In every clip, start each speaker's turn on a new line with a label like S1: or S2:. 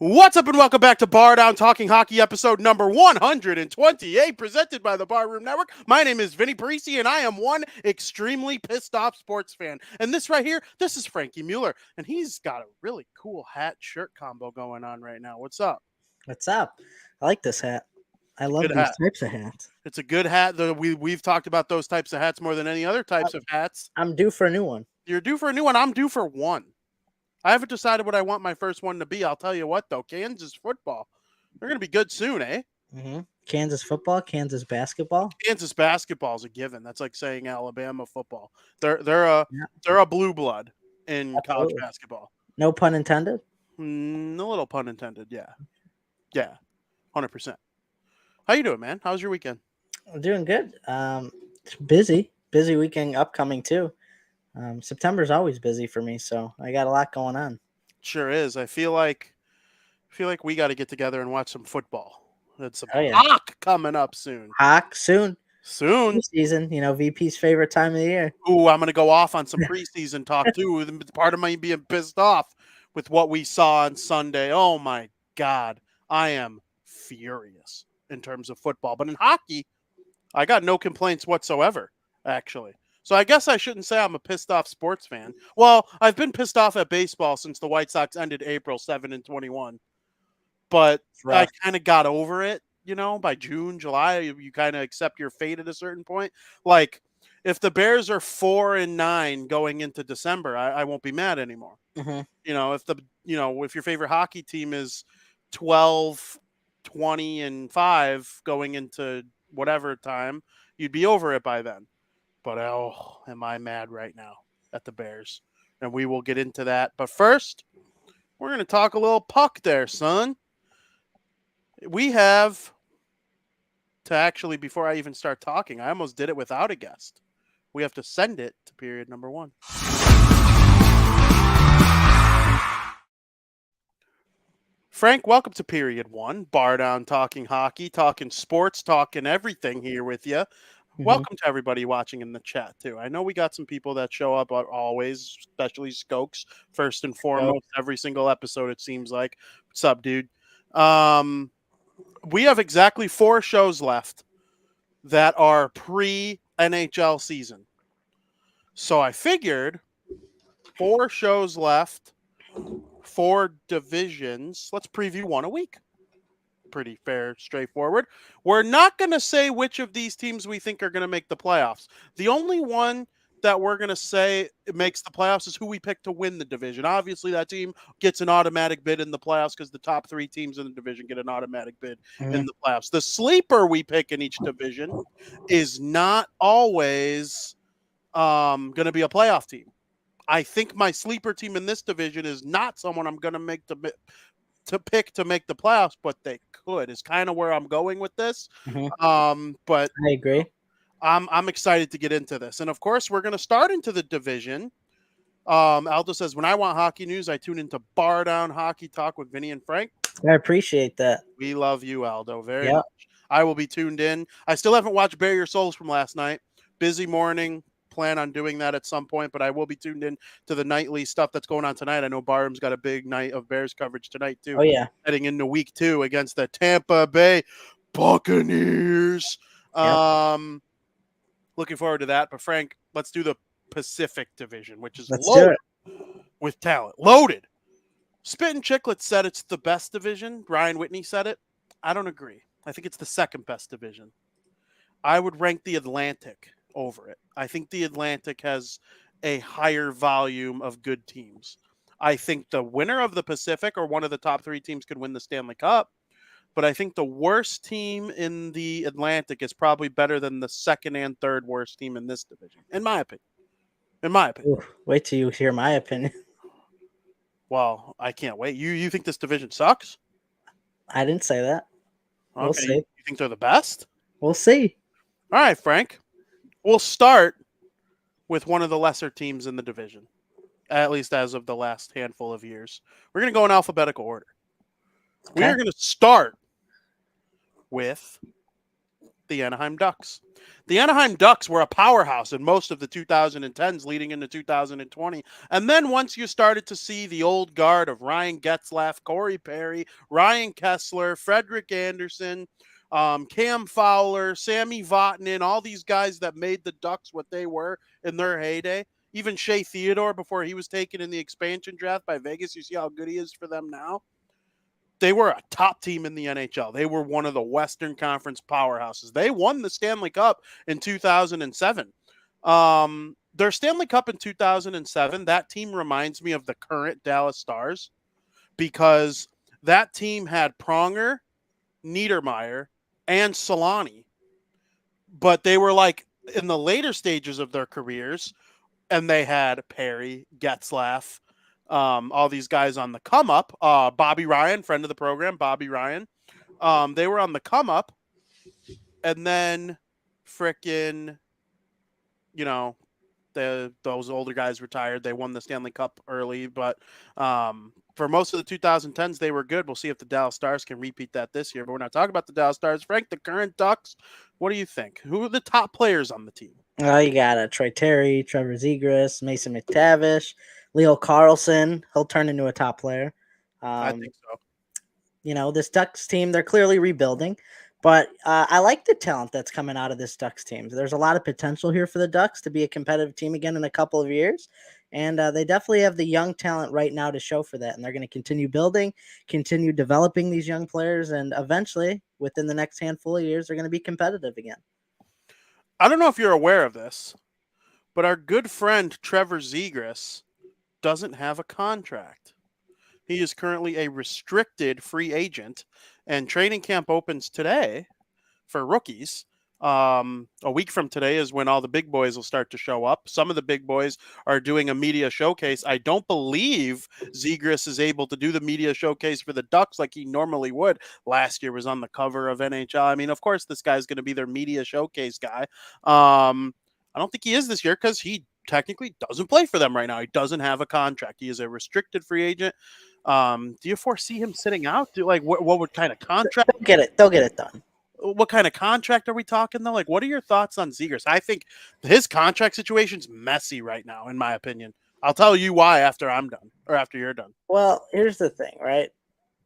S1: What's up and welcome back to Bardown Talking Hockey episode number 128 presented by the Barroom Network. My name is Vinny Parisi and I am one extremely pissed off sports fan. And this right here, this is Frankie Mueller and he's got a really cool hat shirt combo going on right now. What's up?
S2: What's up? I like this hat. I love
S1: Good
S2: these
S1: hat.
S2: types of hats.
S1: It's a good hat. We've talked about those types of hats more than any other types of hats.
S2: I'm due for a new one.
S1: You're due for a new one. I'm due for one. I haven't decided what I want my first one to be. I'll tell you what, though. Kansas football. They're going to be good soon, eh?
S2: Mm-hmm. Kansas football, Kansas basketball.
S1: Kansas basketball is a given. That's like saying Alabama football. They're a blue blood in college basketball.
S2: No pun intended.
S1: A little pun intended. Yeah, 100%. How you doing, man? How's your weekend?
S2: I'm doing good. Busy weekend upcoming too. September's always busy for me, so I got a lot going on.
S1: Sure is. I feel like we got to get together and watch some football. It's some
S2: Oh, yeah.
S1: Hawk coming up soon.
S2: Hawk soon.
S1: Soon.
S2: Preseason, VP's favorite time of the year.
S1: Ooh, I'm going to go off on some preseason talk too. Part of me being pissed off with what we saw on Sunday. Oh my God. I am furious in terms of football. But in hockey, I got no complaints whatsoever, actually. So I guess I shouldn't say I'm a pissed off sports fan. Well, I've been pissed off at baseball since the White Sox ended April 7-21. But I kind of got over it, by June, July, you kind of accept your fate at a certain point. Like if the Bears are 4-9 going into December, I won't be mad anymore.
S2: Mm-hmm.
S1: If your favorite hockey team is 12-20-5 going into whatever time, you'd be over it by then. But am I mad right now at the Bears? And we will get into that. But first, we're going to talk a little puck there, son. We have to actually, before I even start talking, I almost did it without a guest. We have to send it to period number 1. Frank, welcome to period 1. Bardown talking hockey, talking sports, talking everything here with you. Mm-hmm. Welcome to everybody watching in the chat, too. I know we got some people that show up always, especially Skokes, first and foremost, every single episode, it seems like. What's up, dude? We have exactly 4 shows left that are pre-NHL season. So I figured 4 shows left, 4 divisions. Let's preview one a week. Pretty fair, straightforward. We're not going to say which of these teams we think are going to make the playoffs. The only one that we're going to say it makes the playoffs is who we pick to win the division. Obviously, that team gets an automatic bid in the playoffs because the top 3 teams in the division get an automatic bid in the playoffs. The sleeper we pick in each division is not always going to be a playoff team. I think my sleeper team in this division is not someone I'm going to make to pick to make the playoffs, but they could. Is kind of where I'm going with this.
S2: Mm-hmm.
S1: But
S2: I agree.
S1: I'm excited to get into this. And of course, we're going to start into the division. Aldo says, when I want hockey news, I tune into Bardown Hockey Talk with Vinny and Frank.
S2: I appreciate that.
S1: We love you, Aldo, very much. I will be tuned in. I still haven't watched Bare Your Souls from last night. Busy morning. Plan on doing that at some point, but I will be tuned in to the nightly stuff that's going on tonight. I know Barham's got a big night of Bears coverage tonight, too.
S2: Oh, yeah.
S1: Heading into week 2 against the Tampa Bay Buccaneers. Yep. Looking forward to that. But Frank, let's do the Pacific Division, which is loaded with talent. Loaded. Spit and Chicklets said it's the best division. Ryan Whitney said it. I don't agree. I think it's the second best division. I would rank the Atlantic over it. I think the Atlantic has a higher volume of good teams. I think the winner of the Pacific or one of the top 3 teams could win the Stanley Cup. But I think the worst team in the Atlantic is probably better than the second and third worst team in this division, in my opinion.
S2: Ooh, wait till you hear my opinion.
S1: Well, I can't wait. You think this division sucks?
S2: I didn't say that.
S1: Okay. We'll see. You think they're the best?
S2: We'll see.
S1: All right, Frank. We'll start with one of the lesser teams in the division, at least as of the last handful of years. We're going to go in alphabetical order. Okay. We are going to start with the Anaheim Ducks. The Anaheim Ducks were a powerhouse in most of the 2010s leading into 2020. And then once you started to see the old guard of Ryan Getzlaf, Corey Perry, Ryan Kessler, Frederick Anderson, Cam Fowler, Sammy Vatanen, all these guys that made the Ducks what they were in their heyday. Even Shea Theodore before he was taken in the expansion draft by Vegas. You see how good he is for them now. They were a top team in the NHL. They were one of the Western Conference powerhouses. They won the Stanley Cup in 2007. Their Stanley Cup in 2007, that team reminds me of the current Dallas Stars because that team had Pronger, Niedermeyer, and Solani. But they were like in the later stages of their careers, and they had Perry, Getzlaf, all these guys on the come up. Bobby Ryan, friend of the program, Bobby Ryan. They were on the come up, and then frickin', those older guys retired. They won the Stanley Cup early, but for most of the 2010s, they were good. We'll see if the Dallas Stars can repeat that this year. But we're not talking about the Dallas Stars. Frank, the current Ducks, what do you think? Who are the top players on the team?
S2: You got Troy Terry, Trevor Zegras, Mason McTavish, Leo Carlson. He'll turn into a top player.
S1: I think so.
S2: This Ducks team, they're clearly rebuilding. But I like the talent that's coming out of this Ducks team. There's a lot of potential here for the Ducks to be a competitive team again in a couple of years. And they definitely have the young talent right now to show for that. And they're going to continue building, continue developing these young players. And eventually, within the next handful of years, they're going to be competitive again.
S1: I don't know if you're aware of this, but our good friend Trevor Zegras doesn't have a contract. He is currently a restricted free agent, and training camp opens today for rookies. A week from today is when all the big boys will start to show up. Some of the big boys are doing a media showcase. I don't believe Zegras is able to do the media showcase for the Ducks like he normally would. Last year was on the cover of NHL. I mean, of course, this guy's going to be their media showcase guy. I don't think he is this year because he technically doesn't play for them right now. He doesn't have a contract. He is a restricted free agent. Do you foresee him sitting out? What would kind of contract?
S2: They'll get it done.
S1: What kind of contract are we talking though? Like, what are your thoughts on Zegras? I think his contract situation's messy right now, in my opinion. I'll tell you why after I'm done or after you're done.
S2: Well, here's the thing, right?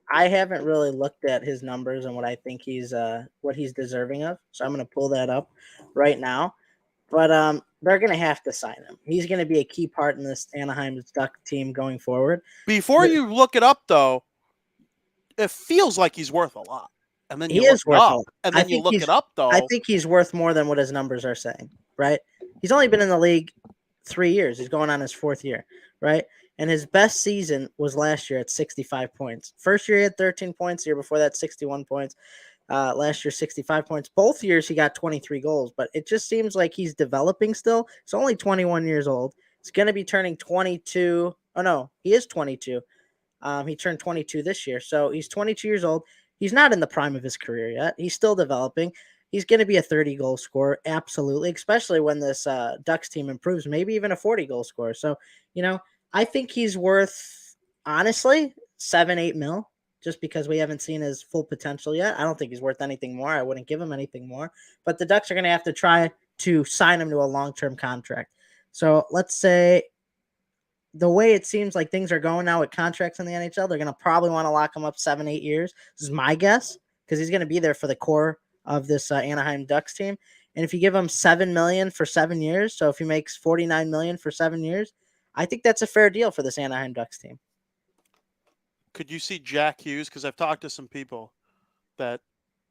S2: I haven't really looked at his numbers and what I think what he's deserving of. So I'm going to pull that up right now. But they're going to have to sign him. He's going to be a key part in this Anaheim Duck team going forward.
S1: Before you look it up, though, it feels like he's worth a lot. And then you look it up, and then you look it up, though.
S2: I think he's worth more than what his numbers are saying, right? He's only been in the league 3 years. He's going on his 4th year, right? And his best season was last year at 65 points. First year he had 13 points. The year before that, 61 points. Last year, 65 points. Both years he got 23 goals, but it just seems like he's developing still. He's only 21 years old. He's going to be turning 22. Oh, no, he is 22. He turned 22 this year, so he's 22 years old. He's not in the prime of his career yet. He's still developing. He's going to be a 30-goal scorer, absolutely, especially when this Ducks team improves, maybe even a 40-goal scorer. So, I think he's worth, honestly, 7-8 mil, just because we haven't seen his full potential yet. I don't think he's worth anything more. I wouldn't give him anything more. But the Ducks are going to have to try to sign him to a long-term contract. So let's say the way it seems like things are going now with contracts in the NHL, they're going to probably want to lock him up 7-8 years. This is my guess, because he's going to be there for the core of this Anaheim Ducks team. And if you give him $7 million for 7 years, so if he makes $49 million for 7 years, I think that's a fair deal for this Anaheim Ducks team.
S1: Could you see Jack Hughes? Because I've talked to some people that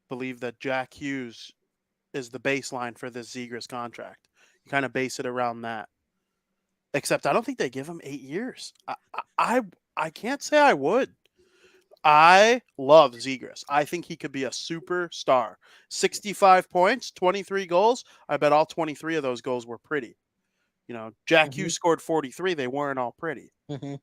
S1: believe that Jack Hughes is the baseline for this Zegras contract. You kind of base it around that. Except I don't think they give him 8 years. I can't say I would. I love Zegras. I think he could be a superstar. 65 points, 23 goals. I bet all 23 of those goals were pretty. Jack Hughes scored 43. They weren't all pretty.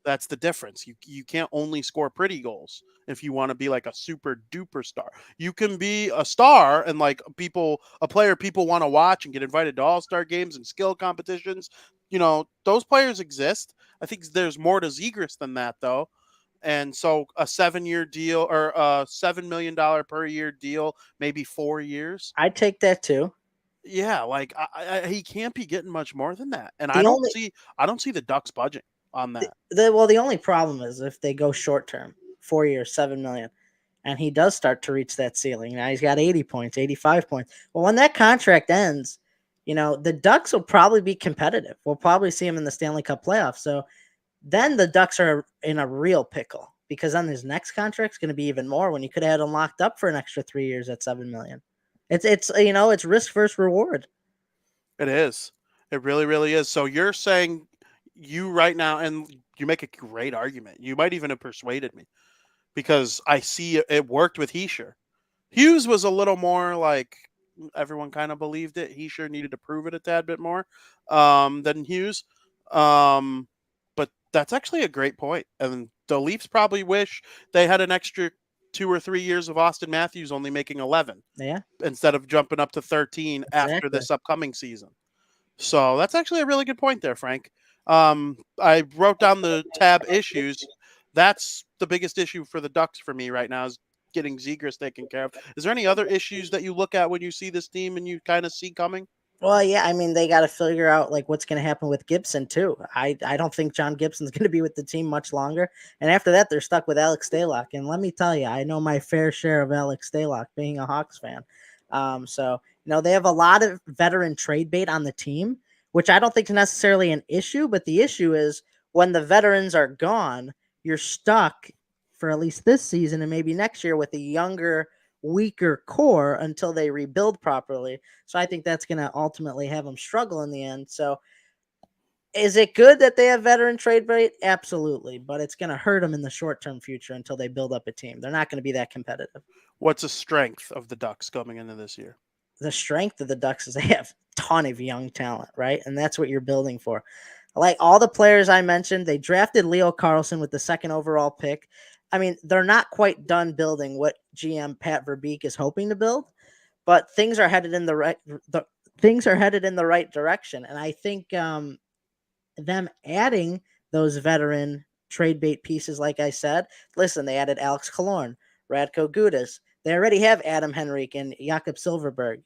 S1: That's the difference. You can't only score pretty goals if you want to be like a super duper star. You can be a star and like a player people want to watch and get invited to all-star games and skill competitions. Those players exist. I think there's more to Zegras than that, though. And so a 7-year deal or a $7 million per year deal, maybe 4 years.
S2: I'd take that too.
S1: Yeah, like he can't be getting much more than that. And
S2: The only
S1: I don't see the Ducks budging on that.
S2: the only problem is if they go short term, 4 years, 7 million, and he does start to reach that ceiling. Now he's got 80 points, 85 points. Well, when that contract ends, the Ducks will probably be competitive. We'll probably see him in the Stanley Cup playoffs. So then the Ducks are in a real pickle because then his next contract's going to be even more when you could have had him locked up for an extra 3 years at 7 million. It's risk versus reward.
S1: It is. It really, really is. So you're saying you right now, and you make a great argument. You might even have persuaded me because I see it worked with Heischer. Hughes was a little more like everyone kind of believed it. Heischer needed to prove it a tad bit more than Hughes. But that's actually a great point. And the Leafs probably wish they had an extra 2 or 3 years of Austin Matthews only making 11.
S2: Yeah.
S1: Instead of jumping up to 13 after
S2: Exactly.
S1: this upcoming season. So that's actually a really good point there, Frank. I wrote down the tab issues. That's the biggest issue for the Ducks for me right now is getting Zegras taken care of. Is there any other issues that you look at when you see this team and you kind of see coming?
S2: Well, yeah, I mean, they got to figure out like what's going to happen with Gibson too. I don't think John Gibson's going to be with the team much longer, and after that, they're stuck with Alex Stalock. And let me tell you, I know my fair share of Alex Stalock, being a Hawks fan. So they have a lot of veteran trade bait on the team, which I don't think is necessarily an issue. But the issue is when the veterans are gone, you're stuck for at least this season and maybe next year with a younger, weaker core until they rebuild properly. So I think that's going to ultimately have them struggle in the end. So is it good that they have veteran trade bait? Absolutely. But it's going to hurt them in the short-term future until they build up a team. They're not going to be that competitive.
S1: What's the strength of the Ducks coming into this year?
S2: The strength of the Ducks is they have a ton of young talent, right? And that's what you're building for. Like all the players I mentioned, they drafted Leo Carlson with the second overall pick. I mean, they're not quite done building what GM Pat Verbeek is hoping to build, but things are headed in the right direction. And I think them adding those veteran trade bait pieces, like I said, listen, they added Alex Killorn, Radko Gudas. They already have Adam Henrique and Jakob Silverberg.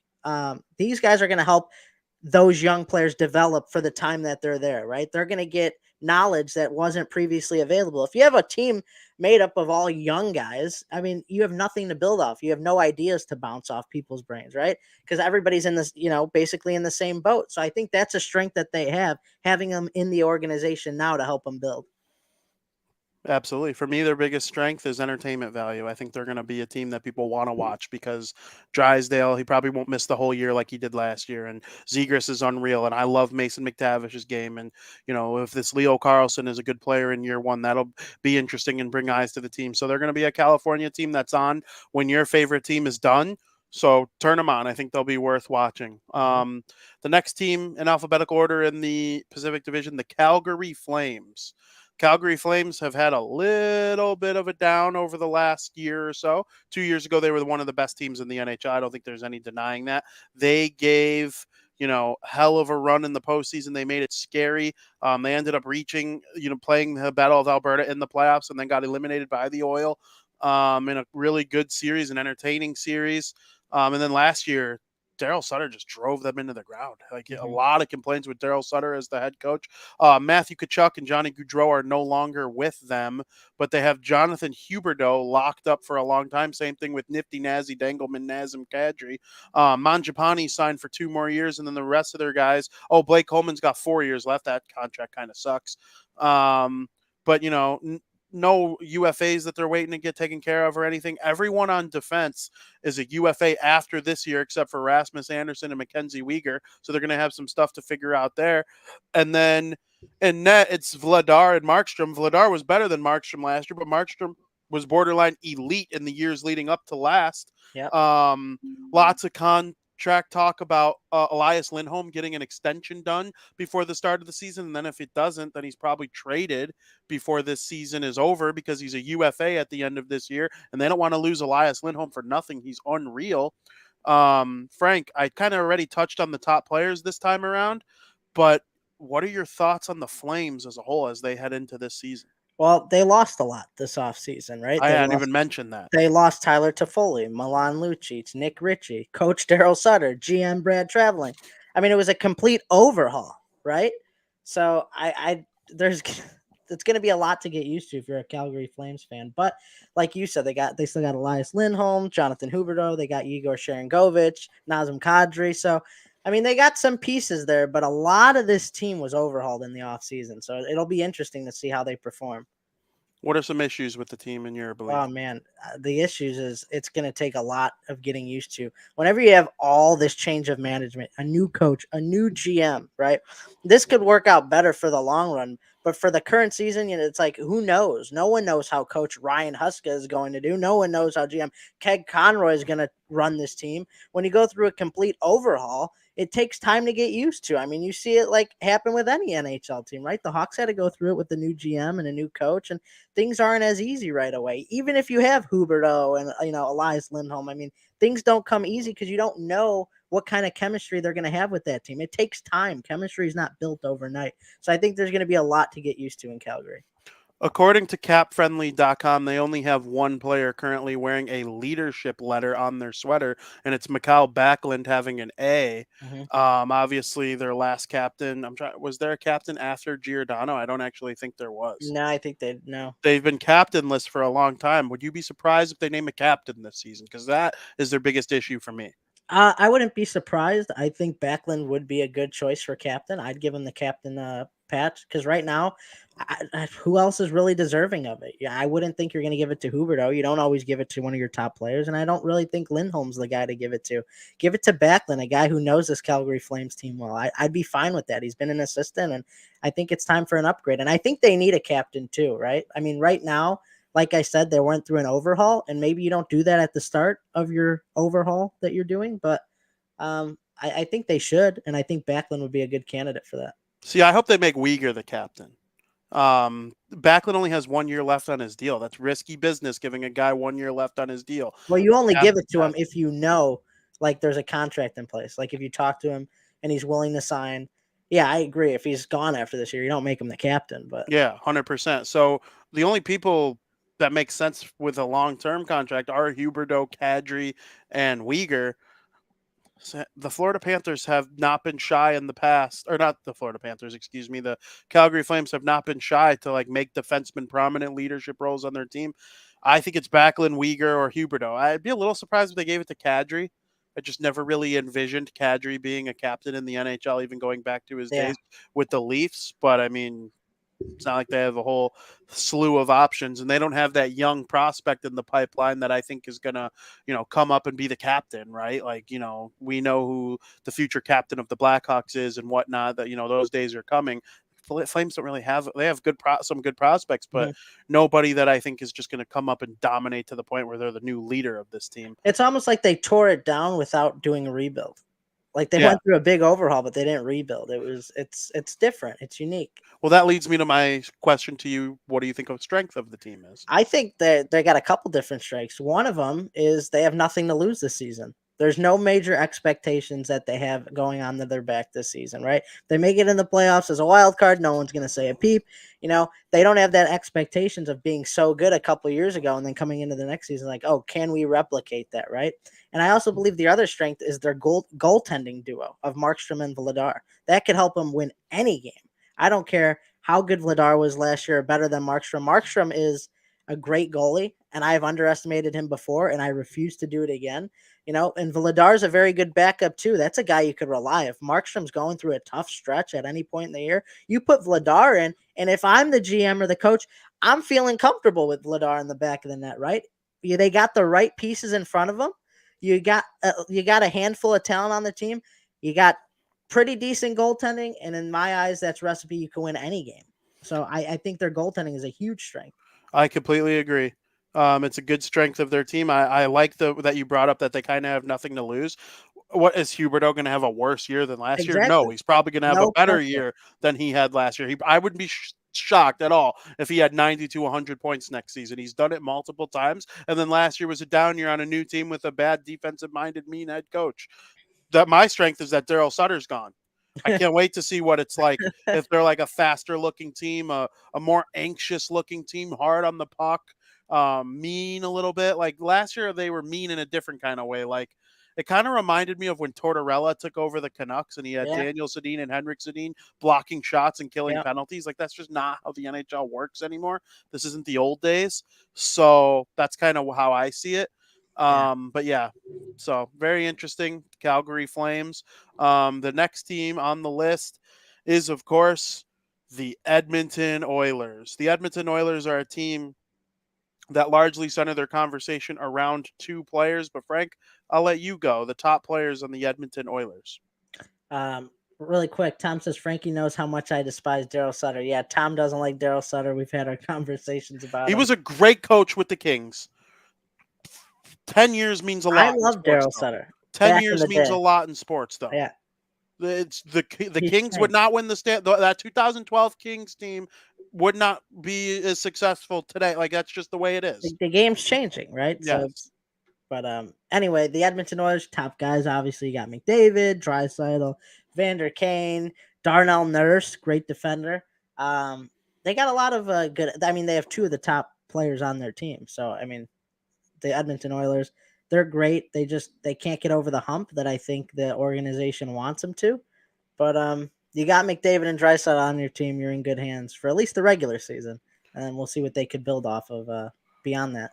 S2: These guys are going to help those young players develop for the time that they're there, right? They're going to get knowledge that wasn't previously available. If you have a team made up of all young guys, I mean, you have nothing to build off. You have no ideas to bounce off people's brains, right? Because everybody's in this, basically in the same boat. So I think that's a strength that they have, having them in the organization now to help them build.
S1: Absolutely. For me, their biggest strength is entertainment value. I think they're going to be a team that people want to watch because Drysdale, he probably won't miss the whole year like he did last year. And Zegras is unreal. And I love Mason McTavish's game. And, if this Leo Carlson is a good player in year one, that'll be interesting and bring eyes to the team. So they're going to be a California team that's on when your favorite team is done. So turn them on. I think they'll be worth watching. The next team in alphabetical order in the Pacific Division, the Calgary Flames. Calgary Flames have had a little bit of a down over the last year or so. 2 years ago, they were one of the best teams in the NHL. I don't think there's any denying that. They gave, hell of a run in the postseason. They made it scary. They ended up reaching, playing the Battle of Alberta in the playoffs and then got eliminated by the Oil in a really good series, an entertaining series. And then last year, Daryl Sutter just drove them into the ground. A lot of complaints with Daryl Sutter as the head coach. Matthew Tkachuk and Johnny Gaudreau are no longer with them, but they have Jonathan Huberdeau locked up for a long time. Same thing with Nifty Nazi, Dangelman, Nazem Kadri. Mangiapane signed for 2 more years, and then the rest of their guys. Oh, Blake Coleman's got 4 years left. That contract kind of sucks. But, no UFAs that they're waiting to get taken care of or anything. Everyone on defense is a UFA after this year, except for Rasmus Anderson and Mackenzie Weegar. So they're going to have some stuff to figure out there. And then in net, it's Vladar and Markstrom. Vladar was better than Markstrom last year, but Markstrom was borderline elite in the years leading up to last.
S2: Yep.
S1: Lots of contract talk about Elias Lindholm getting an extension done before the start of the season. And then if it doesn't, then he's probably traded before this season is over because he's a UFA at the end of this year. And they don't want to lose Elias Lindholm for nothing. He's unreal. Frank, I kind of already touched on the top players this time around, but what are your thoughts on the Flames as a whole as they head into this season?
S2: Well, they lost a lot this offseason, right?
S1: I hadn't even mentioned that.
S2: They lost Tyler Toffoli, Milan Lucic, Nick Ritchie, Coach Daryl Sutter, GM Brad Traveling. I mean, it was a complete overhaul, right? So there's it's going to be a lot to get used to if you're a Calgary Flames fan. But like you said, they still got Elias Lindholm, Jonathan Huberdeau, they got Igor Sharangovich, Nazem Kadri. So I mean, they got some pieces there, but a lot of this team was overhauled in the offseason. So it'll be interesting to see how they perform.
S1: What are some issues with the team in your belief?
S2: Oh man, the issues is it's going to take a lot of getting used to. Whenever you have all this change of management, a new coach, a new GM, right? This could work out better for the long run, but for the current season, it's like who knows? No one knows how Coach Ryan Huska is going to do. No one knows how GM Keg Conroy is going to run this team. When you go through a complete overhaul, it takes time to get used to. I mean, you see it like happen with any NHL team, right? The Hawks had to go through it with the new GM and a new coach, and things aren't as easy right away. Even if you have Huberto and Elias Lindholm, I mean, things don't come easy because you don't know what kind of chemistry they're going to have with that team. It takes time. Chemistry is not built overnight. So I think there's going to be a lot to get used to in Calgary.
S1: According to capfriendly.com, they only have one player currently wearing a leadership letter on their sweater, and it's Mikhail Backlund having an A. Obviously, their last captain, was there a captain after Giordano? I don't actually think there was.
S2: No, I think no.
S1: They've been captainless for a long time. Would you be surprised if they name a captain this season? Because that is their biggest issue for me.
S2: I wouldn't be surprised. I think Backlund would be a good choice for captain. I'd give him the captain patch because right now, who else is really deserving of it? Yeah, I wouldn't think you're going to give it to Huberto. You don't always give it to one of your top players, and I don't really think Lindholm's the guy to give it to. Give it to Backlund, a guy who knows this Calgary Flames team well. I'd be fine with that. He's been an assistant, and I think it's time for an upgrade. And I think they need a captain too, right? I mean, right now, like I said, they went through an overhaul, and maybe you don't do that at the start of your overhaul that you're doing, but I think they should, and I think Backlund would be a good candidate for that.
S1: See, I hope they make Uyghur the captain. Backlund only has 1 year left on his deal. That's risky business, giving a guy 1 year left on his deal.
S2: Well, you only give it to him if you know, like, there's a contract in place. Like, if you talk to him and he's willing to sign. Yeah, I agree. If he's gone after this year, you don't make him the captain. But
S1: yeah, 100%. So the only people that make sense with a long-term contract are Huberdeau, Kadri, and Uyghur. The Florida Panthers have not been shy in the past, or not the Florida Panthers, excuse me. The Calgary Flames have not been shy to like make defensemen prominent leadership roles on their team. I think it's Backlund, Uyghur, or Huberdeau. I'd be a little surprised if they gave it to Kadri. I just never really envisioned Kadri being a captain in the NHL, even going back to his days with the Leafs. But I mean, it's not like they have a whole slew of options, and they don't have that young prospect in the pipeline that I think is going to, come up and be the captain, right? Like, we know who the future captain of the Blackhawks is and whatnot, that, those days are coming. Flames don't really have, they have some good prospects, but nobody that I think is just going to come up and dominate to the point where they're the new leader of this team.
S2: It's almost like they tore it down without doing a rebuild. Like they went through a big overhaul, but they didn't rebuild. It's different. It's unique.
S1: Well, that leads me to my question to you. What do you think of strength of the team is?
S2: I think that they got a couple different strengths. One of them is they have nothing to lose this season. There's no major expectations that they have going on to their back this season, right? They make it in the playoffs as a wild card. No one's going to say a peep. They don't have that expectations of being so good a couple of years ago and then coming into the next season like, oh, can we replicate that, right? And I also believe the other strength is their goaltending duo of Markstrom and Vladar. That could help them win any game. I don't care how good Vladar was last year or better than Markstrom. Markstrom is a great goalie, and I've underestimated him before, and I refuse to do it again. And Vladar's a very good backup too. That's a guy you could rely. If Markstrom's going through a tough stretch at any point in the year, you put Vladar in, and if I'm the GM or the coach, I'm feeling comfortable with Vladar in the back of the net, right? They got the right pieces in front of them. You got a handful of talent on the team. You got pretty decent goaltending, and in my eyes, that's recipe you can win any game. So I think their goaltending is a huge strength.
S1: I completely agree. It's a good strength of their team. I like that you brought up that they kind of have nothing to lose. What is Huberdeau going to have a worse year than last year? No, he's probably going to have a better year than he had last year. I wouldn't be shocked at all if he had 90 to 100 points next season. He's done it multiple times, and then last year was a down year on a new team with a bad defensive-minded, mean head coach. That my strength is that Daryl Sutter's gone. I can't wait to see what it's like if they're like a faster looking team, a more anxious looking team, hard on the puck, mean a little bit. Like last year, they were mean in a different kind of way. Like it kind of reminded me of when Tortorella took over the Canucks and he had
S2: Yeah.
S1: Daniel Sedin and Henrik Sedin blocking shots and killing
S2: Yep.
S1: penalties. Like that's just not how the NHL works anymore. This isn't the old days. So that's kind of how I see it. But yeah, so very interesting. Calgary Flames. The next team on the list is, of course, the Edmonton Oilers. The Edmonton Oilers are a team that largely center their conversation around two players. But Frank, I'll let you go. The top players on the Edmonton Oilers.
S2: Really quick, Tom says Frankie knows how much I despise Daryl Sutter. Yeah, Tom doesn't like Daryl Sutter. We've had our conversations about
S1: He
S2: him.
S1: was a great coach with the Kings. 10 years means a lot.
S2: I love Daryl Sutter.
S1: 10 years means a lot in sports, though.
S2: Yeah.
S1: It's the
S2: He's
S1: Kings
S2: changed.
S1: would not win that 2012 Kings team would not be as successful today. Like that's just the way it is.
S2: The game's changing, right?
S1: Yes.
S2: So but anyway, the Edmonton Oilers top guys, obviously you got McDavid, Draisaitl, Vander Kane, Darnell Nurse, great defender. They got a lot of good. I mean, they have two of the top players on their team. So I mean, the Edmonton Oilers, they're great. They can't get over the hump that I think the organization wants them to. But you got McDavid and Draisaitl on your team. You're in good hands for at least the regular season, and then we'll see what they could build off of beyond that.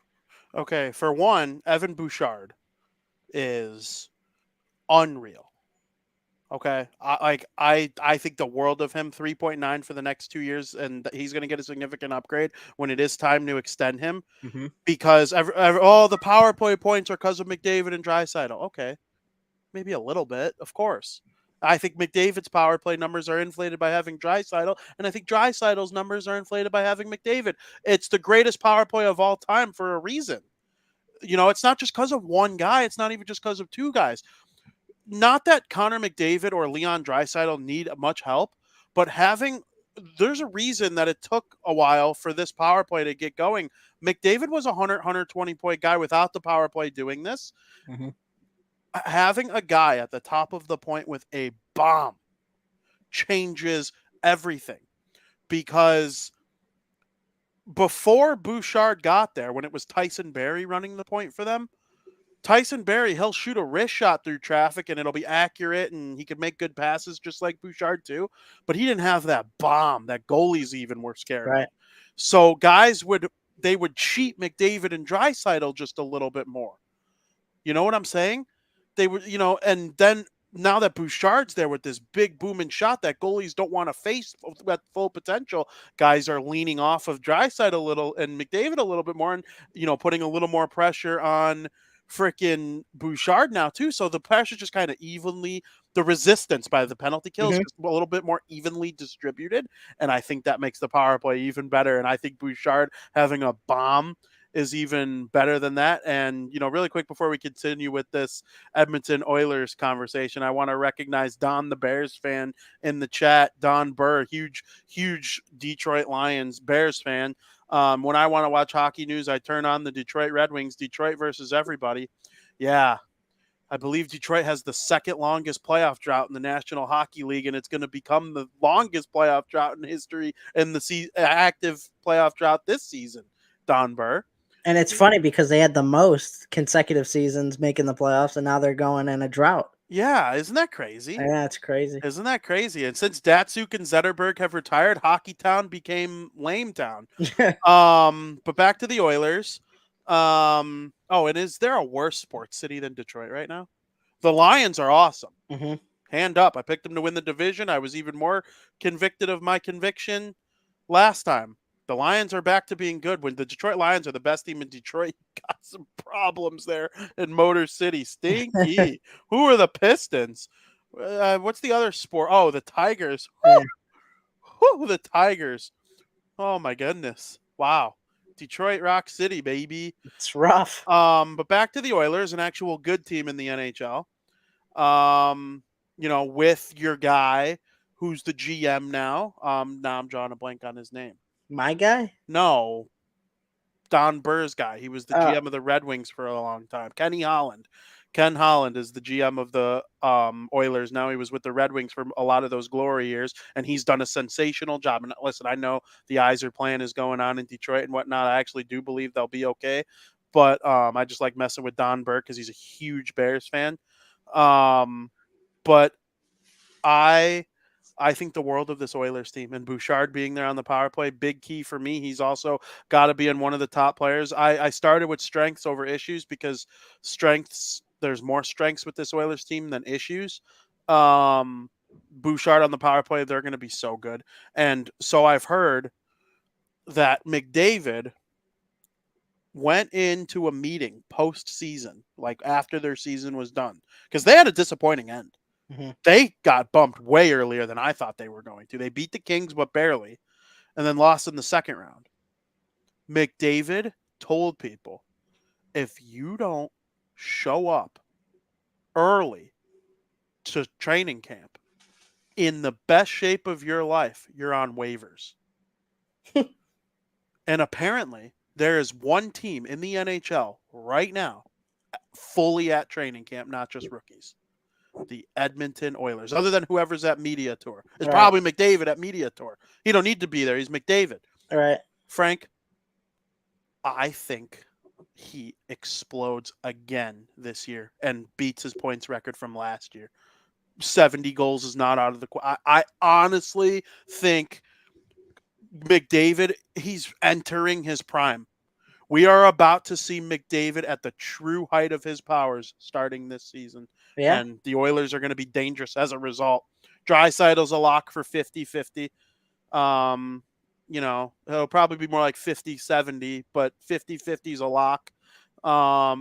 S1: Okay, for one, Evan Bouchard is unreal. Okay, I think the world of him. 3.9 for the next 2 years, and he's going to get a significant upgrade when it is time to extend him.
S2: Mm-hmm.
S1: Because all the power play points are because of McDavid and Draisaitl. Okay, maybe a little bit, of course. I think McDavid's power play numbers are inflated by having Draisaitl, and I think Draisaitl's numbers are inflated by having McDavid. It's the greatest power play of all time for a reason. You know, it's not just because of one guy. It's not even just because of two guys. Not that Connor McDavid or Leon Draisaitl need much help, but there's a reason that it took a while for this power play to get going. McDavid was a 120 point guy without the power play doing this.
S2: Mm-hmm.
S1: Having a guy at the top of the point with a bomb changes everything, because before Bouchard got there, when it was Tyson Barrie running the point for them, Tyson Barrie, he'll shoot a wrist shot through traffic and it'll be accurate and he could make good passes just like Bouchard too. But he didn't have that bomb that goalies even were scared of. So guys would cheat McDavid and Draisaitl just a little bit more. You know what I'm saying? They would, and then now that Bouchard's there with this big booming shot that goalies don't want to face at full potential, guys are leaning off of Draisaitl a little and McDavid a little bit more, and putting a little more pressure on freaking Bouchard now too. So the pressure just kind of the resistance by the penalty kills is a little bit more evenly distributed, and I think that makes the power play even better. And I think Bouchard having a bomb is even better than that. And, really quick before we continue with this Edmonton Oilers conversation, I want to recognize Don, the Bears fan in the chat. Don Burr, huge Detroit Lions Bears fan. When I want to watch hockey news, I turn on the Detroit Red Wings, Detroit versus everybody. Yeah. I believe Detroit has the second longest playoff drought in the National Hockey League, and it's going to become the longest playoff drought in history in the active playoff drought this season, Don Burr.
S2: And it's funny because they had the most consecutive seasons making the playoffs, and now they're going in a drought.
S1: Yeah, isn't that crazy?
S2: Yeah, it's crazy.
S1: Isn't that crazy? And since Datsuk and Zetterberg have retired, Hockey Town became Lame Town. But back to the Oilers. And is there a worse sports city than Detroit right now? The Lions are awesome.
S2: Mm-hmm.
S1: Hand up. I picked them to win the division. I was even more convicted of my conviction last time. The Lions are back to being good. When the Detroit Lions are the best team in Detroit, got some problems there in Motor City. Stinky. Who are the Pistons? What's the other sport? Oh, the Tigers. The Tigers. Oh, my goodness. Wow. Detroit Rock City, baby.
S2: It's rough.
S1: But back to the Oilers, an actual good team in the NHL. With your guy who's the GM now. Now I'm drawing a blank on his name.
S2: My guy?
S1: No. Don Burr's guy. He was the GM of the Red Wings for a long time. Kenny Holland. Ken Holland is the GM of the Oilers. Now he was with the Red Wings for a lot of those glory years, and he's done a sensational job. And listen, I know the Yzer plan is going on in Detroit and whatnot. I actually do believe they'll be okay, but I just like messing with Don Burke because he's a huge Bears fan. But I think the world of this Oilers team, and Bouchard being there on the power play, big key for me. He's also got to be in one of the top players. I started with strengths over issues because there's more strengths with this Oilers team than issues. Bouchard on the power play, they're going to be so good. And so I've heard that McDavid went into a meeting post-season, like after their season was done, because they had a disappointing end.
S2: Mm-hmm.
S1: They got bumped way earlier than I thought they were going to. They beat the Kings, but barely, and then lost in the second round. McDavid told people, if you don't show up early to training camp in the best shape of your life, you're on waivers. And apparently, there is one team in the NHL right now fully at training camp, not just rookies. The Edmonton Oilers, other than whoever's at media tour. It's probably McDavid at media tour. He don't need to be there. He's McDavid.
S2: All right.
S1: Frank, I think he explodes again this year and beats his points record from last year. 70 goals is not out of the I honestly think McDavid, he's entering his prime. We are about to see McDavid at the true height of his powers starting this season.
S2: Yeah.
S1: And the Oilers are going to be dangerous as a result. Draisaitl's a lock for 50-50. It'll probably be more like 50-70, but 50-50 is a lock. I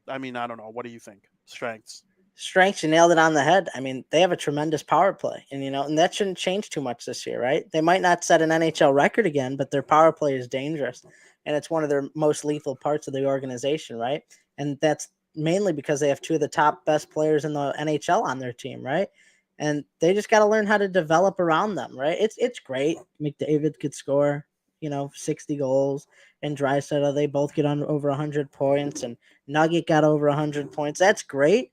S1: don't know. What do you think? Strengths,
S2: you nailed it on the head. I mean, they have a tremendous power play, and that shouldn't change too much this year, right? They might not set an NHL record again, but their power play is dangerous, and it's one of their most lethal parts of the organization, right? And that's mainly because they have two of the top best players in the NHL on their team, right? And they just got to learn how to develop around them, right? It's great. McDavid could score, 60 goals, and Draisaitl, they both get on over 100 points, and Nugget got over 100 points. That's great.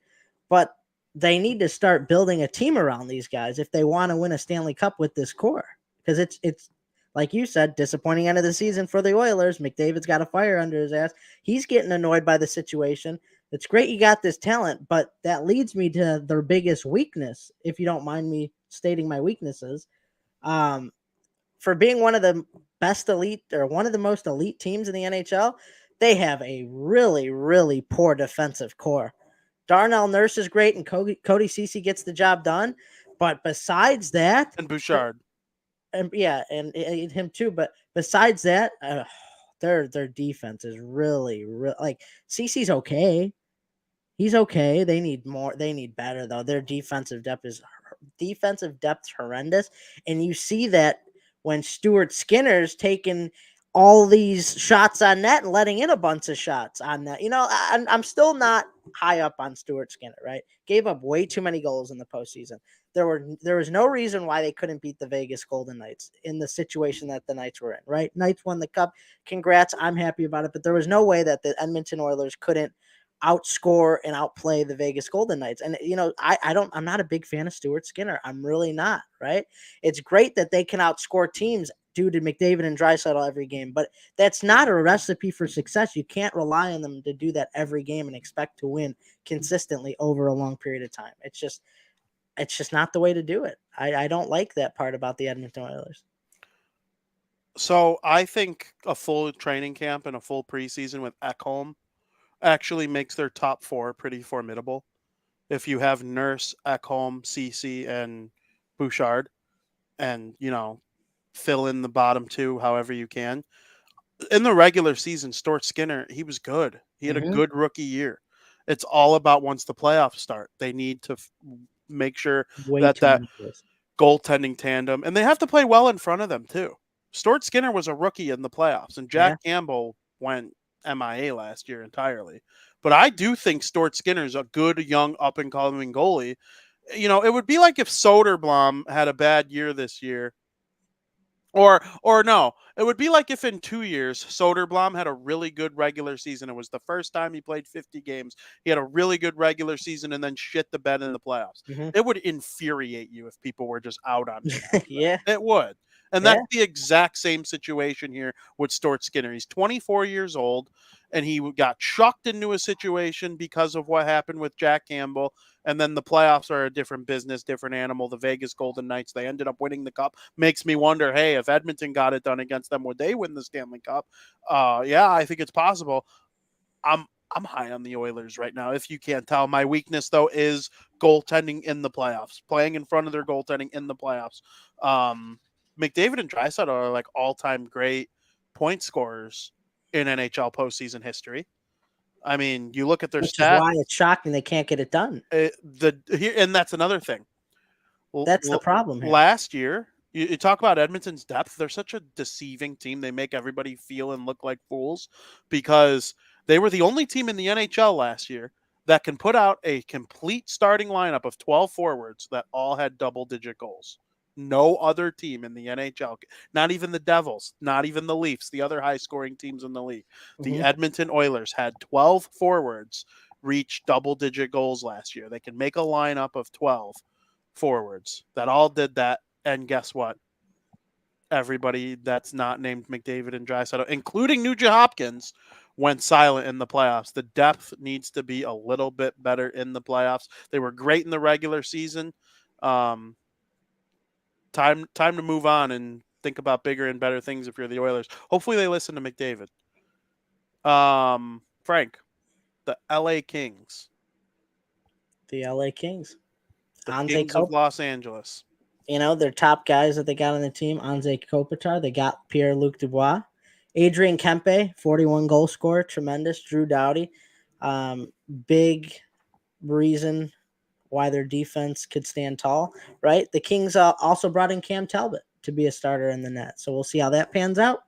S2: But they need to start building a team around these guys if they want to win a Stanley Cup with this core. Because it's like you said, disappointing end of the season for the Oilers. McDavid's got a fire under his ass. He's getting annoyed by the situation. It's great you got this talent, but that leads me to their biggest weakness, if you don't mind me stating my weaknesses. For being one of the best elite or one of the most elite teams in the NHL, they have a really, really poor defensive core. Darnell Nurse is great, and Cody Ceci gets the job done. But besides that,
S1: and Bouchard,
S2: and him too. But besides that, their defense is really like Ceci's okay. He's okay. They need more. They need better though. Their defensive depth is horrendous, and you see that when Stuart Skinner's taking all these shots on net and letting in a bunch of shots on net. I'm still not high up on Stuart Skinner, right? Gave up way too many goals in the postseason. There was no reason why they couldn't beat the Vegas Golden Knights in the situation that the Knights were in, right? Knights won the cup. Congrats. I'm happy about it. But there was no way that the Edmonton Oilers couldn't outscore and outplay the Vegas Golden Knights. And, I'm not a big fan of Stuart Skinner. I'm really not, right? It's great that they can outscore teams due to McDavid and Draisaitl every game, but that's not a recipe for success. You can't rely on them to do that every game and expect to win consistently over a long period of time. It's just not the way to do it. I don't like that part about the Edmonton Oilers.
S1: So I think a full training camp and a full preseason with Ekholm actually makes their top four pretty formidable. If you have Nurse, Ekholm, Ceci, and Bouchard, and, fill in the bottom two however you can. In the regular season, Stuart Skinner, he was good. He had a good rookie year. It's all about once the playoffs start. They need to make sure that goaltending tandem, and they have to play well in front of them too. Stuart Skinner was a rookie in the playoffs, and Jack Campbell went MIA last year entirely. But I do think Stuart Skinner is a good, young, up-and-coming goalie. It would be like if Soderblom had a bad year this year, Or no, it would be like if in 2 years Soderblom had a really good regular season. It was the first time he played 50 games. He had a really good regular season and then shit the bed in the playoffs.
S2: Hmm.
S1: It would infuriate you if people were just out on him after
S2: Yeah,
S1: that. It would. And
S2: yeah.
S1: that's the exact same situation here with Stuart Skinner. He's 24 years old and he got chucked into a situation because of what happened with Jack Campbell. And then the playoffs are a different business, different animal. The Vegas Golden Knights, they ended up winning the cup. Makes me wonder, hey, if Edmonton got it done against them, would they win the Stanley Cup? Yeah, I think it's possible. I'm I'm high on the Oilers right now. If you can't tell, my weakness though is goaltending in the playoffs, playing in front of their goaltending in the playoffs. McDavid and Draisaitl are like all-time great point scorers in NHL postseason history. I mean, you look at their
S2: Which is
S1: stats.
S2: why it's shocking they can't get it done.
S1: And that's another thing.
S2: That's the problem here.
S1: Last year, you talk about Edmonton's depth. They're such a deceiving team. They make everybody feel and look like fools because they were the only team in the NHL last year that can put out a complete starting lineup of 12 forwards that all had double-digit goals. No other team in the NHL, not even the Devils, not even the Leafs, the other high-scoring teams in the league. The Edmonton Oilers had 12 forwards reach double-digit goals last year. They can make a lineup of 12 forwards that all did that. And guess what? Everybody that's not named McDavid and Draisaitl, including Nugent Hopkins, went silent in the playoffs. The depth needs to be a little bit better in the playoffs. They were great in the regular season. Time to move on and think about bigger and better things if you're the Oilers. Hopefully they listen to McDavid. Frank, the LA Kings.
S2: The LA Kings.
S1: The
S2: Anze
S1: Kings of Los Angeles.
S2: You know, their top guys that they got on the team, Anze Kopitar, they got Pierre-Luc Dubois, Adrian Kempe, 41 goal scorer, tremendous, Drew Doughty. Big reason why their defense could stand tall, right? The Kings also brought in Cam Talbot to be a starter in the net. So we'll see how that pans out.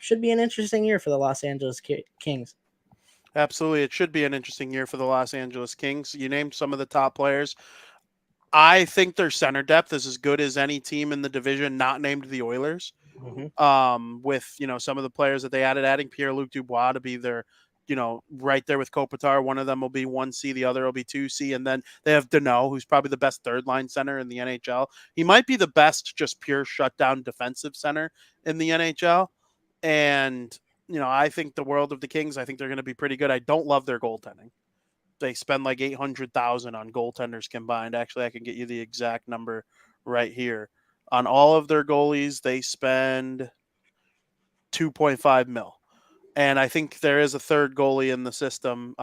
S2: Should be an interesting year for the Los Angeles Kings.
S1: Absolutely. It should be an interesting year for the Los Angeles Kings. You named some of the top players. I think their center depth is as good as any team in the division not named the Oilers. With, some of the players that they adding Pierre-Luc Dubois to be their, right there with Kopitar. One of them will be 1C, the other will be 2C. And then they have Danault, who's probably the best third-line center in the NHL. He might be the best just pure shutdown defensive center in the NHL. And, I think the world of the Kings, I think they're going to be pretty good. I don't love their goaltending. They spend like $800,000 on goaltenders combined. Actually, I can get you the exact number right here. On all of their goalies, they spend $2.5 million. And I think there is a third goalie in the system.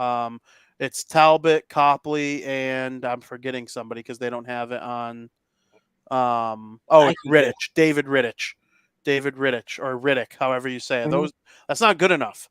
S1: It's Talbot, Copley, and I'm forgetting somebody because they don't have it on. It's Rittich, David Rittich, or Riddick, however you say it. That's not good enough.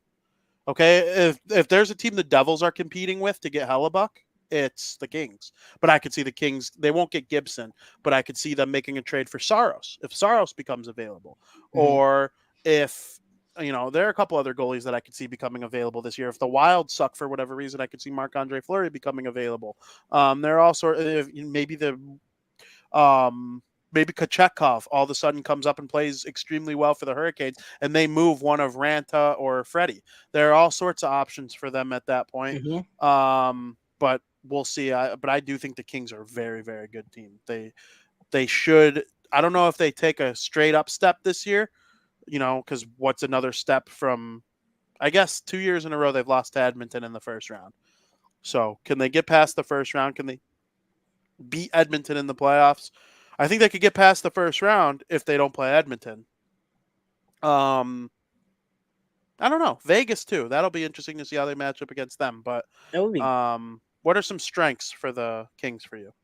S1: Okay, if there's a team the Devils are competing with to get Hellebuck, it's the Kings. But I could see the Kings, they won't get Gibson, but I could see them making a trade for Saros if Saros becomes available. Or if, there are a couple other goalies that I could see becoming available this year. If the Wild suck for whatever reason, I could see Marc-Andre Fleury becoming available. There are also, maybe maybe Kochetkov all of a sudden comes up and plays extremely well for the Hurricanes, and they move one of Ranta or Freddie. There are all sorts of options for them at that point. But we'll see. But I do think the Kings are a very, very good team. They should. I don't know if they take a straight up step this year, because what's another step from, I guess, 2 years in a row they've lost to Edmonton in the first round. So can they get past the first round? Can they beat Edmonton in the playoffs? I think they could get past the first round if they don't play Edmonton. I don't know. Vegas too. That'll be interesting to see how they match up against them. But what are some strengths for the Kings for you?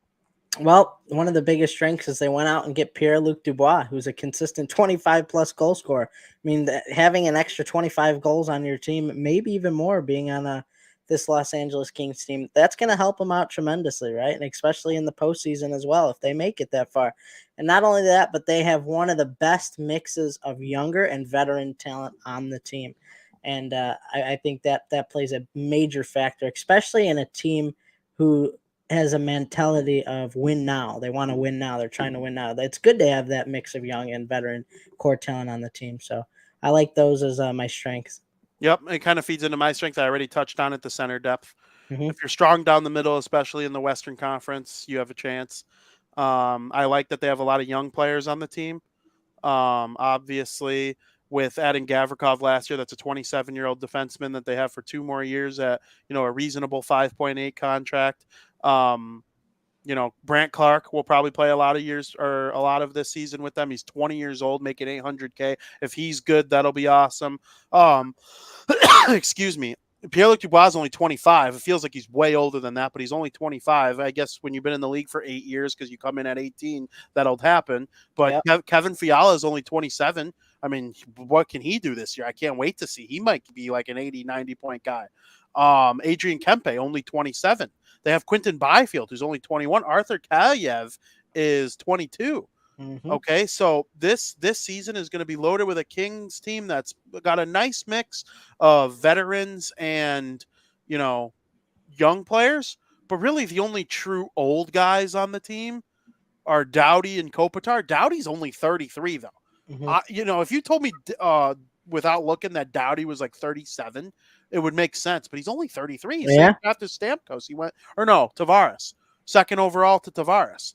S2: Well, one of the biggest strengths is they went out and get Pierre-Luc Dubois, who's a consistent 25-plus goal scorer. I mean, having an extra 25 goals on your team, maybe even more, being on this Los Angeles Kings team, that's going to help them out tremendously, right? And especially in the postseason as well, if they make it that far. And not only that, but they have one of the best mixes of younger and veteran talent on the team. And I think that plays a major factor, especially in a team who has a mentality of win now. They want to win now. They're trying to win now. It's good to have that mix of young and veteran core talent on the team. So I like those as my strengths.
S1: Yep, it kind of feeds into my strength. I already touched on it, the center depth.
S2: Mm-hmm.
S1: If you're strong down the middle, especially in the Western Conference, you have a chance. I like that they have a lot of young players on the team. Obviously, with adding Gavrikov last year, that's a 27-year-old defenseman that they have for 2 more years at a reasonable 5.8 contract. Brant Clark will probably play a lot of years or a lot of this season with them. He's 20 years old, making $800K. If he's good, that'll be awesome. Excuse me. Pierre-Luc Dubois is only 25. It feels like he's way older than that, but he's only 25. I guess when you've been in the league for 8 years, because you come in at 18, that'll happen. But yep. Kevin Fiala is only 27. I mean, what can he do this year? I can't wait to see. He might be like an 80, 90-point guy. Adrian Kempe, only 27. They have Quinton Byfield, who's only 21. Arthur Kaliev is 22. Mm-hmm. Okay, so this season is going to be loaded with a Kings team that's got a nice mix of veterans and, young players. But really, the only true old guys on the team are Doughty and Kopitar. Doughty's only 33, though. Mm-hmm. If you told me without looking that Doughty was like 37, it would make sense. But he's only 33.
S2: Yeah.
S1: After Stamkos, Tavares. Second overall to Tavares.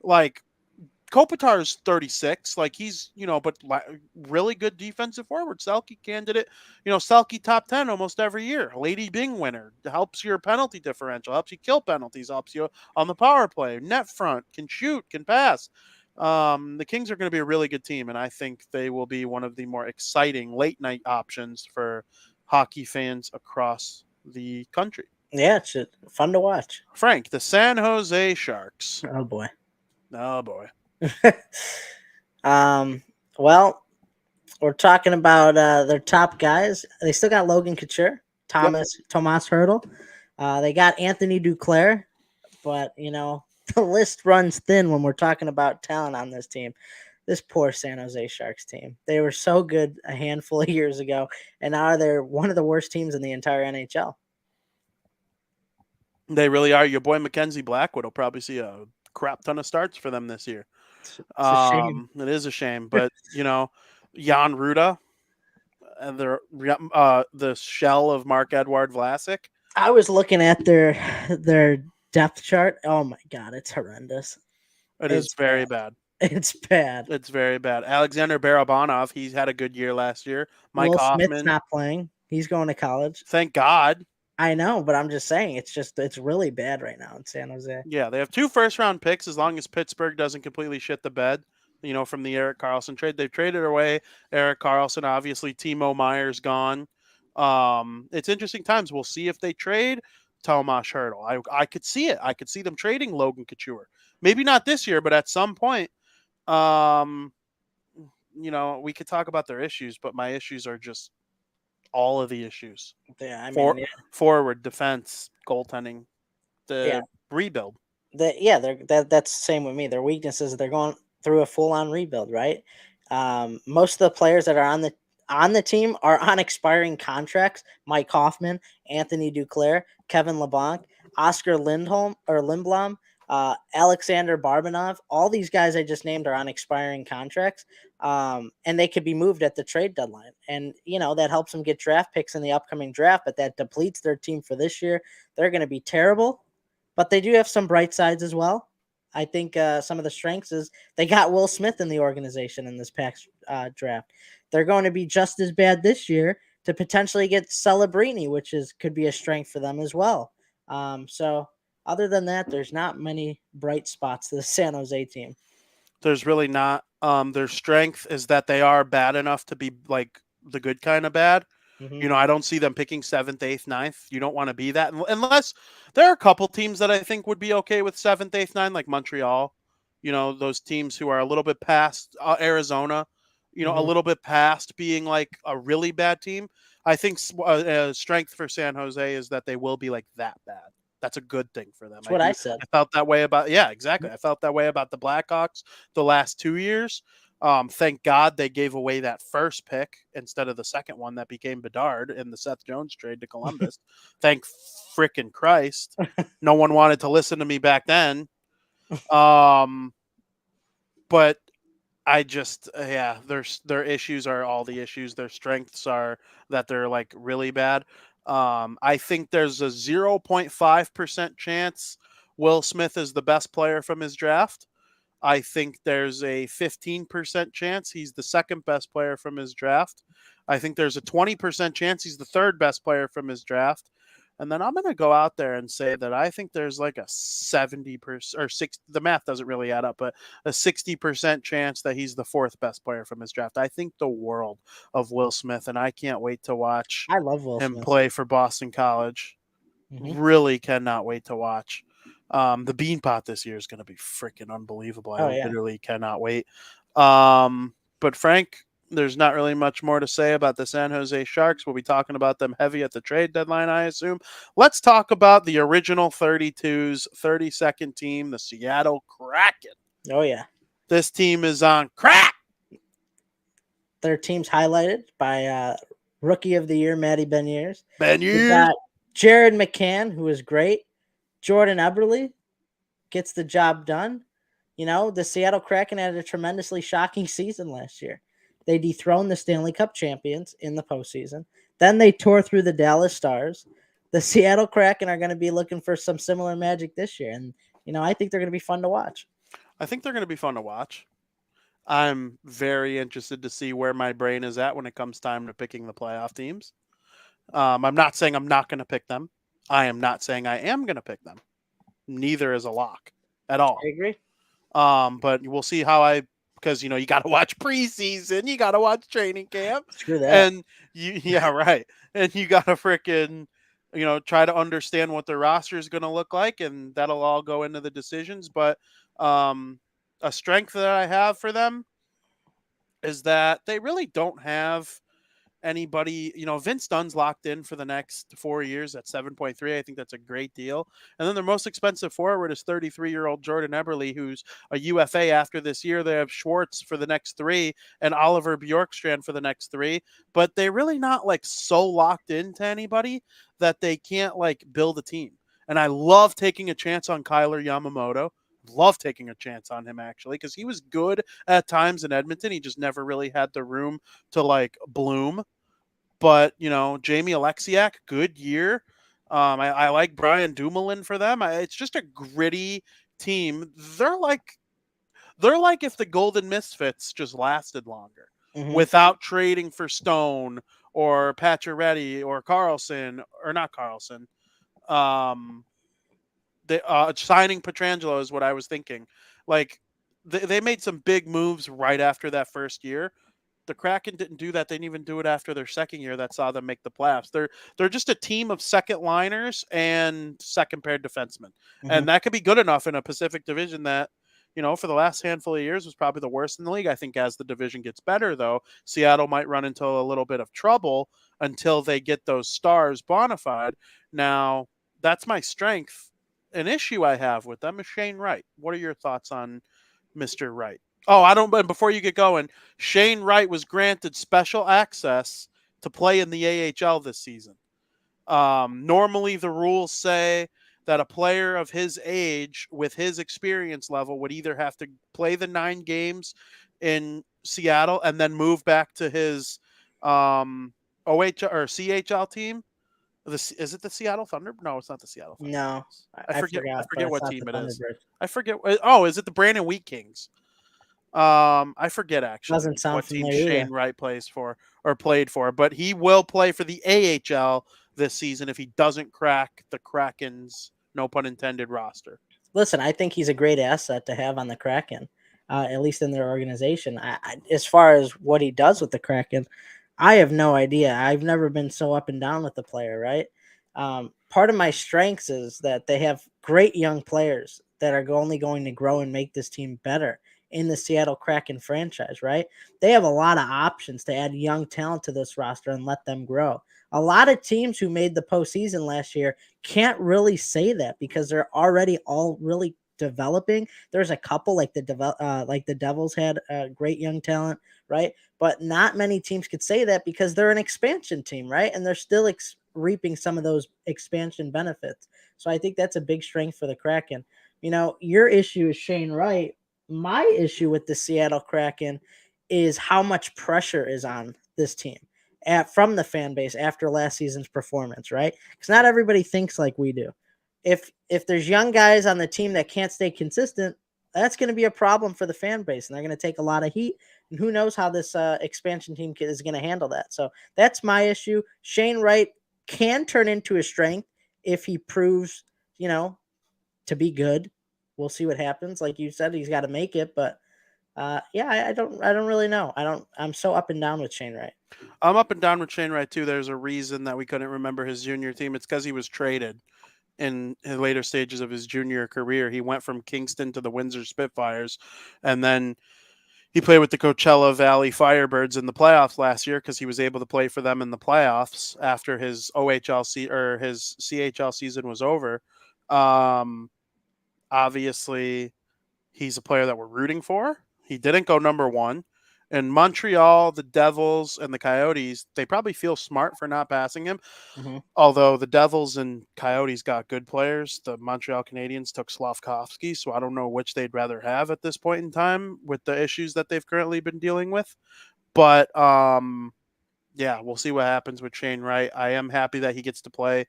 S1: Like, Kopitar is 36. Like, he's, but really good defensive forward. Selke candidate. Selke top 10 almost every year. Lady Bing winner. Helps your penalty differential. Helps you kill penalties. Helps you on the power play. Net front. Can shoot. Can pass. The Kings are going to be a really good team, and I think they will be one of the more exciting late-night options for hockey fans across the country.
S2: Yeah, it's fun to watch.
S1: Frank, the San Jose Sharks.
S2: Oh, boy. Well, we're talking about their top guys. They still got Logan Couture, Tomas Hertl. They got Anthony Duclair, but the list runs thin when we're talking about talent on this team. This poor San Jose Sharks team. They were so good a handful of years ago, and now they're one of the worst teams in the entire NHL.
S1: They really are. Your boy Mackenzie Blackwood will probably see a crap ton of starts for them this year. It is a shame, but Jan Ruda and the shell of Marc-Edouard Vlasic.
S2: I was looking at their depth chart. Oh my god, it's horrendous.
S1: It's very bad.
S2: It's bad.
S1: It's very bad. Alexander Barabanov, he's had a good year last year. Mike
S2: Will
S1: Hoffman,
S2: Smith's not playing. He's going to college.
S1: Thank God.
S2: I know, but I'm just saying it's really bad right now in San Jose.
S1: Yeah, they have 2 first-round picks as long as Pittsburgh doesn't completely shit the bed, from the Erik Karlsson trade. They've traded away Erik Karlsson. Obviously, Timo Meyer's gone. It's interesting times. We'll see if they trade Tomas Hertl. I could see it. I could see them trading Logan Couture. Maybe not this year, but at some point. We could talk about their issues, but my issues are just all of the issues.
S2: Yeah,
S1: forward, defense, goaltending, rebuild.
S2: That's the same with me. Their weaknesses, they're going through a full-on rebuild, right? Most of the players that are on the team are on expiring contracts. Mike Hoffman, Anthony Duclair, Kevin LeBlanc, Oscar Lindblom, Alexander Barbanov. All these guys I just named are on expiring contracts, and they could be moved at the trade deadline. And, that helps them get draft picks in the upcoming draft, but that depletes their team for this year. They're going to be terrible, but they do have some bright sides as well. I think some of the strengths is they got Will Smith in the organization in this past draft. They're going to be just as bad this year to potentially get Celebrini, which could be a strength for them as well. So other than that, there's not many bright spots to the San Jose team.
S1: There's really not. Their strength is that they are bad enough to be like the good kind of bad. Mm-hmm. I don't see them picking 7th, 8th, 9th. You don't want to be that unless there are a couple teams that I think would be okay with 7th, 8th, 9th, like Montreal. Those teams who are a little bit past Arizona. Mm-hmm. A little bit past being like a really bad team. I think strength for San Jose is that they will be like that bad. That's a good thing for them.
S2: That's what I said.
S1: I felt that way about, exactly. I felt that way about the Blackhawks the last 2 years. Thank God they gave away that first pick instead of the second one that became Bedard in the Seth Jones trade to Columbus. Thank frickin' Christ. No one wanted to listen to me back then. But I just, their issues are all the issues. Their strengths are that they're like really bad. I think there's a 0.5% chance Will Smith is the best player from his draft. I think there's a 15% chance he's the second best player from his draft. I think there's a 20% chance he's the third best player from his draft. And then I'm going to go out there and say that I think there's like a 70% or 60, the math doesn't really add up, but a 60% chance that he's the fourth best player from his draft. I think the world of Will Smith, and I can't wait to watch
S2: I love Will
S1: him
S2: Smith.
S1: play for Boston College. Really cannot wait to watch. The Beanpot this year is going to be freaking unbelievable. I literally cannot wait. But Frank, there's not really much more to say about the San Jose Sharks. We'll be talking about them heavy at the trade deadline, I assume. Let's talk about the original 32's 32nd team, the Seattle Kraken.
S2: Oh, yeah.
S1: This team is on crack.
S2: Their team's highlighted by Rookie of the Year, Matty Beniers.
S1: Beniers.
S2: We got Jared McCann, who is great. Jordan Eberle gets the job done. You know, the Seattle Kraken had a tremendously shocking season last year. They dethroned the Stanley Cup champions in the postseason. Then they tore through the Dallas Stars. The Seattle Kraken are going to be looking for some similar magic this year. And, you know, I think they're going to be fun to watch.
S1: I think they're going to be fun to watch. I'm very interested to see where my brain is at when it comes time to picking the playoff teams. I'm not saying I'm not going to pick them. I am not saying I am going to pick them. Neither is a lock at all.
S2: I agree.
S1: But we'll see how because, you know, you got to watch preseason. You got to watch training camp.
S2: Screw that.
S1: And right. And you got to freaking, you know, try to understand what their roster is going to look like. And that'll all go into the decisions. But a strength that I have for them is that they really don't have anybody. You know, Vince Dunn's locked in for the next 4 years at 7.3. I think that's a great deal. And then their most expensive forward is 33-year-old Jordan Eberle, who's a UFA after this year. They have Schwartz for the next 3 and Oliver Bjorkstrand for the next 3, but they're really not like so locked into anybody that they can't like build a team. And I love taking a chance on Kyler Yamamoto. Love taking a chance on him, actually, because he was good at times in Edmonton. He just never really had the room to like bloom. But, you know, Jamie Alexiak, good year. I like Brian Dumoulin for them. It's just a gritty team. They're like if the Golden Misfits just lasted longer without trading for Stone or Pacioretty or Carlson, or not Carlson. Signing Pietrangelo is what I was thinking. Like, they made some big moves right after that first year. The Kraken didn't do that. They didn't even do it after their second year that saw them make the playoffs. They're just a team of second liners and second paired defensemen. And that could be good enough in a Pacific division that, you know, for the last handful of years was probably the worst in the league. I think as the division gets better, though, Seattle might run into a little bit of trouble until they get those stars bona fide. Now, that's my strength. An issue I have with them is Shane Wright. What are your thoughts on Mr. Wright? Oh, but before you get going, Shane Wright was granted special access to play in the AHL this season. Normally the rules say that a player of his age with his experience level would either have to play the 9 games in Seattle and then move back to his OHL or CHL team. Is it the Seattle Thunder? No, it's not the Seattle Thunder.
S2: No,
S1: I forget what team it is. I forget.
S2: Oh,
S1: is it the Brandon Wheat Kings? I forget actually
S2: Doesn't sound
S1: what team
S2: familiar
S1: Shane
S2: either.
S1: Wright plays for or played for, but he will play for the AHL this season if he doesn't crack the Kraken's, no pun intended, roster.
S2: Listen, I think he's a great asset to have on the Kraken, at least in their organization. As far as what he does with the Kraken, I have no idea. I've never been so up and down with the player, right? Part of my strengths is that they have great young players that are only going to grow and make this team better in the Seattle Kraken franchise, right? They have a lot of options to add young talent to this roster and let them grow. A lot of teams who made the postseason last year can't really say that because they're already all really developing. There's a couple like the Devils had great young talent, right? But not many teams could say that because they're an expansion team, right? And they're still reaping some of those expansion benefits. So I think that's a big strength for the Kraken. Your issue is Shane Wright. My issue with the Seattle Kraken is how much pressure is on this team from the fan base after last season's performance, right? Because not everybody thinks like we do. If there's young guys on the team that can't stay consistent, that's going to be a problem for the fan base, and they're going to take a lot of heat. And who knows how this expansion team is going to handle that? So that's my issue. Shane Wright can turn into a strength if he proves, to be good. We'll see what happens. Like you said, he's got to make it, but I don't really know. I'm so up and down with Shane Wright.
S1: I'm up and down with Shane Wright too. There's a reason that we couldn't remember his junior team. It's because he was traded in later stages of his junior career. He went from Kingston to the Windsor Spitfires, and then he played with the Coachella Valley Firebirds in the playoffs last year because he was able to play for them in the playoffs after his his CHL season was over. Obviously, he's a player that we're rooting for. He didn't go number one. In Montreal, the Devils and the Coyotes, they probably feel smart for not passing him.
S2: Mm-hmm.
S1: Although the Devils and Coyotes got good players, the Montreal Canadiens took Slavkovsky, so I don't know which they'd rather have at this point in time with the issues that they've currently been dealing with. But yeah, we'll see what happens with Shane Wright. I am happy that he gets to play.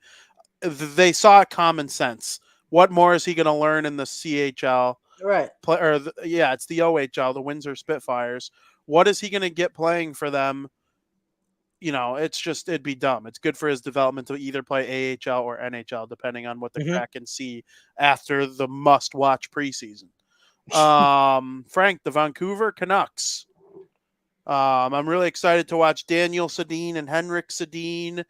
S1: They saw common sense. What more is he going to learn in the CHL?
S2: Right.
S1: It's the OHL, the Windsor Spitfires. What is he going to get playing for them? It'd be dumb. It's good for his development to either play AHL or NHL, depending on what the Kraken see after the must-watch preseason. Frank, the Vancouver Canucks. I'm really excited to watch Daniel Sedin and Henrik Sedin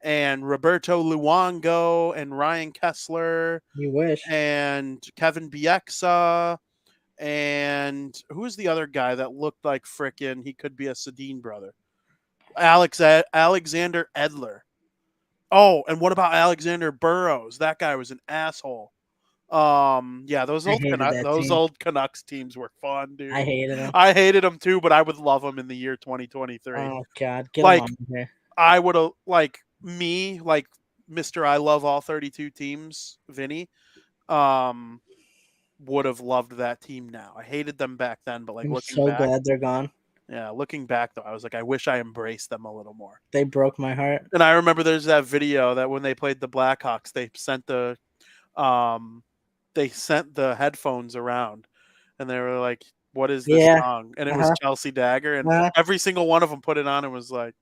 S1: and Roberto Luongo and Ryan Kessler.
S2: You wish.
S1: And Kevin Bieksa. And who's the other guy that looked like frickin' he could be a Sedin brother? Alexander Edler. Oh, and what about Alexander Burrows? That guy was an asshole. Those old Canucks teams were fun, dude.
S2: I hated them.
S1: I hated them too, but I would love them in the year 2023.
S2: Oh God, get them on here.
S1: I would have Mr. I love all 32 teams, Vinny. Would have loved that team now. I hated them back then, but
S2: I'm so glad they're gone.
S1: Yeah, looking back though, I was like, I wish I embraced them a little more.
S2: They broke my heart.
S1: And I remember there's that video that when they played the Blackhawks, they sent the headphones around, and they were like, "What is this song?" And it was Chelsea Dagger, and every single one of them put it on and was like,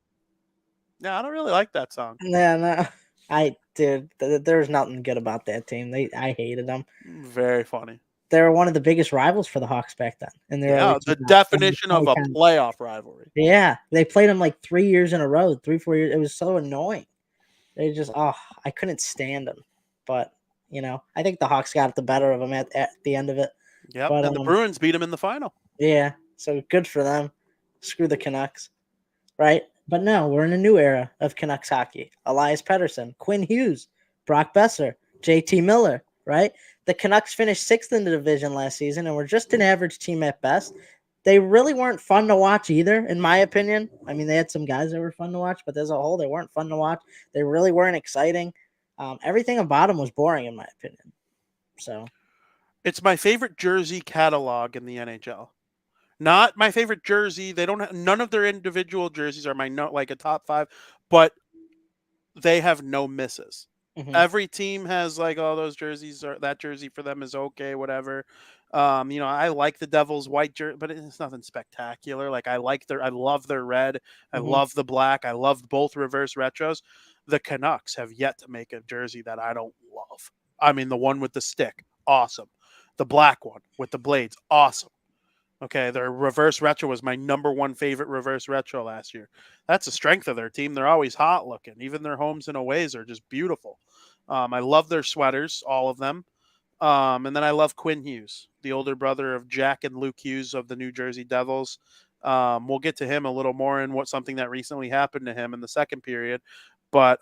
S1: "Yeah, I don't really like that song."
S2: Yeah, no, there's nothing good about that team. I hated them.
S1: Very funny.
S2: They were one of the biggest rivals for the Hawks back then, and they were
S1: the definition of a playoff rivalry.
S2: Yeah, they played them like 3 years in a row, 3-4 years. It was so annoying. They just I couldn't stand them. But I think the Hawks got the better of them at the end of it.
S1: Yeah, and the Bruins beat them in the final.
S2: Yeah, so good for them. Screw the Canucks, right? But no, we're in a new era of Canucks hockey. Elias Pettersson, Quinn Hughes, Brock Besser, JT Miller, right? The Canucks finished 6th in the division last season and were just an average team at best. They really weren't fun to watch either, in my opinion. I mean, they had some guys that were fun to watch, but as a whole, they weren't fun to watch. They really weren't exciting. Everything about them was boring, in my opinion. So,
S1: it's my favorite jersey catalog in the NHL. Not my favorite jersey. They don't have, none of their individual jerseys are like a top 5, but they have no misses. Mm-hmm. Every team has like all those jerseys, or that jersey for them is okay, whatever. I like the Devils white jersey, but it's nothing spectacular. Like I love their red. I love the black. I love both reverse retros. The Canucks have yet to make a jersey that I don't love. I mean, the one with the stick, awesome. The black one with the blades, awesome. Okay, their reverse retro was my number 1 favorite reverse retro last year. That's the strength of their team. They're always hot looking. Even their homes and aways are just beautiful. I love their sweaters, all of them. And then I love Quinn Hughes, the older brother of Jack and Luke Hughes of the New Jersey Devils. We'll get to him a little more in something that recently happened to him in the second period. But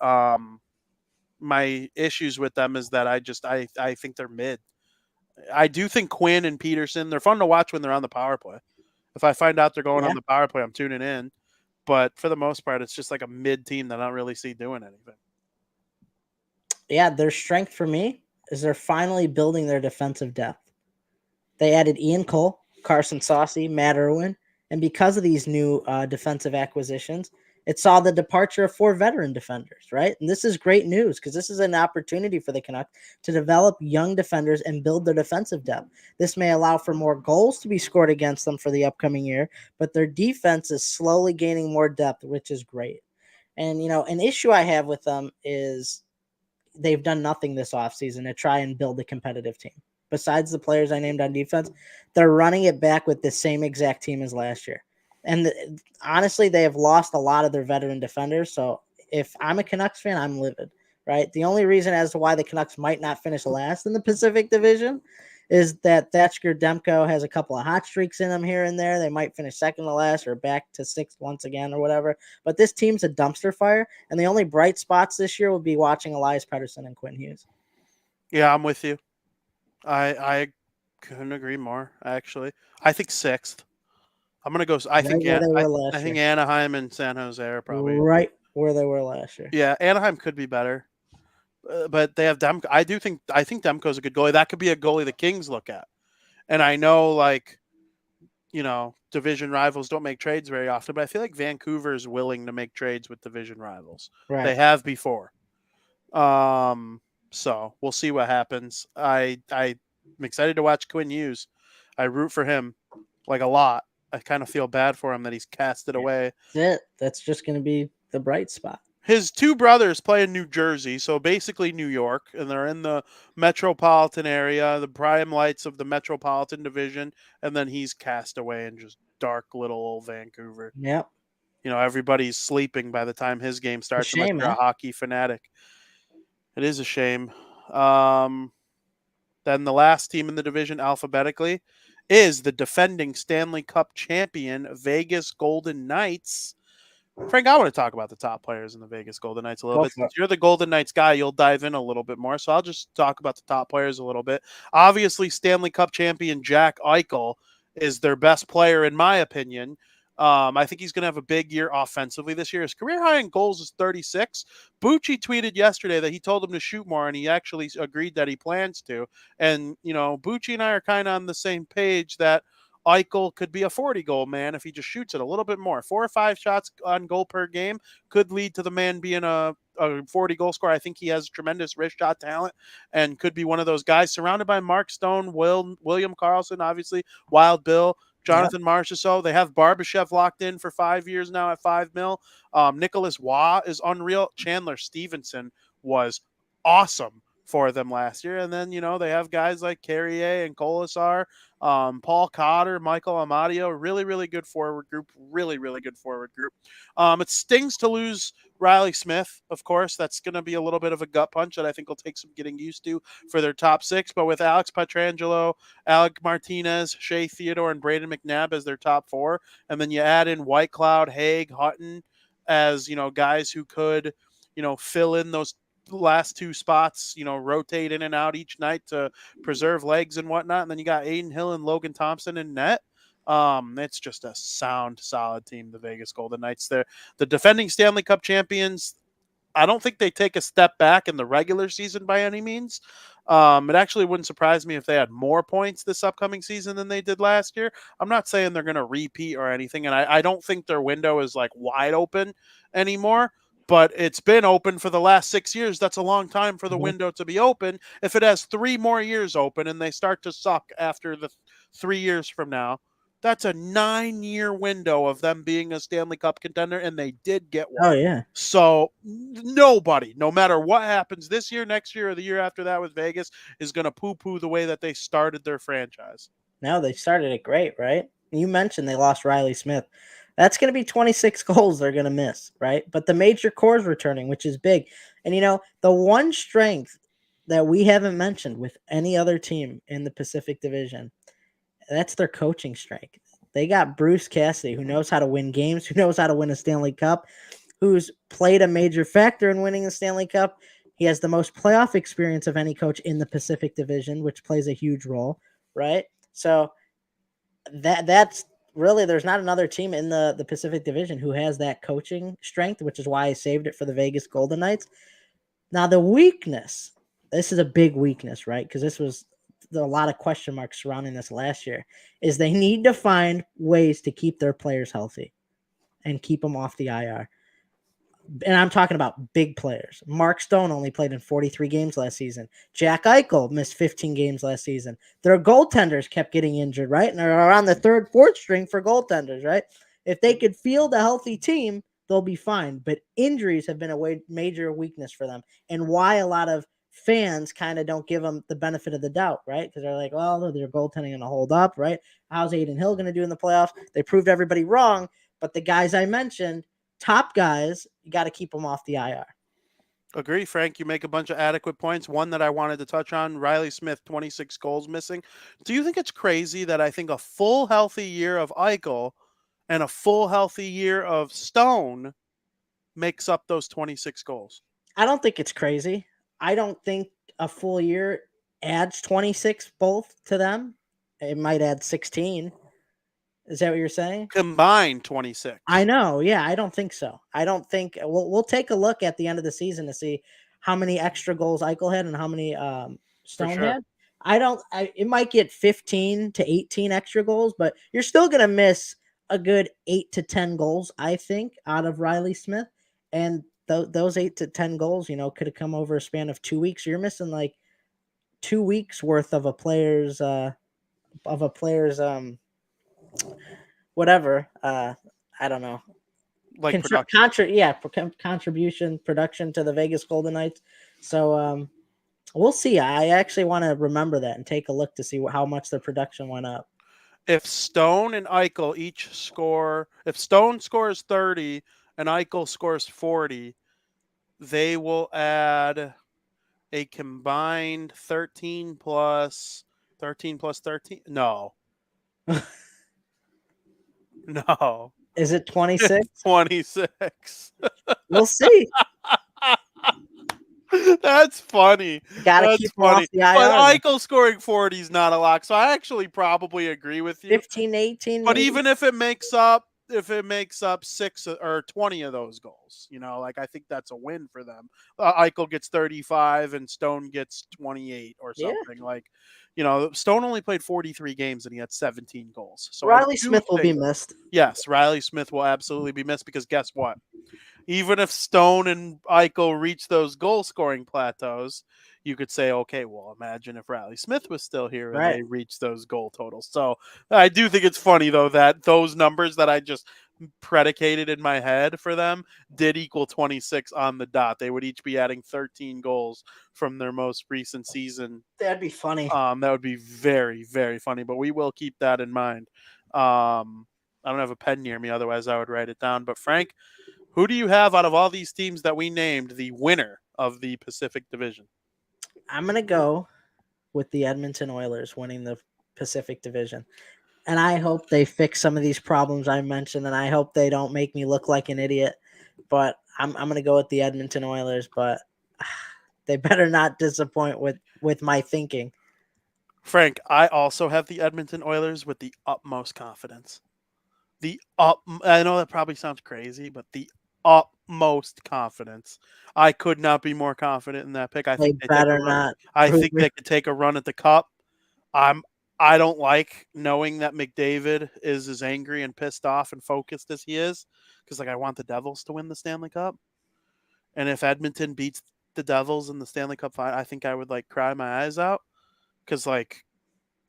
S1: my issues with them is that I think they're mid. I do think Quinn and Peterson, they're fun to watch when they're on the power play. If I find out they're going on the power play, I'm tuning in. But for the most part, it's just like a mid team that I don't really see doing anything.
S2: Yeah, their strength for me is they're finally building their defensive depth. They added Ian Cole, Carson Saucy, Matt Irwin, and because of these new defensive acquisitions, it saw the departure of 4 veteran defenders, right? And this is great news because this is an opportunity for the Canucks to develop young defenders and build their defensive depth. This may allow for more goals to be scored against them for the upcoming year, but their defense is slowly gaining more depth, which is great. And, an issue I have with them is they've done nothing this offseason to try and build a competitive team. Besides the players I named on defense, they're running it back with the same exact team as last year. And honestly, they have lost a lot of their veteran defenders. So if I'm a Canucks fan, I'm livid, right? The only reason as to why the Canucks might not finish last in the Pacific Division is that Thatcher Demko has a couple of hot streaks in them here and there. They might finish second to last or back to sixth once again or whatever. But this team's a dumpster fire, and the only bright spots this year will be watching Elias Pettersson and Quinn Hughes.
S1: Yeah, I'm with you. I couldn't agree more, actually. I think sixth. I'm going to go. I think Anaheim and San Jose are probably
S2: right where they were last year.
S1: Yeah, Anaheim could be better. But they have Demko. I think Demko's a good goalie. That could be a goalie the Kings look at. And I know, division rivals don't make trades very often, but I feel like Vancouver is willing to make trades with division rivals. Right. They have before. So we'll see what happens. I'm excited to watch Quinn Hughes. I root for him a lot. I kind of feel bad for him that he's casted away.
S2: That's it. That's just going to be the bright spot.
S1: His 2 brothers play in New Jersey, so basically New York, and they're in the metropolitan area, the prime lights of the metropolitan division, and then he's cast away in just dark little old Vancouver.
S2: Yep.
S1: Everybody's sleeping by the time his game starts unless you're a hockey fanatic. It is a shame. Then the last team in the division alphabetically is the defending Stanley Cup champion Vegas Golden Knights. Frank, I want to talk about the top players in the Vegas Golden Knights a little bit. Since you're the Golden Knights guy, you'll dive in a little bit more. So I'll just talk about the top players a little bit. Obviously, Stanley Cup champion Jack Eichel is their best player, in my opinion. I think he's going to have a big year offensively this year. His career high in goals is 36. Bucci tweeted yesterday that he told him to shoot more, and he actually agreed that he plans to. And, Bucci and I are kind of on the same page that Eichel could be a 40-goal man if he just shoots it a little bit more. 4 or 5 shots on goal per game could lead to the man being a 40-goal scorer. I think he has tremendous wrist shot talent and could be one of those guys surrounded by Mark Stone, William Karlsson, obviously, Wild Bill, Jonathan Marchessault. They have Barbashev locked in for 5 years now at $5 million. Nicholas Waugh is unreal. Chandler Stevenson was awesome for them last year. And then, they have guys like Carrier and Colasar, Paul Cotter, Michael Amadio, really, really good forward group. Really, really good forward group. It stings to lose Riley Smith, of course. That's going to be a little bit of a gut punch that I think will take some getting used to for their top 6. But with Alex Pietrangelo, Alec Martinez, Shea Theodore, and Braden McNabb as their top 4, and then you add in White Cloud, Haig, Hutton as, guys who could, fill in those last 2 spots, rotate in and out each night to preserve legs and whatnot. And then you got Aiden Hill and Logan Thompson in net. It's just a sound, solid team, the Vegas Golden Knights. They're the defending Stanley Cup champions. I don't think they take a step back in the regular season by any means. It actually wouldn't surprise me if they had more points this upcoming season than they did last year. I'm not saying they're going to repeat or anything, and I don't think their window is wide open anymore. But it's been open for the last 6 years. That's a long time for the window to be open. If it has 3 more years open and they start to suck after the 3 years from now, that's a 9-year window of them being a Stanley Cup contender, and they did get one.
S2: Oh, yeah.
S1: So nobody, no matter what happens this year, next year, or the year after that with Vegas, is going to poo-poo the way that they started their franchise.
S2: No, they started it great, right? You mentioned they lost Riley Smith. That's going to be 26 goals they're going to miss, right? But the major core is returning, which is big. And, the one strength that we haven't mentioned with any other team in the Pacific Division, that's their coaching strength. They got Bruce Cassidy, who knows how to win games, who knows how to win a Stanley Cup, who's played a major factor in winning the Stanley Cup. He has the most playoff experience of any coach in the Pacific Division, which plays a huge role, right? So that's really, there's not another team in the Pacific Division who has that coaching strength, which is why I saved it for the Vegas Golden Knights. Now, the weakness, this is a big weakness, right? Because this was a lot of question marks surrounding this last year, is they need to find ways to keep their players healthy and keep them off the IR. And I'm talking about big players. Mark Stone only played in 43 games last season. Jack Eichel missed 15 games last season. Their goaltenders kept getting injured, right? And they're around the third, fourth string for goaltenders, right? If they could field a healthy team, they'll be fine. But injuries have been a major weakness for them, and why a lot of fans kind of don't give them the benefit of the doubt, right? Because they're like, well, their goaltending going to hold up, right? How's Aiden Hill going to do in the playoffs? They proved everybody wrong, but the guys I mentioned, top guys, you got to keep them off the IR.
S1: Agree, Frank. You make a bunch of adequate points. One that I wanted to touch on, Riley Smith, 26 goals missing. Do you think it's crazy that I think a full healthy year of Eichel and a full healthy year of Stone makes up those 26 goals?
S2: I don't think it's crazy. I don't think a full year adds 26 both to them. It might add 16. Is that what you're saying?
S1: Combined 26.
S2: I know. Yeah, I don't think so. I don't think we'll take a look at the end of the season to see how many extra goals Eichel had and how many Stone had. It might get 15 to 18 extra goals, but you're still going to miss a good 8 to 10 goals, I think, out of Riley Smith. And those 8 to 10 goals, could have come over a span of 2 weeks. So you're missing like 2 weeks worth of a player's whatever. I don't know.
S1: Like
S2: Contribution production to the Vegas Golden Knights. So we'll see. I actually want to remember that and take a look to see how much their production went up.
S1: If Stone and Eichel each score, if Stone scores 30 and Eichel scores 40, they will add a combined 13 plus 13. No. No.
S2: Is it 26?
S1: 26.
S2: We'll see.
S1: That's funny.
S2: Gotta keep
S1: funny.
S2: off the IR.
S1: But Eichel scoring 40 is not a lock, so I actually probably agree with you.
S2: 15, 18.
S1: But
S2: maybe?
S1: even if it makes up 6 or 20 of those goals, I think that's a win for them. Eichel gets 35 and Stone gets 28 or something. Stone only played 43 games and he had 17 goals. So
S2: Riley Smith will be missed.
S1: Yes, Riley Smith will absolutely be missed because guess what? Even if Stone and Eichel reach those goal scoring plateaus, you could say, okay, well, imagine if Riley Smith was still here and they reached those goal totals. So I do think it's funny, though, that those numbers that I just predicated in my head for them did equal 26 on the dot. They would each be adding 13 goals from their most recent season.
S2: That'd be funny.
S1: That would be very, very funny, but we will keep that in mind. I don't have a pen near me, otherwise I would write it down. But Frank, who do you have out of all these teams that we named the winner of the Pacific Division?
S2: I'm going to go with the Edmonton Oilers winning the Pacific Division. And I hope they fix some of these problems I mentioned, and I hope they don't make me look like an idiot. But I'm going to go with the Edmonton Oilers, but they better not disappoint with my thinking.
S1: Frank, I also have the Edmonton Oilers with the utmost confidence. I know that probably sounds crazy, but the utmost confidence. I could not be more confident in that pick. I think they could take a run at the Cup. I don't like knowing that McDavid is as angry and pissed off and focused as he is, because I want the Devils to win the Stanley Cup. And if Edmonton beats the Devils in the Stanley Cup final, I think I would cry my eyes out, because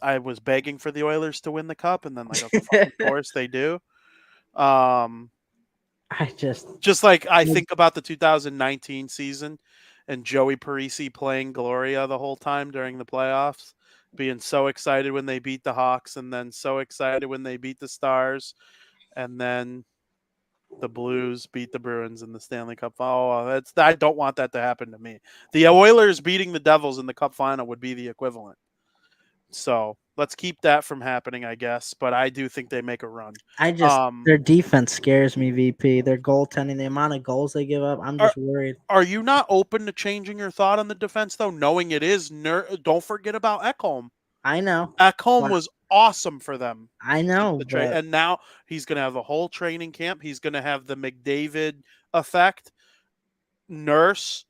S1: I was begging for the Oilers to win the cup, and then of course they do. I think about the 2019 season and Joey Parisi playing Gloria the whole time during the playoffs, being so excited when they beat the Hawks, and then so excited when they beat the Stars, and then the Blues beat the Bruins in the Stanley Cup. Oh, I don't want that to happen to me. The Oilers beating the Devils in the Cup final would be the equivalent. So let's keep that from happening, I guess. But I do think they make a run.
S2: Their defense scares me, VP. Their goaltending, the amount of goals they give up, I'm just worried.
S1: Are you not open to changing your thought on the defense, though, knowing it is don't forget about Ekholm.
S2: I know.
S1: Ekholm was awesome for them.
S2: I know.
S1: And now he's going to have a whole training camp. He's going to have the McDavid effect. Nurse,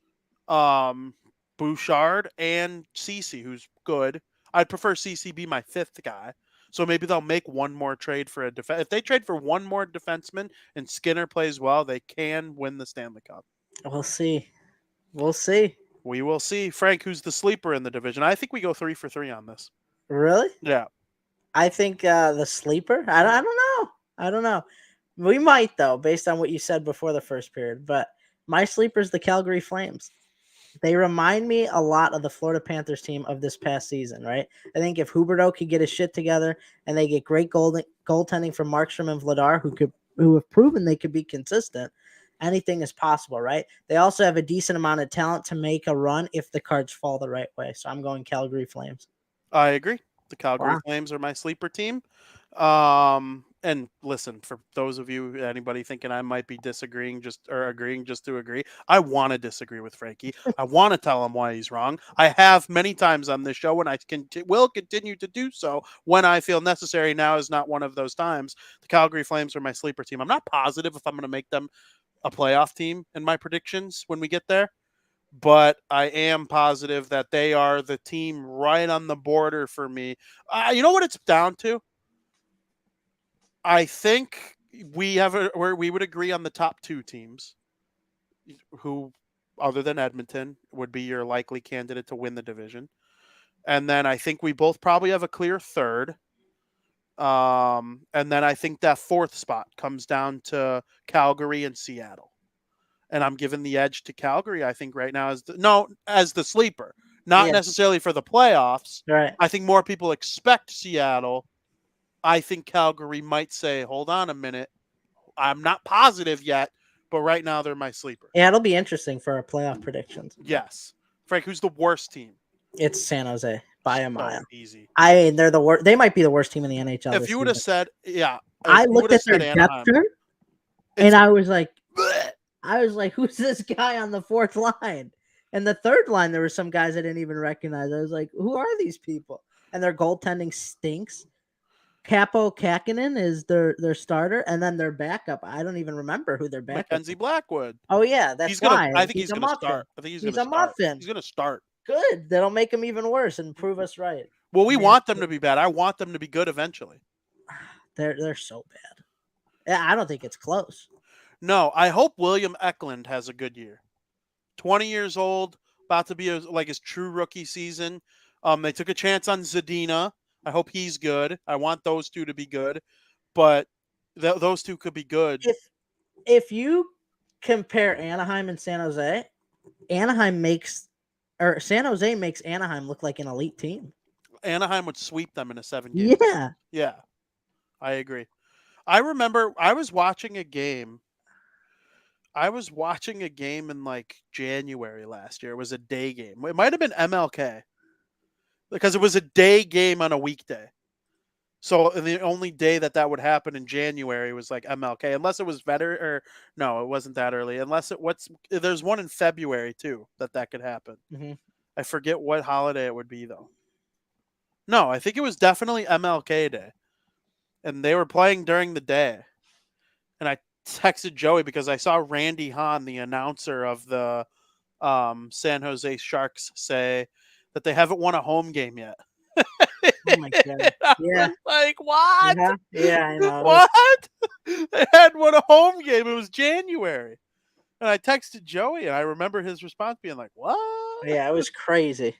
S1: Bouchard, and Cece, who's good. I'd prefer Cece be my fifth guy. So maybe they'll make one more trade for a defense. If they trade for one more defenseman and Skinner plays well, they can win the Stanley Cup.
S2: We'll see. We'll see.
S1: We will see. Frank, who's the sleeper in the division? I think we go 3 for 3 on this.
S2: Really?
S1: Yeah.
S2: I think the sleeper. I don't know. I don't know. We might though, based on what you said before the first period. But my sleeper is the Calgary Flames. They remind me a lot of the Florida Panthers team of this past season, right? I think if Huberdeau could get his shit together and they get great goaltending from Markstrom and Vladar, who have proven they could be consistent, anything is possible, right? They also have a decent amount of talent to make a run if the cards fall the right way. So I'm going Calgary Flames.
S1: I agree. The Calgary Flames are my sleeper team. And listen, for those of you, anybody thinking I might be agreeing just to agree, I want to disagree with Frankie. I want to tell him why he's wrong. I have many times on this show, and I will continue to do so when I feel necessary. Now is not one of those times. The Calgary Flames are my sleeper team. I'm not positive if I'm going to make them a playoff team in my predictions when we get there, but I am positive that they are the team right on the border for me. You know what it's down to? I think we would agree on the top 2 teams who, other than Edmonton, would be your likely candidate to win the division. And then I think we both probably have a clear third. And then I think that 4th spot comes down to Calgary and Seattle. And I'm giving the edge to Calgary, I think, right now as the sleeper. Not necessarily for the playoffs.
S2: Right.
S1: I think more people expect Seattle. I think Calgary might say, hold on a minute. I'm not positive yet, but right now they're my sleeper.
S2: Yeah, it'll be interesting for our playoff predictions.
S1: Yes. Frank, who's the worst team?
S2: It's San Jose by a mile.
S1: Easy.
S2: I mean, they're the worst. They might be the worst team in the NHL.
S1: If you would have said,
S2: I looked at their depth chart, and I was like, who's this guy on the 4th line? And the 3rd line, there were some guys I didn't even recognize. I was like, who are these people? And their goaltending stinks. Capo Kakinen is their starter, and then their backup. I don't even remember who their backup.
S1: Mackenzie Blackwood.
S2: Oh yeah, that's why.
S1: I think he's going to start. I think he's a muffin. He's going to start.
S2: Good. That'll make him even worse and prove us right.
S1: Well, we want them to be bad. I want them to be good eventually.
S2: They're so bad. I don't think it's close.
S1: No, I hope William Eklund has a good year. 20 years old, about to be his true rookie season. They took a chance on Zadina. I hope he's good. I want those 2 to be good, but those 2 could be good.
S2: If you compare Anaheim and San Jose, San Jose makes Anaheim look like an elite team.
S1: Anaheim would sweep them in a 7-game. Yeah, I agree. I remember I was watching a game. In like January last year. It was a day game. It might have been MLK. Because it was a day game on a weekday. So the only day that would happen in January was like MLK, unless it was it wasn't that early. Unless there's one in February too that could happen.
S2: Mm-hmm.
S1: I forget what holiday it would be though. No, I think it was definitely MLK Day, and they were playing during the day. And I texted Joey because I saw Randy Hahn, the announcer of the San Jose Sharks, say that they haven't won a home game yet.
S2: Oh my god! Yeah,
S1: like what?
S2: Yeah, I know.
S1: What? They hadn't won a home game. It was January, and I texted Joey, and I remember his response being like, "What?"
S2: Yeah, it was crazy.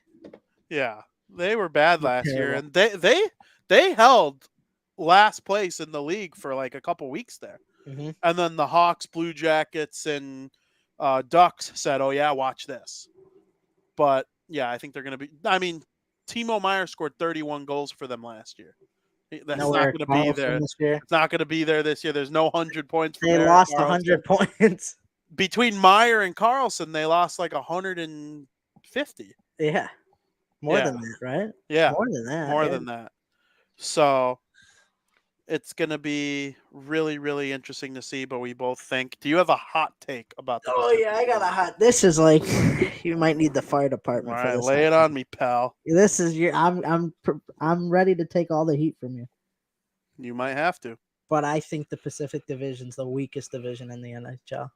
S1: Yeah, they were bad last year, and they held last place in the league for like a couple weeks there, and then the Hawks, Blue Jackets, and Ducks said, "Oh yeah, watch this," but. Yeah, I think they're going to be. I mean, Timo Meyer scored 31 goals for them last year. That's not going to be there. It's not going to be there this year. There's no 100 points.
S2: They lost 100 points.
S1: Between Meyer and Carlson, they lost like 150.
S2: Yeah. More than that, right?
S1: Yeah.
S2: More than that.
S1: More
S2: Yeah.
S1: than that. So it's going to be really, really interesting to see, but we both think. Do you have a hot take about the
S2: Oh
S1: Pacific
S2: yeah, I got a
S1: Division?
S2: hot. This is like you might need the fire
S1: All
S2: department for
S1: right,
S2: this.
S1: lay it on me, pal.
S2: This is your. I'm ready to take all the heat from you.
S1: You might have to.
S2: But I think the Pacific Division's the weakest division in the NHL.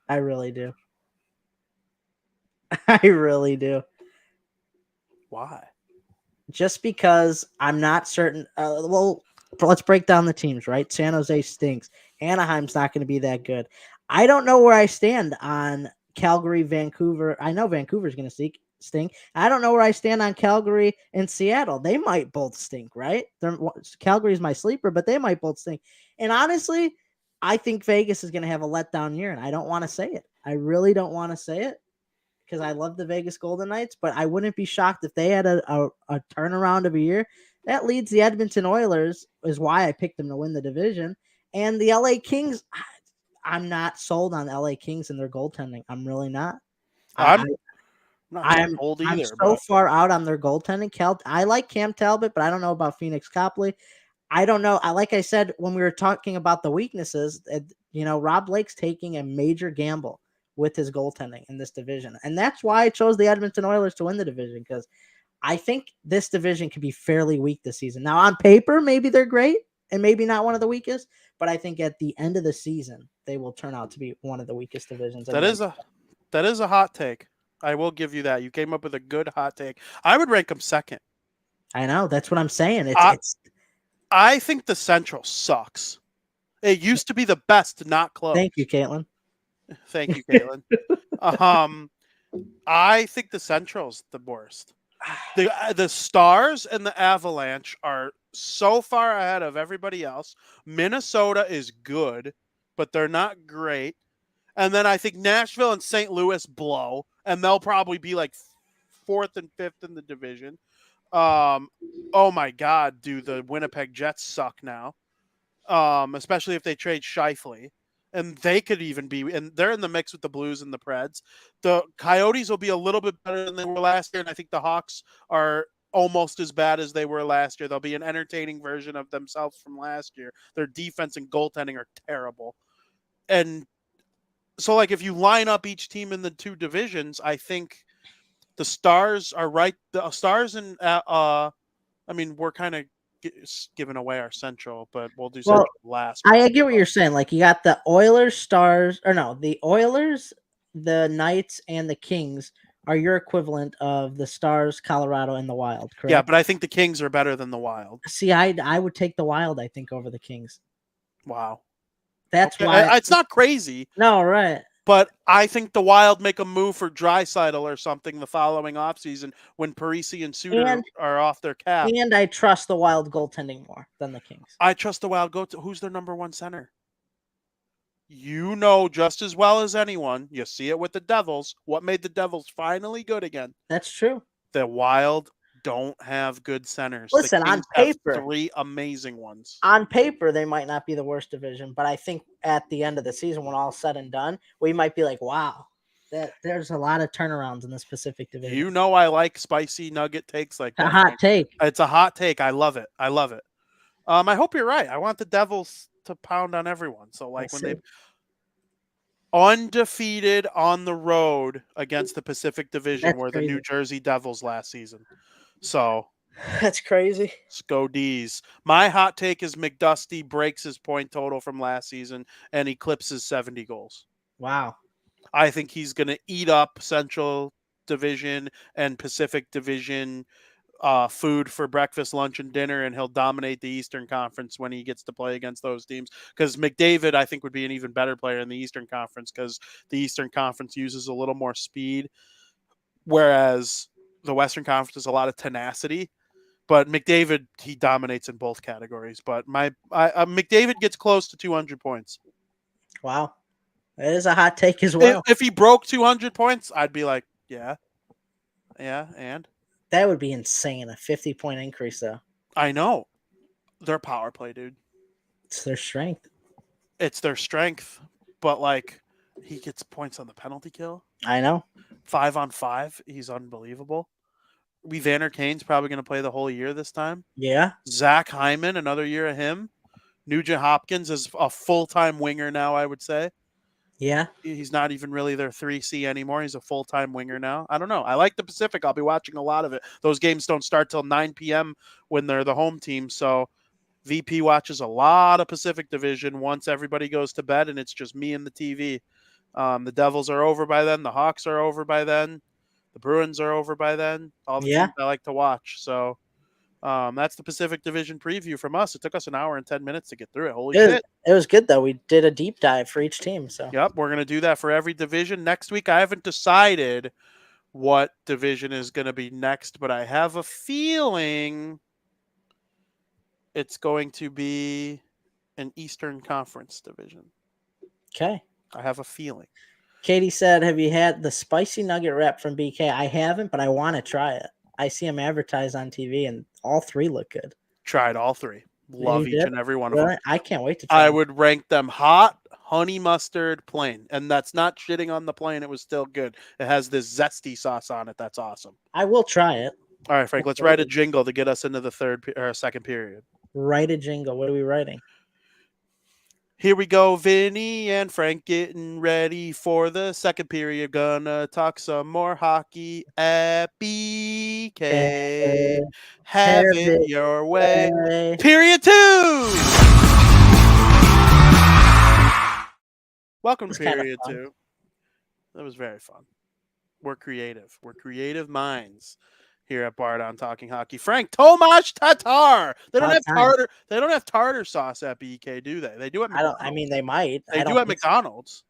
S2: I really do. I really do.
S1: Why?
S2: Just because I'm not certain. Let's break down the teams, right? San Jose stinks. Anaheim's not going to be that good. I don't know where I stand on Calgary, Vancouver. I know Vancouver's going to stink. I don't know where I stand on Calgary and Seattle. They might both stink, right? Calgary's my sleeper, but they might both stink. And honestly, I think Vegas is going to have a letdown year, and I don't want to say it. I really don't want to say it because I love the Vegas Golden Knights, but I wouldn't be shocked if they had a turnaround of a year. That leads the Edmonton Oilers, is why I picked them to win the division. And the LA Kings, I'm not sold on LA Kings and their goaltending. I'm really not.
S1: I'm not old
S2: I'm
S1: either.
S2: so
S1: But
S2: far out on their goaltending. I like Cam Talbot, but I don't know about Phoenix Copley. I don't know. Like I said when we were talking about the weaknesses, Rob Blake's taking a major gamble with his goaltending in this division. And that's why I chose the Edmonton Oilers to win the division, because I think this division could be fairly weak this season. Now, on paper, maybe they're great and maybe not one of the weakest, but I think at the end of the season, they will turn out to be one of the weakest divisions.
S1: that is a hot take. I will give you that. You came up with a good hot take. I would rank them second.
S2: I know. That's what I'm saying.
S1: I think the Central sucks. It used to be the best, not close.
S2: Thank you, Caitlin.
S1: Thank you, Caitlin. I think the Central's the worst. The Stars and the Avalanche are so far ahead of everybody else. Minnesota is good, but they're not great. And then I think Nashville and St. Louis blow, and they'll probably be like fourth and fifth in the division. Oh my God, do the Winnipeg Jets suck now? Especially if they trade Scheifele. And they could even be, and they're in the mix with the Blues and the Preds. The Coyotes will be a little bit better than they were last year, and I think the Hawks are almost as bad as they were last year. They'll be an entertaining version of themselves from last year. Their defense and goaltending are terrible. And so, like, if you line up each team in the two divisions, I think the Stars are right. The Stars and, we're kind of giving away our Central, but we'll do Central last.
S2: I get what you're saying. Like, you got the Oilers, the Oilers, the Knights, and the Kings are your equivalent of the Stars, Colorado, and the Wild, correct?
S1: Yeah, but I think the Kings are better than the Wild.
S2: See, I would take the Wild, I think, over the Kings.
S1: Wow.
S2: That's why.
S1: It's not crazy.
S2: No, right.
S1: But I think the Wild make a move for Draisaitl or something the following offseason when Parisi and Suter are off their cap.
S2: And I trust the Wild goaltending more than the Kings.
S1: I trust the Wild who's their number one center? You know just as well as anyone. You see it with the Devils. What made the Devils finally good again?
S2: That's true.
S1: The Wild don't have good centers.
S2: Listen, on paper,
S1: have 3 amazing ones.
S2: On paper, they might not be the worst division, but I think at the end of the season, when all said and done, we might be like, wow, there's a lot of turnarounds in this Pacific division.
S1: You know I like spicy nugget takes like that.
S2: A hot take.
S1: It's a hot take. I love it. I hope you're right. I want the Devils to pound on everyone. So, like, when they undefeated on the road against the Pacific Division were the New Jersey Devils last season. So
S2: that's crazy.
S1: Let's go D's. My hot take is McDusty breaks his point total from last season and eclipses 70 goals.
S2: Wow.
S1: I think he's going to eat up Central Division and Pacific Division food for breakfast, lunch, and dinner, and he'll dominate the Eastern Conference when he gets to play against those teams. Because McDavid, I think, would be an even better player in the Eastern Conference because the Eastern Conference uses a little more speed, whereas the Western Conference is a lot of tenacity. But McDavid, he dominates in both categories. But McDavid gets close to 200 points.
S2: Wow. That is a hot take as well.
S1: If he broke 200 points, I'd be like, yeah, and?
S2: That would be insane. A 50-point increase, though.
S1: I know. Their power play, dude.
S2: It's their strength.
S1: But, like, he gets points on the penalty kill.
S2: I know.
S1: 5-on-5, he's unbelievable. Evander Kane's probably going to play the whole year this time.
S2: Yeah.
S1: Zach Hyman, another year of him. Nugent Hopkins is a full-time winger now, I would say.
S2: Yeah.
S1: He's not even really their 3C anymore. He's a full-time winger now. I don't know. I like the Pacific. I'll be watching a lot of it. Those games don't start till 9 p.m. when they're the home team, so VP watches a lot of Pacific Division once everybody goes to bed, and it's just me and the TV. The Devils are over by then. The Hawks are over by then. The Bruins are over by then. All the teams I like to watch. So that's the Pacific Division preview from us. It took us an hour and 10 minutes to get through it. Holy shit.
S2: It was good, though. We did a deep dive for each team. So
S1: Yep, we're going to do that for every division. Next week, I haven't decided what division is going to be next, but I have a feeling it's going to be an Eastern Conference division.
S2: Okay.
S1: I have a feeling.
S2: Katie said, have you had the spicy nugget wrap from BK? I haven't, but I want to try it. I see them advertised on TV, and all three look good.
S1: Tried all three. Love each and every one of them.
S2: I can't wait to try
S1: I
S2: them.
S1: would rank them hot, honey mustard, plain. And that's not shitting on the plain. It was still good. It has this zesty sauce on it. That's awesome.
S2: I will try it.
S1: All right, Frank, let's write a jingle to get us into the second period.
S2: Write a jingle. What are we writing?
S1: Here we go, Vinny and Frank getting ready for the second period. Gonna talk some more hockey at BK. Have it your way. Period 2! Welcome to period 2. That was very fun. We're creative. We're creative minds here at Bardown Talking Hockey. Frank, Tomasz Tatar. They don't have tartar. They don't have tartar sauce at BK, do they? They do at McDonald's.
S2: I mean, they might.
S1: They do at McDonald's.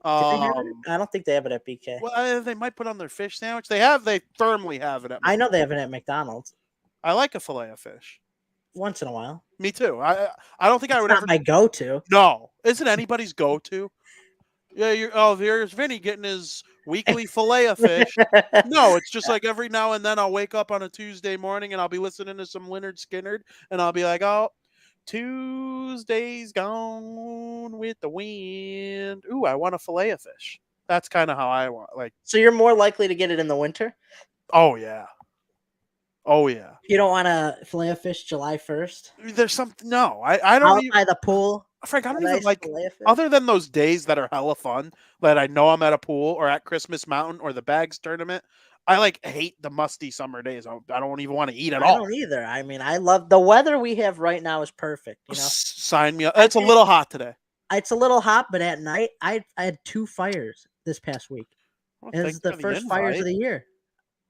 S2: I don't think they have it at BK.
S1: Well, they might put on their fish sandwich. They firmly have it at McDonald's.
S2: I know they have it at McDonald's.
S1: I like a fillet of fish.
S2: Once in a while.
S1: Me too. I don't think I would ever.
S2: My go-to.
S1: No, isn't anybody's go-to? Yeah, here's Vinny getting his weekly fillet of fish. No, it's just like every now and then I'll wake up on a Tuesday morning and I'll be listening to some Lynyrd Skynyrd and I'll be like, oh, Tuesday's gone with the wind. Ooh, I want a fillet of fish. That's kind of how I want.
S2: So you're more likely to get it in the winter?
S1: Oh yeah. Oh yeah.
S2: You don't want a fillet of fish July 1st?
S1: There's something. No, I don't.
S2: Out by the pool.
S1: Frank, I don't even like. Other than those days that are hella fun, that I know I'm at a pool or at Christmas Mountain or the Bags tournament, I hate the musty summer days. I don't even want to eat at all.
S2: I don't either. I mean, I love the weather we have right now is perfect. You know,
S1: sign me up. It's a little hot today.
S2: It's a little hot, but at night I had 2 fires this past week. Well, and it's the first fires of the year.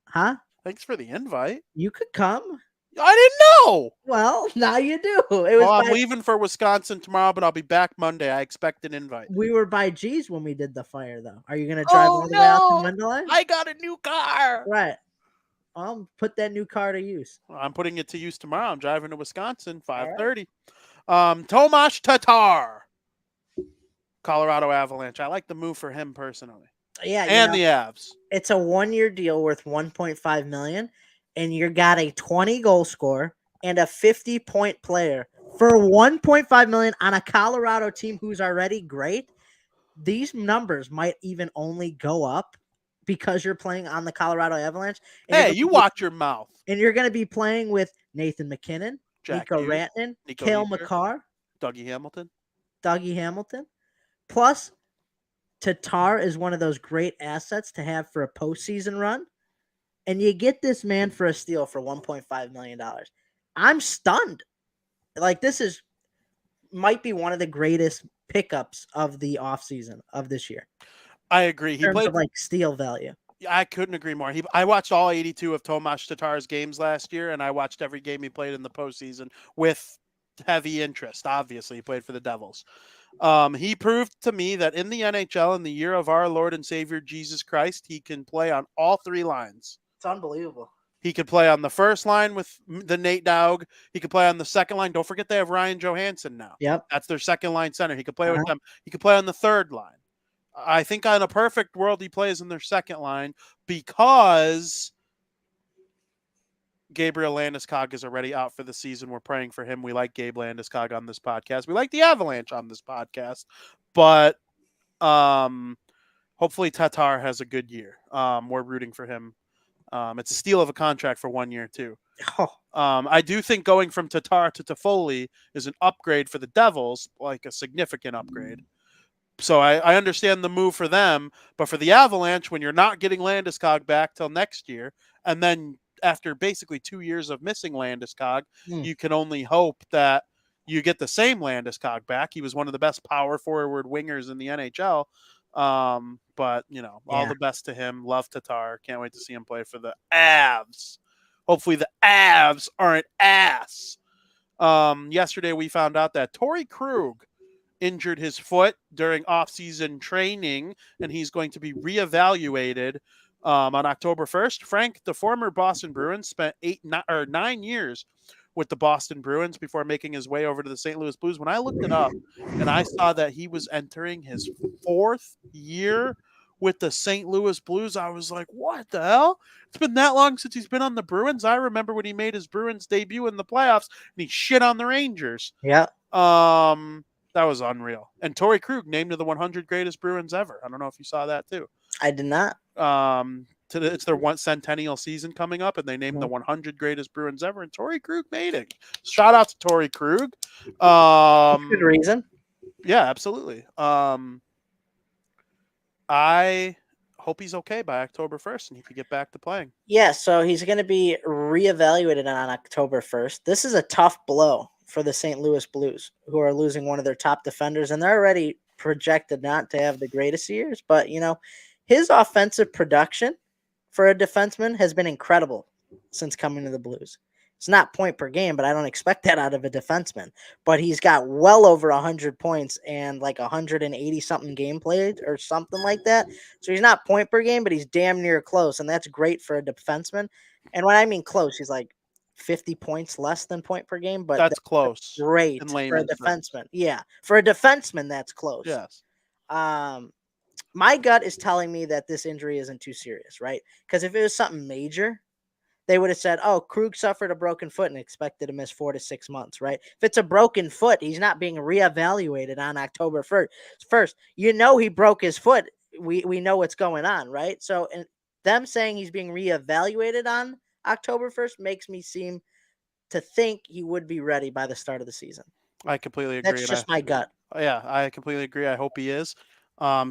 S2: Huh?
S1: Thanks for the invite.
S2: You could come.
S1: I didn't know.
S2: Well, now you do.
S1: I'm leaving for Wisconsin tomorrow, but I'll be back Monday. I expect an invite.
S2: We were by G's when we did the fire, though. Are you going to drive all the way out to Mendeley?
S1: I got a new car.
S2: Right. I'll put that new car to use.
S1: I'm putting it to use tomorrow. I'm driving to Wisconsin, 5:30. Tomasz Tatar, Colorado Avalanche. I like the move for him personally.
S2: Yeah,
S1: and the Avs.
S2: It's a 1-year deal worth $1.5 million. And you got a 20-goal scorer and a 50-point player for $1.5 million on a Colorado team who's already great. These numbers might even only go up because you're playing on the Colorado Avalanche.
S1: Hey, you watch your mouth.
S2: And you're going to be playing with Nathan McKinnon, Nico Rantanen, Cale Makar,
S1: Dougie Hamilton.
S2: Plus, Tatar is one of those great assets to have for a postseason run. And you get this man for a steal for $1.5 million. I'm stunned. This might be one of the greatest pickups of the offseason of this year.
S1: I agree. He played
S2: steal value.
S1: I couldn't agree more. I watched all 82 of Tomasz Tatar's games last year, and I watched every game he played in the postseason with heavy interest. Obviously, he played for the Devils. He proved to me that in the NHL, in the year of our Lord and Savior Jesus Christ, he can play on all 3 lines.
S2: It's unbelievable.
S1: He could play on the first line with the Nate Dowg. He could play on the second line. Don't forget they have Ryan Johansson now.
S2: Yep.
S1: That's their second line center. He could play with them. He could play on the third line. I think on a perfect world, he plays in their second line because Gabriel Landeskog is already out for the season. We're praying for him. We like Gabe Landeskog on this podcast. We like the Avalanche on this podcast. But hopefully Tatar has a good year. We're rooting for him. It's a steal of a contract for 1 year too.
S2: Oh,
S1: I do think going from Tatar to Toffoli is an upgrade for the Devils, like a significant upgrade. So I understand the move for them, but for the Avalanche, when you're not getting Landeskog back till next year, and then after basically 2 years of missing Landeskog, you can only hope that you get the same Landeskog back. He was one of the best power forward wingers in the NHL. But all the best to him. Love Tatar. Can't wait to see him play for the Avs. Hopefully the Avs aren't ass. Yesterday we found out that Torrey Krug injured his foot during off-season training, and he's going to be reevaluated on October 1st. Frank, the former Boston Bruins, spent 9 years with the Boston Bruins before making his way over to the St. Louis Blues. When I looked it up and I saw that he was entering his 4th year with the St. Louis Blues, I was like, what the hell? It's been that long since he's been on the Bruins. I remember when he made his Bruins debut in the playoffs and he shit on the Rangers.
S2: Yeah.
S1: That was unreal. And Torrey Krug named to the 100 greatest Bruins ever. I don't know if you saw that too.
S2: I did not.
S1: It's their centennial season coming up, and they named the 100 greatest Bruins ever, and Torrey Krug made it. Shout out to Torrey Krug.
S2: Good reason.
S1: Yeah, absolutely. I hope he's okay by October 1st and he can get back to playing.
S2: Yeah, so he's going to be reevaluated on October 1st. This is a tough blow for the St. Louis Blues, who are losing one of their top defenders, and they're already projected not to have the greatest years. But, his offensive production for a defenseman has been incredible since coming to the Blues. It's not point per game, but I don't expect that out of a defenseman. But he's got well over 100 points and like 180-something game played or something like that. So he's not point per game, but he's damn near close, and that's great for a defenseman. And when I mean close, he's like 50 points less than point per game, but
S1: that's close.
S2: Great for a defenseman. Yeah, for a defenseman, that's close.
S1: Yes.
S2: My gut is telling me that this injury isn't too serious, right? Because if it was something major, they would have said, oh, Krug suffered a broken foot and expected to miss 4 to 6 months, right? If it's a broken foot, he's not being reevaluated on October 1st. He broke his foot. We know what's going on, right? So and them saying he's being reevaluated on October 1st makes me seem to think he would be ready by the start of the season.
S1: I completely agree.
S2: That's just my gut.
S1: Yeah, I completely agree. I hope he is.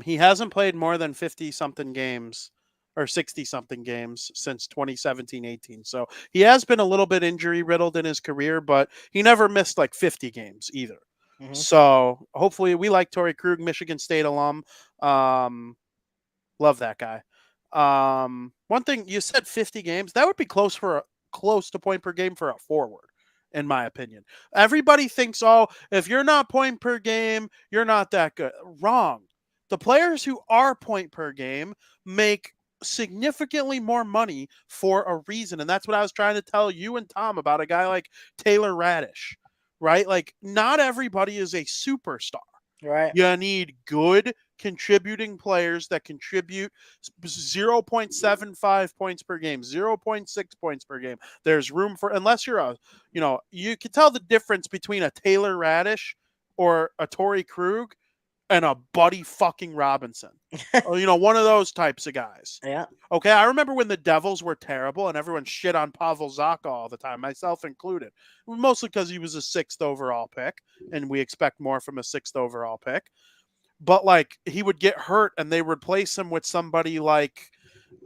S1: He hasn't played more than 50-something games or 60-something games since 2017-18. So he has been a little bit injury-riddled in his career, but he never missed like 50 games either. Mm-hmm. So hopefully we like Torrey Krug, Michigan State alum. Love that guy. One thing, you said 50 games. That would be close to point per game for a forward, in my opinion. Everybody thinks, if you're not point per game, you're not that good. Wrong. The players who are point per game make significantly more money for a reason. And that's what I was trying to tell you and Tom about a guy like Taylor Radish, right? Like, not everybody is a superstar.
S2: Right.
S1: You need good contributing players that contribute 0.75 points per game, 0.6 points per game. There's room for, unless you're you can tell the difference between a Taylor Radish or a Torrey Krug and a Buddy fucking Robinson. One of those types of guys.
S2: Yeah.
S1: Okay, I remember when the Devils were terrible and everyone shit on Pavel Zacha all the time, myself included. Mostly because he was a 6th overall pick, and we expect more from a 6th overall pick. But, like, he would get hurt and they replace him with somebody like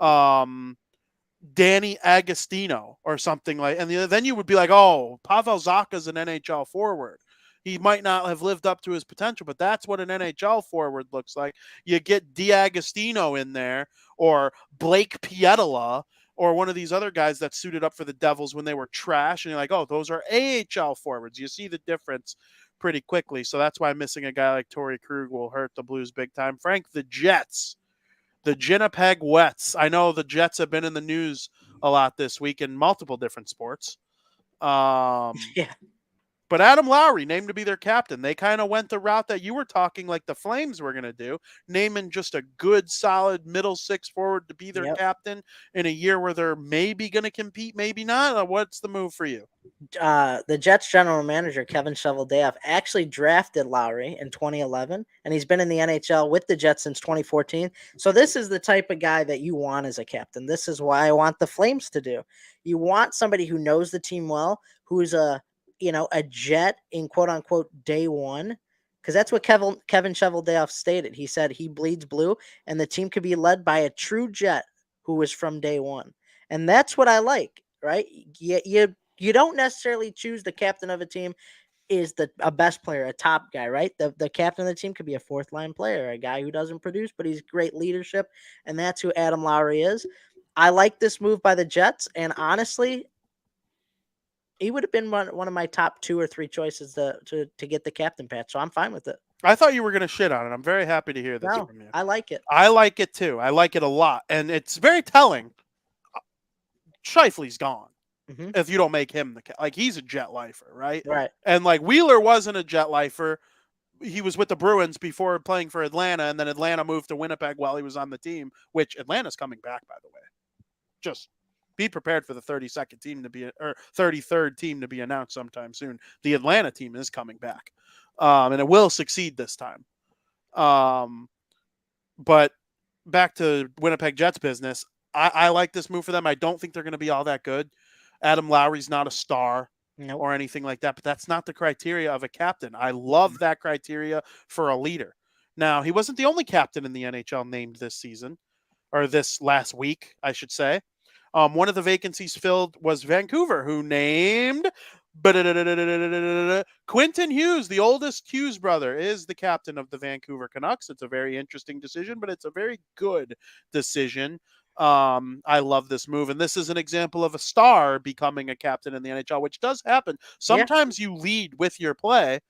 S1: Danny Agostino or something like, and then you would be like, oh, Pavel Zacha's an NHL forward. He might not have lived up to his potential, but that's what an NHL forward looks like. You get D'Agostino in there, or Blake Pietila, or one of these other guys that suited up for the Devils when they were trash, and you're like, oh, those are AHL forwards. You see the difference pretty quickly, so that's why missing a guy like Torrey Krug will hurt the Blues big time. Frank, the Jets, the Winnipeg Wets. I know the Jets have been in the news a lot this week in multiple different sports.
S2: Yeah.
S1: But Adam Lowry named to be their captain. They kind of went the route that you were talking like the Flames were going to do, naming just a good, solid middle six forward to be their
S2: Yep.
S1: captain in a year where they're maybe going to compete, maybe not. What's the move for you?
S2: The Jets general manager, Kevin Cheveldayoff, actually drafted Lowry in 2011, and he's been in the NHL with the Jets since 2014. So this is the type of guy that you want as a captain. This is why I want the Flames to do. You want somebody who knows the team well, who's a Jet in quote unquote day one, because that's what Kevin Cheveldayoff stated. He said he bleeds blue, and the team could be led by a true Jet who was from day one, and that's what I like. Right? You don't necessarily choose the captain of a team is a best player, a top guy, right? The captain of the team could be a fourth line player, a guy who doesn't produce, but he's great leadership, and that's who Adam Lowry is. I like this move by the Jets, and honestly, he would have been one of my top 2 or 3 choices to get the captain patch, so I'm fine with it.
S1: I thought you were going to shit on it. I'm very happy to hear this from you.
S2: I like it.
S1: I like it too. I like it a lot, and it's very telling. Scheifele's gone.
S2: Mm-hmm.
S1: If you don't make him he's a Jet lifer, right?
S2: Right.
S1: And like Wheeler wasn't a Jet lifer. He was with the Bruins before playing for Atlanta, and then Atlanta moved to Winnipeg while he was on the team, which Atlanta's coming back, by the way. Just be prepared for the 32nd team to be, or 33rd team to be announced sometime soon. The Atlanta team is coming back, and it will succeed this time. But back to Winnipeg Jets business, I like this move for them. I don't think they're going to be all that good. Adam Lowry's not a star or anything like that, but that's not the criteria of a captain. I love that criteria for a leader. Now, he wasn't the only captain in the NHL named this season, or this last week, I should say. One of the vacancies filled was Vancouver, who named Quentin Hughes, the oldest Hughes brother, is the captain of the Vancouver Canucks. It's a very interesting decision, but it's a very good decision. I love this move, and this is an example of a star becoming a captain in the NHL, which does happen. Sometimes you lead with your play,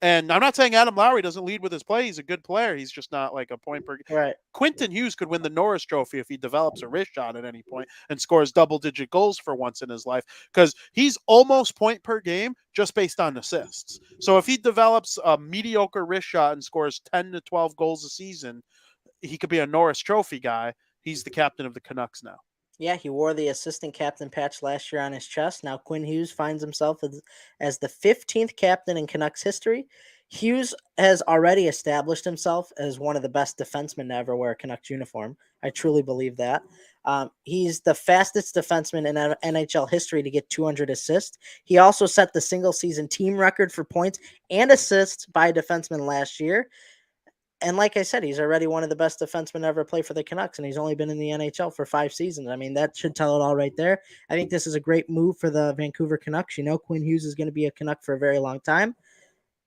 S1: and I'm not saying Adam Lowry doesn't lead with his play. He's a good player. He's just not like a point per game.
S2: Right.
S1: Quentin Hughes could win the Norris Trophy if he develops a wrist shot at any point and scores double-digit goals for once in his life, because he's almost point per game just based on assists. So if he develops a mediocre wrist shot and scores 10 to 12 goals a season, he could be a Norris Trophy guy. He's the captain of the Canucks now.
S2: Yeah, he wore the assistant captain patch last year on his chest. Now Quinn Hughes finds himself as the 15th captain in Canucks history. Hughes has already established himself as one of the best defensemen to ever wear a Canucks uniform. I truly believe that. He's the fastest defenseman in NHL history to get 200 assists. He also set the single-season team record for points and assists by a defenseman last year. And like I said, he's already one of the best defensemen to ever play for the Canucks, and he's only been in the NHL for 5 seasons. I mean, that should tell it all right there. I think this is a great move for the Vancouver Canucks. You know, Quinn Hughes is going to be a Canuck for a very long time.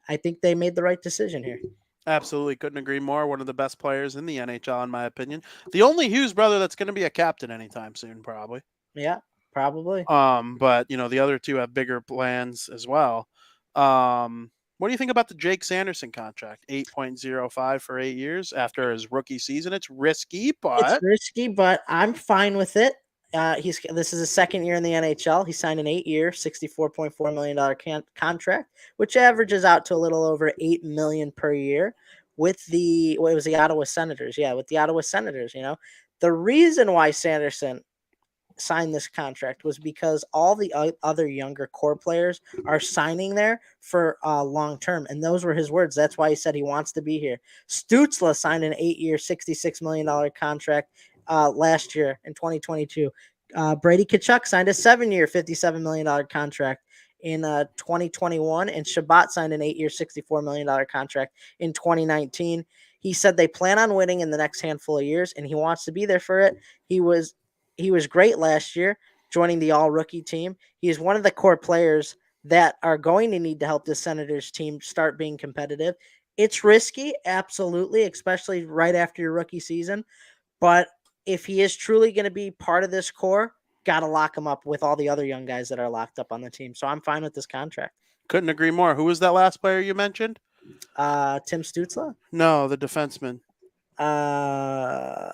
S2: I think they made the right decision here.
S1: Absolutely. Couldn't agree more. One of the best players in the NHL, in my opinion. The only Hughes brother that's going to be a captain anytime soon, probably.
S2: Yeah, probably.
S1: But, the other two have bigger plans as well. What do you think about the Jake Sanderson contract? 8.05 for 8 years after his rookie season. It's risky, but
S2: I'm fine with it. This is his second year in the NHL. He signed an 8-year, $64.4 million contract, which averages out to a little over $8 million per year with the Ottawa Senators. Yeah, with the Ottawa Senators. The reason why Sanderson signed this contract was because all the other younger core players are signing there for long term, and those were his words. That's why he said he wants to be here. Stützle signed an 8-year, $66 million contract last year in 2022. Brady Tkachuk signed a 7-year, $57 million contract in 2021, and Shabbat signed an 8-year, $64 million contract in 2019. He said they plan on winning in the next handful of years, and he wants to be there for it. He was great last year, joining the all-rookie team. He is one of the core players that are going to need to help the Senators team start being competitive. It's risky, absolutely, especially right after your rookie season. But if he is truly going to be part of this core, got to lock him up with all the other young guys that are locked up on the team. So I'm fine with this contract.
S1: Couldn't agree more. Who was that last player you mentioned?
S2: Tim Stützle?
S1: No, the defenseman.
S2: Shabbat!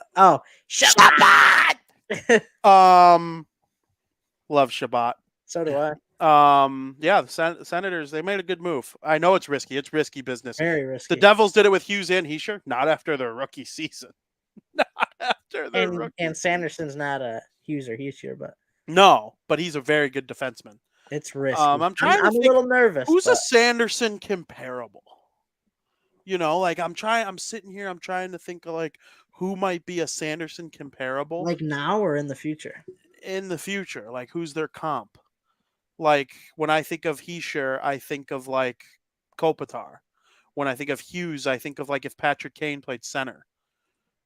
S1: Love Shabbat.
S2: So do I.
S1: Yeah, the Senators, they made a good move. I know it's risky. It's risky business.
S2: Very
S1: The
S2: risky.
S1: Devils did it with Hughes and Heischer, not after their rookie season. Not after their rookie
S2: And Sanderson's not a Hughes or Heischer, but
S1: No, but he's a very good defenseman.
S2: it's risky.
S1: I'm trying to
S2: I'm a
S1: think
S2: little nervous.
S1: who's a
S2: But
S1: Sanderson comparable. Like I'm sitting here, I'm trying to think of like who might be a Sanderson comparable
S2: like now or in the future?
S1: in the future. Like who's their comp? Like when I think of Heischer, I think of like Kopitar. When I think of Hughes, I think of like if Patrick Kane played center.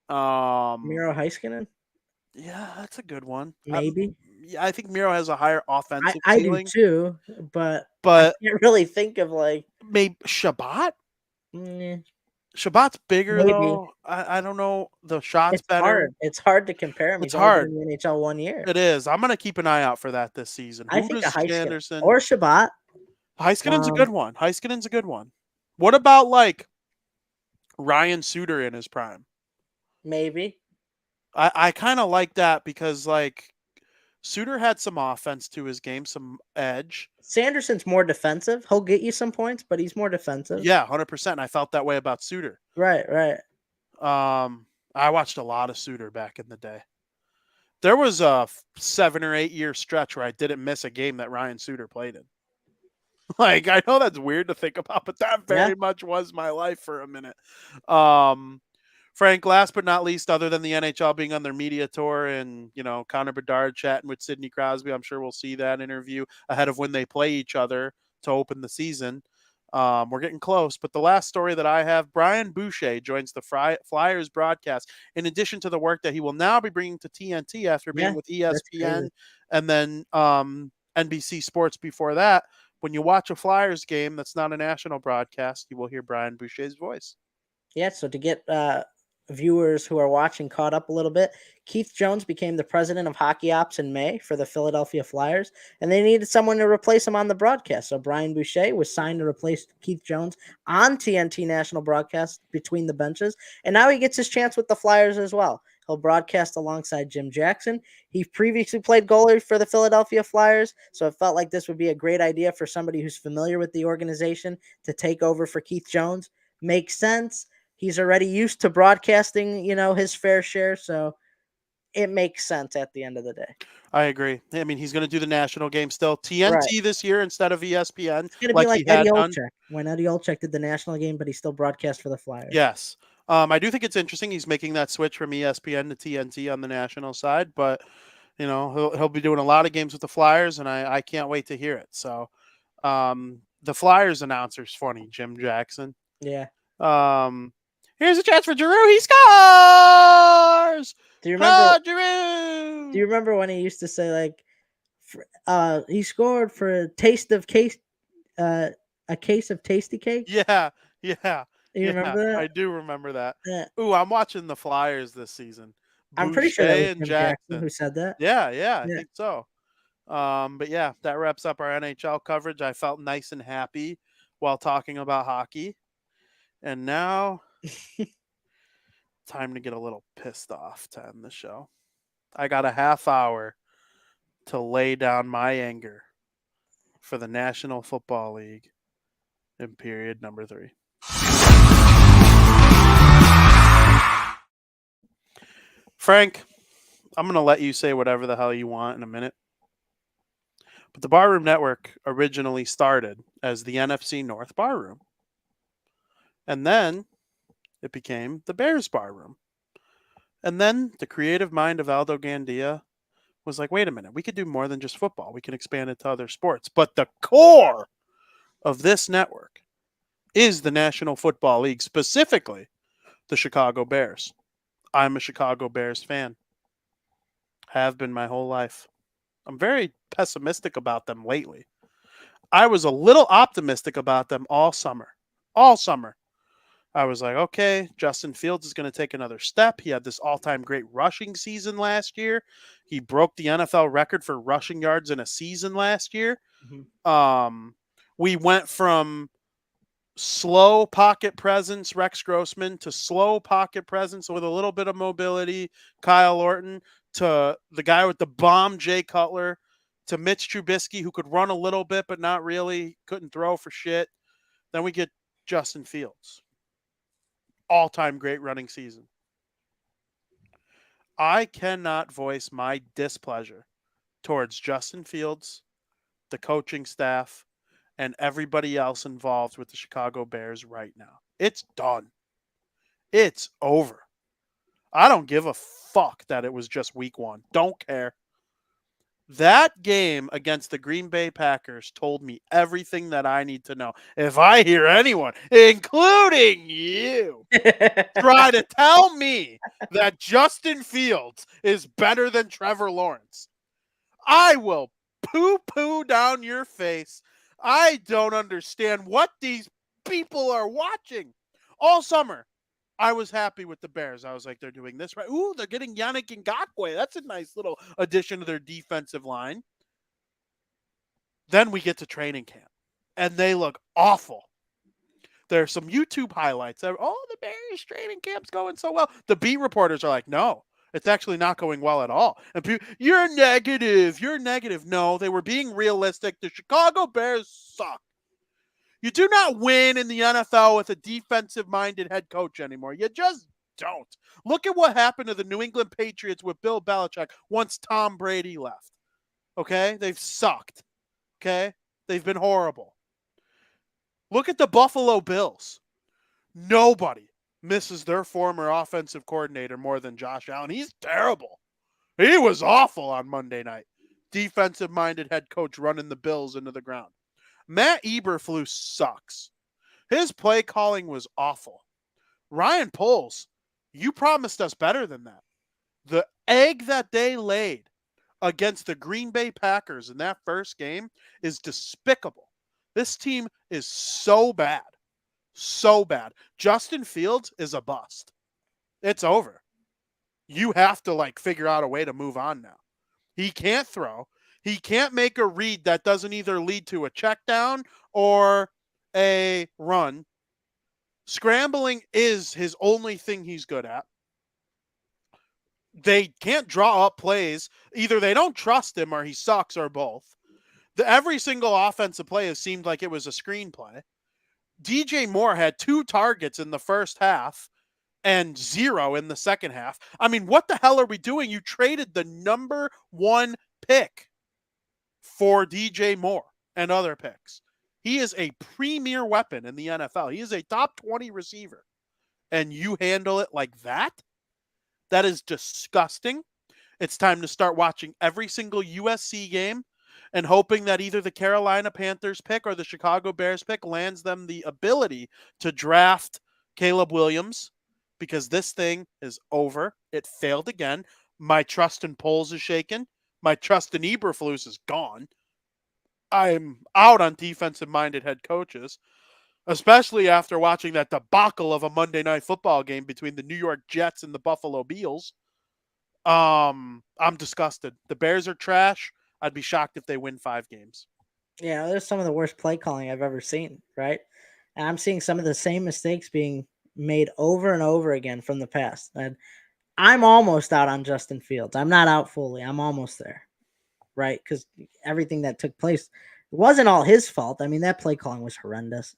S2: Miro Heiskanen?
S1: Yeah, that's a good one.
S2: Maybe.
S1: Yeah, I think Miro has a higher offensive
S2: I do
S1: ceiling,
S2: too, but I
S1: but
S2: can't really think of like
S1: maybe Shabbat.
S2: mm,
S1: Shabbat's bigger
S2: maybe.
S1: though. I don't know. The shot's
S2: It's
S1: better.
S2: hard. It's hard to compare him.
S1: It's
S2: He's only
S1: hard.
S2: been in the NHL 1 year.
S1: It is. I'm gonna keep an eye out for that this season.
S2: I
S1: Who
S2: think a
S1: does
S2: Heiskanen
S1: Sanderson?
S2: or Shabbat.
S1: Heiskanen's a good one. Heiskanen's a good one. What about like Ryan Suter in his prime?
S2: Maybe.
S1: I kind of like that because like Suter had some offense to his game, some edge.
S2: Sanderson's more defensive. He'll get you some points, but he's more defensive.
S1: Yeah, 100%. I felt that way about Suter.
S2: Right.
S1: I watched a lot of Suter back in the day. There was a 7 or 8 year stretch where I didn't miss a game that Ryan Suter played in. Like, I know that's weird to think about, but that very much was my life for a minute. Frank, last but not least, other than the NHL being on their media tour and, Connor Bedard chatting with Sidney Crosby, I'm sure we'll see that interview ahead of when they play each other to open the season. We're getting close, but the last story that I have, Brian Boucher joins the Flyers broadcast in addition to the work that he will now be bringing to TNT after being with ESPN and then NBC Sports before that. When you watch a Flyers game that's not a national broadcast, you will hear Brian Boucher's voice.
S2: Yeah, so to get viewers who are watching caught up a little bit, Keith Jones became the president of hockey ops in May for the Philadelphia Flyers, and they needed someone to replace him on the broadcast. So Brian Boucher was signed to replace Keith Jones on TNT national broadcast between the benches, and now he gets his chance with the Flyers as well. He'll broadcast alongside Jim Jackson. He previously played goalie for the Philadelphia Flyers, so it felt like this would be a great idea for somebody who's familiar with the organization to take over for Keith Jones. Makes sense. He's already used to broadcasting, his fair share, so it makes sense at the end of the day.
S1: I agree. I mean, he's going to do the national game still. TNT this year instead of ESPN.
S2: It's going to be like Eddie Olczyk. When Eddie Olczyk did the national game, but he still broadcast for the Flyers.
S1: Yes. I do think it's interesting he's making that switch from ESPN to TNT on the national side, but, he'll be doing a lot of games with the Flyers, and I can't wait to hear it. So the Flyers announcer's funny, Jim Jackson.
S2: Yeah.
S1: Here's a chance for Giroux. He scores!
S2: Do you remember?
S1: Giroux!
S2: Do you remember when he used to say he scored for a case of tasty cake?
S1: Yeah.
S2: You remember that?
S1: I do remember that.
S2: Yeah.
S1: Ooh, I'm watching the Flyers this season.
S2: I'm pretty sure that was Jim Jackson who said that.
S1: Yeah, I think so. But yeah, that wraps up our NHL coverage. I felt nice and happy while talking about hockey. And now, time to get a little pissed off to end the show. I got a half hour to lay down my anger for the National Football League in period number 3. Frank, I'm going to let you say whatever the hell you want in a minute. But the Barroom Network originally started as the NFC North Barroom. And then it became the Bears Barroom. And then the creative mind of Aldo Gandia was like, wait a minute, we could do more than just football. We can expand it to other sports. But the core of this network is the National Football League, specifically the Chicago Bears. I'm a Chicago Bears fan. Have been my whole life. I'm very pessimistic about them lately. I was a little optimistic about them all summer. All summer. I was like, okay, Justin Fields is going to take another step. He had this all-time great rushing season last year. He broke the NFL record for rushing yards in a season last year. Mm-hmm. We went from slow pocket presence, Rex Grossman, to slow pocket presence with a little bit of mobility, Kyle Orton, to the guy with the bomb, Jay Cutler, to Mitch Trubisky, who could run a little bit, but not really, couldn't throw for shit. Then we get Justin Fields. All-time great running season. I cannot voice my displeasure towards Justin Fields, the coaching staff, and everybody else involved with the Chicago Bears right now. It's done. It's over. I don't give a fuck that it was just week 1. Don't care. That game against the Green Bay Packers told me everything that I need to know. If I hear anyone, including you, try to tell me that Justin Fields is better than Trevor Lawrence, I will poo-poo down your face. I don't understand what these people are watching. All summer, I was happy with the Bears. I was like, they're doing this right. Ooh, they're getting Yannick Ngakoue. That's a nice little addition to their defensive line. Then we get to training camp, and they look awful. There's some YouTube highlights. Oh, the Bears training camp's going so well. The beat reporters are like, no, it's actually not going well at all. And people, you're negative. You're negative. No, they were being realistic. The Chicago Bears suck. You do not win in the NFL with a defensive-minded head coach anymore. You just don't. Look at what happened to the New England Patriots with Bill Belichick once Tom Brady left. Okay? They've sucked. Okay? They've been horrible. Look at the Buffalo Bills. Nobody misses their former offensive coordinator more than Josh Allen. He's terrible. He was awful on Monday night. Defensive-minded head coach running the Bills into the ground. Matt Eberflus sucks. His play calling was awful. Ryan Poles, you promised us better than that. The egg that they laid against the Green Bay Packers in that first game is despicable. This team is so bad. So bad. Justin Fields is a bust. It's over. You have to figure out a way to move on now. He can't throw. He can't make a read that doesn't either lead to a check down or a run. Scrambling is his only thing he's good at. They can't draw up plays. Either they don't trust him or he sucks or both. Every single offensive play has seemed like it was a screenplay. DJ Moore had 2 targets in the first half and 0 in the second half. I mean, what the hell are we doing? You traded the number 1 pick for DJ Moore and other picks. He is a premier weapon in the NFL. He is a top 20 receiver. And you handle it like that? That is disgusting. It's time to start watching every single USC game and hoping that either the Carolina Panthers pick or the Chicago Bears pick lands them the ability to draft Caleb Williams, because this thing is over. It failed again. My trust in Poles is shaken. My trust in Eberflus is gone. I'm out on defensive-minded head coaches, especially after watching that debacle of a Monday Night Football game between the New York Jets and the Buffalo Bills. I'm disgusted. The Bears are trash. I'd be shocked if they win 5 games.
S2: Yeah, there's some of the worst play calling I've ever seen, right? And I'm seeing some of the same mistakes being made over and over again from the past. And I'm almost out on Justin Fields. I'm not out fully. I'm almost there, right? Because everything that took place, it wasn't all his fault. I mean, that play calling was horrendous.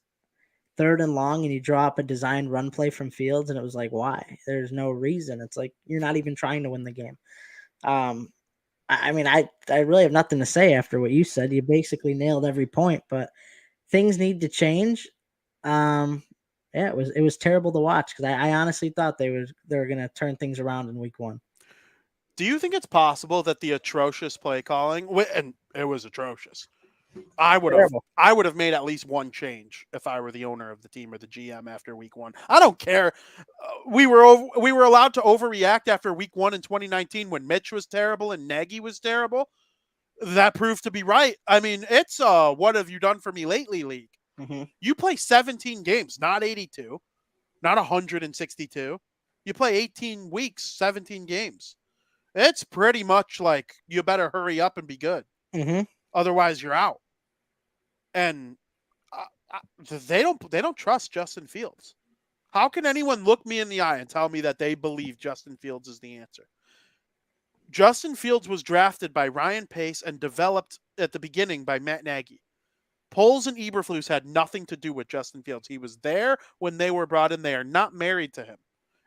S2: 3rd and long, and you draw up a designed run play from Fields, and it was like, why? There's no reason. It's like you're not even trying to win the game. I mean, I really have nothing to say after what you said. You basically nailed every point, but things need to change. Yeah, it was terrible to watch because I honestly thought they were going to turn things around in week 1.
S1: Do you think it's possible that the atrocious play calling, and it was atrocious, I would have made at least one change if I were the owner of the team or the GM after week 1. I don't care. We were allowed to overreact after week 1 in 2019 when Mitch was terrible and Nagy was terrible. That proved to be right. I mean, it's what have you done for me lately league.
S2: Mm-hmm.
S1: You play 17 games, not 82, not 162. You play 18 weeks, 17 games. It's pretty much like you better hurry up and be good.
S2: Mm-hmm.
S1: Otherwise, you're out. And they don't trust Justin Fields. How can anyone look me in the eye and tell me that they believe Justin Fields is the answer? Justin Fields was drafted by Ryan Pace and developed at the beginning by Matt Nagy. Poles and Eberflus had nothing to do with Justin Fields. He was there when they were brought in. They are not married to him.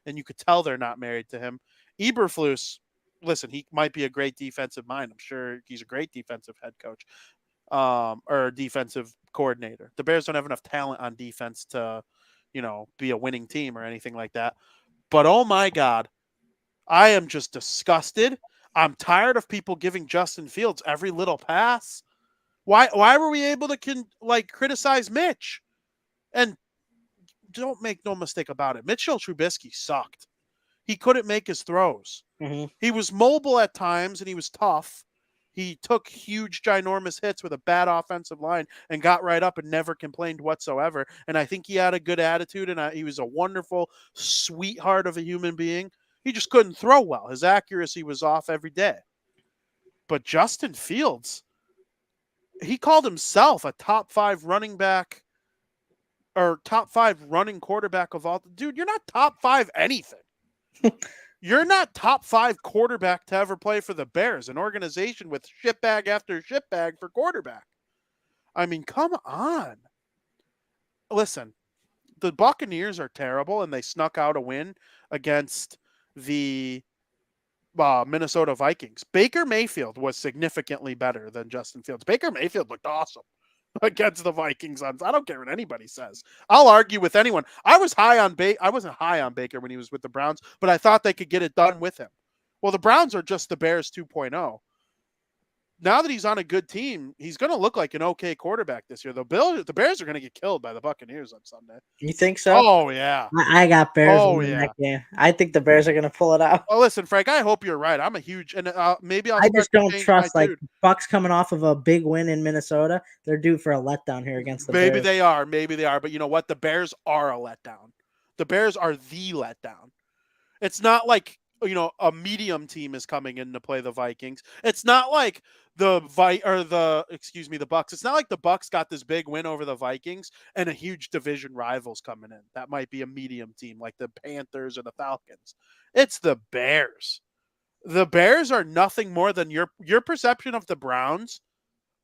S1: And you could tell they're not married to him. Eberflus, listen, he might be a great defensive mind. I'm sure he's a great defensive head coach or defensive coordinator. The Bears don't have enough talent on defense to, be a winning team or anything like that. But oh my God, I am just disgusted. I'm tired of people giving Justin Fields every little pass. Why were we able to criticize Mitch? And don't make no mistake about it. Mitchell Trubisky sucked. He couldn't make his throws.
S2: Mm-hmm.
S1: He was mobile at times and he was tough. He took huge, ginormous hits with a bad offensive line and got right up and never complained whatsoever. And I think he had a good attitude and he was a wonderful sweetheart of a human being. He just couldn't throw well. His accuracy was off every day. But Justin Fields, he called himself a top 5 running back or top 5 running quarterback of all. Dude, you're not top 5 anything. You're not top 5 quarterback to ever play for the Bears, an organization with shitbag after shitbag for quarterback. I mean, come on. Listen, the Buccaneers are terrible, and they snuck out a win against the Minnesota Vikings. Baker Mayfield was significantly better than Justin Fields. Baker Mayfield looked awesome against the Vikings. I don't care what anybody says. I'll argue with anyone. I wasn't high on Baker when he was with the Browns, but I thought they could get it done with him. Well, the Browns are just the Bears 2.0. Now that he's on a good team, he's going to look like an okay quarterback this year. The Bears are going to get killed by the Buccaneers on Sunday.
S2: You think so?
S1: Oh, yeah.
S2: I got Bears winning that game. I think the Bears are going to pull it out.
S1: Oh, listen, Frank, I hope you're right. I'm a huge – and maybe
S2: I just don't trust, Bucs coming off of a big win in Minnesota. They're due for a letdown here against the Bears.
S1: Maybe they are. But you know what? The Bears are a letdown. The Bears are the letdown. It's not like – a medium team is coming in to play the Vikings. It's not like the Bucs. It's not like the Bucs got this big win over the Vikings and a huge division rivals coming in. That might be a medium team like the Panthers or the Falcons. It's the Bears. The Bears are nothing more than your perception of the Browns,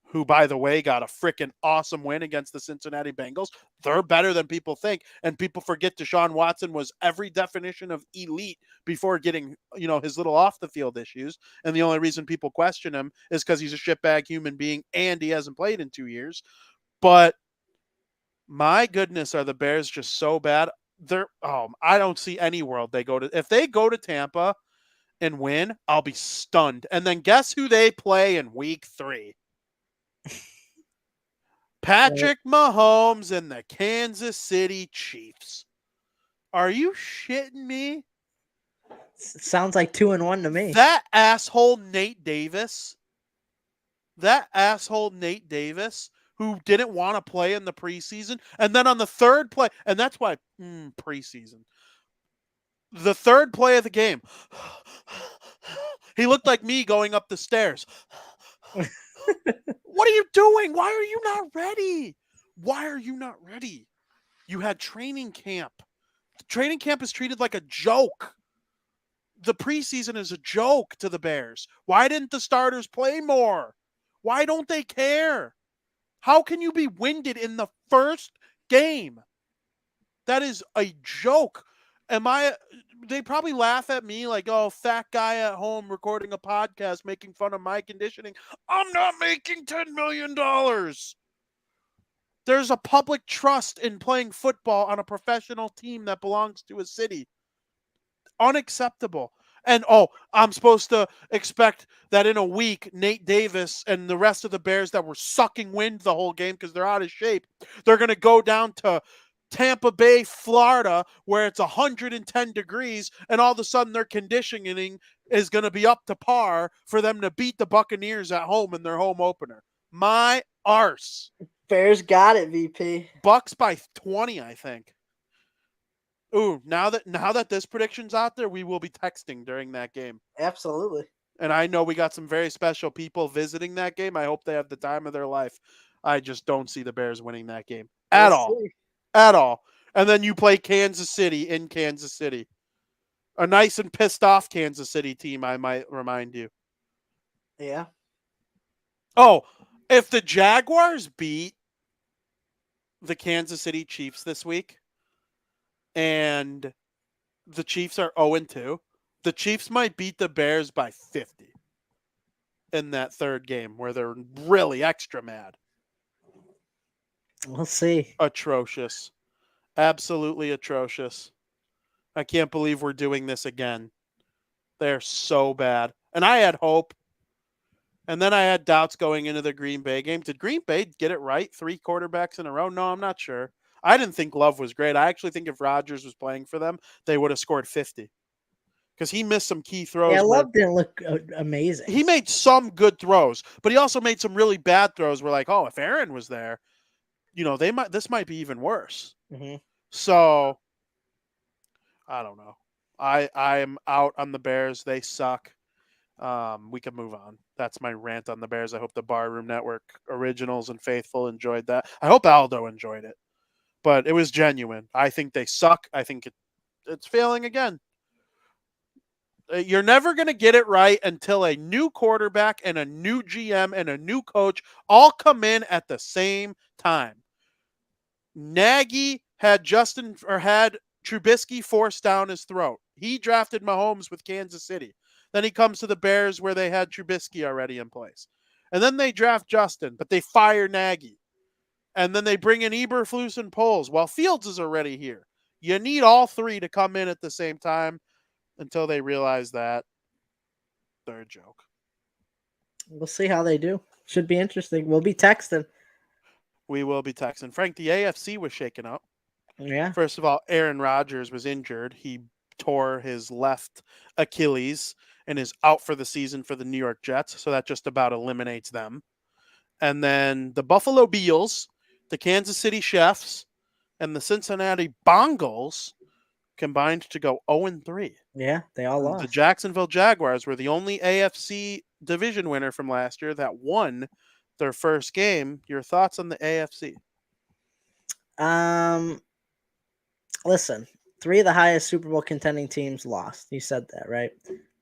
S1: who, by the way, got a freaking awesome win against the Cincinnati Bengals. They're better than people think. And people forget Deshaun Watson was every definition of elite before getting, his little off the field issues. And the only reason people question him is because he's a shitbag human being and he hasn't played in 2 years. But my goodness, are the Bears just so bad? I don't see any world if they go to Tampa and win, I'll be stunned. And then guess who they play in week 3? Patrick Mahomes and the Kansas City Chiefs. Are you shitting me?
S2: Sounds like 2-1 to me.
S1: That asshole Nate Davis, who didn't want to play in the preseason, and then on the third play, and that's why preseason. The third play of the game, he looked like me going up the stairs. What are you doing? Why are you not ready? You had training camp. Training camp is treated like a joke. The preseason is a joke to the Bears. Why didn't the starters play more? Why don't they care? How can you be winded in the first game? That is a joke. They probably laugh at me like, oh, fat guy at home recording a podcast making fun of my conditioning. I'm not making $10 million. There's a public trust in playing football on a professional team that belongs to a city. Unacceptable. And, I'm supposed to expect that in a week, Nate Davis and the rest of the Bears that were sucking wind the whole game because they're out of shape, they're going to go down to Tampa Bay, Florida, where it's 110 degrees, and all of a sudden their conditioning is going to be up to par for them to beat the Buccaneers at home in their home opener. My arse.
S2: Bears got it, VP.
S1: Bucks by 20, I think. Ooh, now that this prediction's out there, we will be texting during that game.
S2: Absolutely.
S1: And I know we got some very special people visiting that game. I hope they have the time of their life. I just don't see the Bears winning that game at all. At all. And then you play Kansas City in Kansas City. A nice and pissed off Kansas City team, I might remind you.
S2: Yeah.
S1: Oh, if the Jaguars beat the Kansas City Chiefs this week and the Chiefs are 0-2, the Chiefs might beat the Bears by 50 in that third game where they're really extra mad.
S2: We'll see.
S1: Atrocious. Absolutely atrocious. I can't believe we're doing this again. They're so bad. And I had hope. And then I had doubts going into the Green Bay game. Did Green Bay get it right? 3 quarterbacks in a row? No, I'm not sure. I didn't think Love was great. I actually think if Rodgers was playing for them, they would have scored 50. Because he missed some key throws.
S2: Yeah, Love didn't look amazing.
S1: He made some good throws, but he also made some really bad throws where like, oh, if Aaron was there, this might be even worse.
S2: Mm-hmm.
S1: So I don't know. I'm out on the Bears. They suck. We can move on. That's my rant on the Bears. I hope the Barroom Network originals and faithful enjoyed that. I hope Aldo enjoyed it, but it was genuine. I think they suck. I think it's failing again. You're never going to get it right until a new quarterback and a new GM and a new coach all come in at the same time. Nagy had Trubisky forced down his throat. He drafted Mahomes with Kansas City. Then he comes to the Bears where they had Trubisky already in place. And then they draft Justin, but they fire Nagy. And then they bring in Eberflus and Poles while Fields is already here. You need all three to come in at the same time until they realize that they're a joke.
S2: We'll see how they do. Should be interesting. We'll be texting.
S1: We will be texting. Frank, the AFC was shaken up.
S2: Yeah.
S1: First of all, Aaron Rodgers was injured. He tore his left Achilles and is out for the season for the New York Jets. So that just about eliminates them. And then the Buffalo Bills, the Kansas City Chiefs, and the Cincinnati Bengals combined to go 0-3.
S2: Yeah, they all lost.
S1: The Jacksonville Jaguars were the only AFC division winner from last year that won their first game. Your thoughts on the AFC?
S2: Listen, 3 of the highest Super Bowl contending teams lost. You said that, right?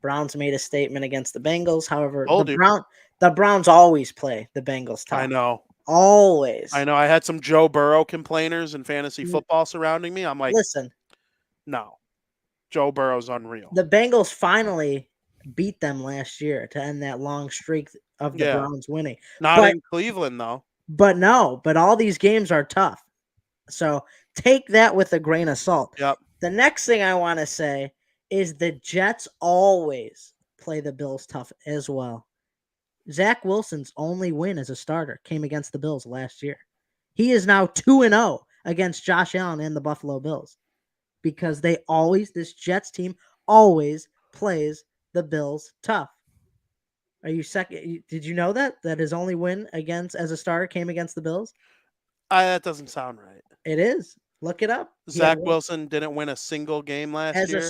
S2: Browns made a statement against the Bengals. However, the Browns always play the Bengals tough.
S1: I know.
S2: Always.
S1: I know. I had some Joe Burrow complainers in fantasy football surrounding me. I'm like,
S2: listen,
S1: no. Joe Burrow's unreal.
S2: The Bengals finally beat them last year to end that long streak of the Browns winning.
S1: Not in Cleveland, though.
S2: But all these games are tough. So take that with a grain of salt.
S1: Yep.
S2: The next thing I want to say is the Jets always play the Bills tough as well. Zach Wilson's only win as a starter came against the Bills last year. He is now 2-0 against Josh Allen and the Buffalo Bills because this Jets team always plays the Bills tough. Are you second? Did you know that his only win as a starter came against the Bills?
S1: That doesn't sound right.
S2: It is. Look it up.
S1: Zach Wilson didn't win a single game last year?
S2: As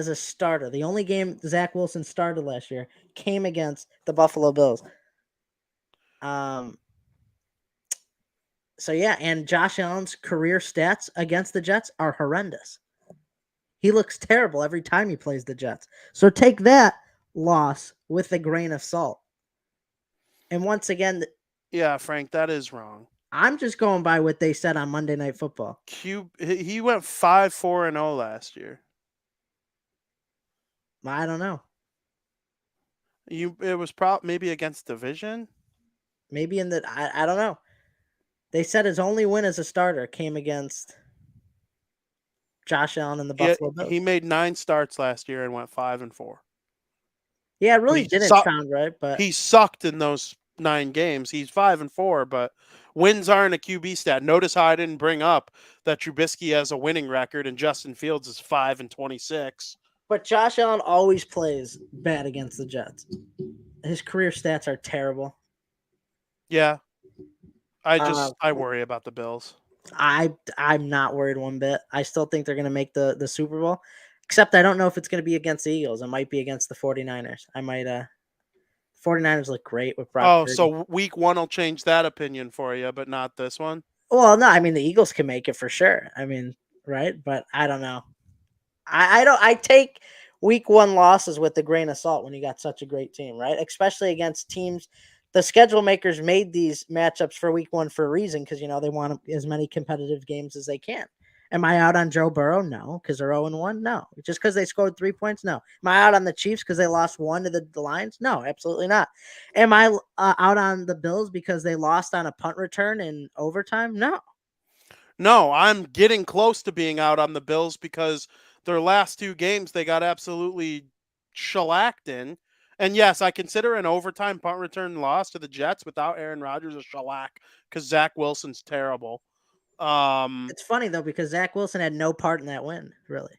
S2: a starter. The only game Zach Wilson started last year came against the Buffalo Bills. So yeah, and Josh Allen's career stats against the Jets are horrendous. He looks terrible every time he plays the Jets. So take that loss with a grain of salt. And once again,
S1: yeah, Frank, that is wrong.
S2: I'm just going by what they said on Monday Night Football.
S1: He went 5-4-0 last year.
S2: I don't know.
S1: It was maybe against division.
S2: Maybe I don't know. They said his only win as a starter came against Josh Allen and the Buffalo Bills.
S1: He made 9 starts last year and went 5-4.
S2: Yeah, it really didn't sound right, but
S1: he sucked in those 9 games. He's 5-4, but wins aren't a QB stat. Notice how I didn't bring up that Trubisky has a winning record and Justin Fields is 5-26.
S2: But Josh Allen always plays bad against the Jets. His career stats are terrible.
S1: Yeah. I worry about the Bills.
S2: I'm not worried one bit. I still think they're going to make the Super Bowl, except I don't know if it's going to be against the Eagles. It might be against the 49ers. 49ers look great with Brock Purdy.
S1: So week 1 will change that opinion for you, but not this one?
S2: Well, no, I mean, the Eagles can make it for sure. I mean, right? But I don't know. I don't. I take week 1 losses with a grain of salt when you got such a great team, right? Especially against teams. The schedule makers made these matchups for week 1 for a reason because they want as many competitive games as they can. Am I out on Joe Burrow? No, because they're 0-1. No, just because they scored 3 points. No. Am I out on the Chiefs because they lost 1 to the Lions? No, absolutely not. Am I out on the Bills because they lost on a punt return in overtime? No.
S1: No, I'm getting close to being out on the Bills because their last 2 games they got absolutely shellacked in. And yes, I consider an overtime punt return loss to the Jets without Aaron Rodgers a shellac because Zach Wilson's terrible.
S2: It's funny though because Zach Wilson had no part in that win, really.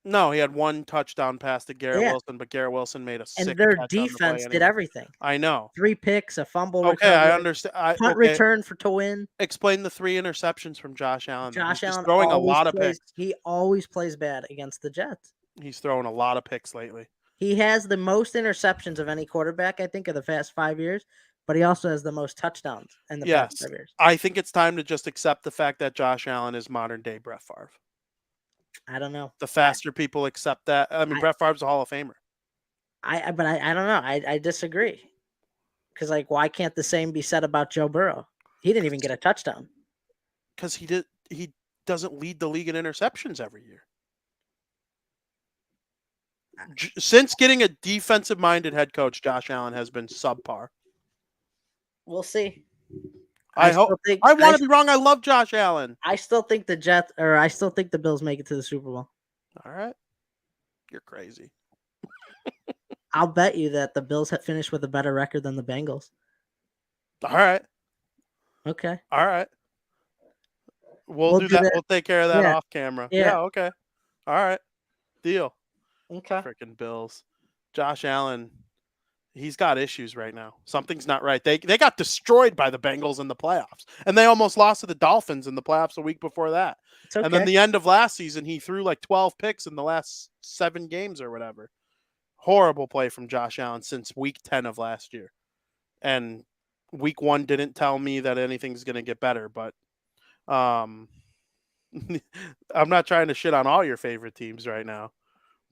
S1: No, he had 1 touchdown pass to Garrett
S2: Yeah,
S1: Wilson, but Garrett Wilson made a
S2: and
S1: sick
S2: their
S1: catch on the play
S2: defense did
S1: anyway.
S2: everything.
S1: I know.
S2: 3 picks, a fumble
S1: Okay, I
S2: recovery,
S1: understand.
S2: punt return to win.
S1: Explain the 3 interceptions from Josh Allen.
S2: Josh
S1: He's
S2: Allen
S1: throwing a
S2: always
S1: lot of
S2: plays.
S1: picks.
S2: He always plays bad against the Jets.
S1: He's throwing a lot of picks lately.
S2: He has the most interceptions of any quarterback, I think, of the past 5 years, but he also has the most touchdowns in the past 5 years.
S1: I think it's time to just accept the fact that Josh Allen is modern day Brett Favre.
S2: I don't know.
S1: The faster people accept that, I mean, Brett Favre's a Hall of Famer.
S2: I don't know. I disagree. Because why can't the same be said about Joe Burrow? He didn't even get a touchdown.
S1: Because he doesn't lead the league in interceptions every year. Since getting a defensive-minded head coach, Josh Allen has been subpar.
S2: We'll see.
S1: I want to be wrong. I love Josh Allen.
S2: I still think the Bills make it to the Super Bowl.
S1: All right. You're crazy.
S2: I'll bet you that the Bills have finished with a better record than the Bengals.
S1: All right.
S2: Okay.
S1: All right. We'll do that. We'll take care of that off camera. Yeah. Okay. All right. Deal.
S2: Okay.
S1: Freaking Bills. Josh Allen, he's got issues right now. Something's not right. They got destroyed by the Bengals in the playoffs, and they almost lost to the Dolphins in the playoffs a week before that.
S2: It's okay.
S1: And then the end of last season, he threw like 12 picks in the last 7 games or whatever. Horrible play from Josh Allen since week 10 of last year. And week 1 didn't tell me that anything's going to get better, but I'm not trying to shit on all your favorite teams right now.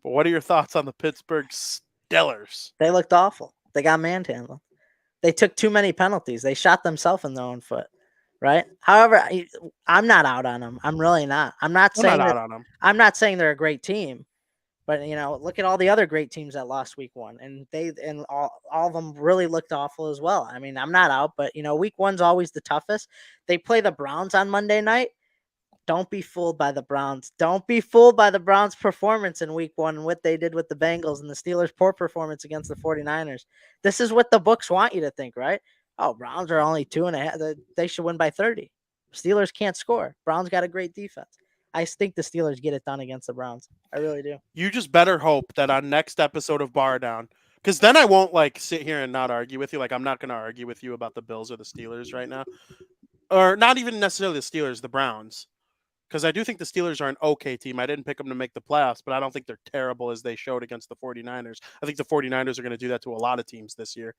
S1: But what are your thoughts on the Pittsburgh Steelers?
S2: They looked awful. They got manhandled. They took too many penalties. They shot themselves in their own foot, right? However, I'm not out on them. I'm really not. I'm not saying they're a great team, but look at all the other great teams that lost week 1, and all of them really looked awful as well. I mean, I'm not out, but week 1's always the toughest. They play the Browns on Monday night. Don't be fooled by the Browns. Don't be fooled by the Browns' performance in week 1 and what they did with the Bengals and the Steelers' poor performance against the 49ers. This is what the books want you to think, right? Oh, Browns are only 2.5. They should win by 30. Steelers can't score. Browns got a great defense. I think the Steelers get it done against the Browns. I really do.
S1: You just better hope that on next episode of Bardown, because then I won't sit here and not argue with you. I'm not going to argue with you about the Bills or the Steelers right now. Or not even necessarily the Steelers, the Browns. Because I do think the Steelers are an okay team. I didn't pick them to make the playoffs, but I don't think they're terrible as they showed against the 49ers. I think the 49ers are going to do that to a lot of teams this year.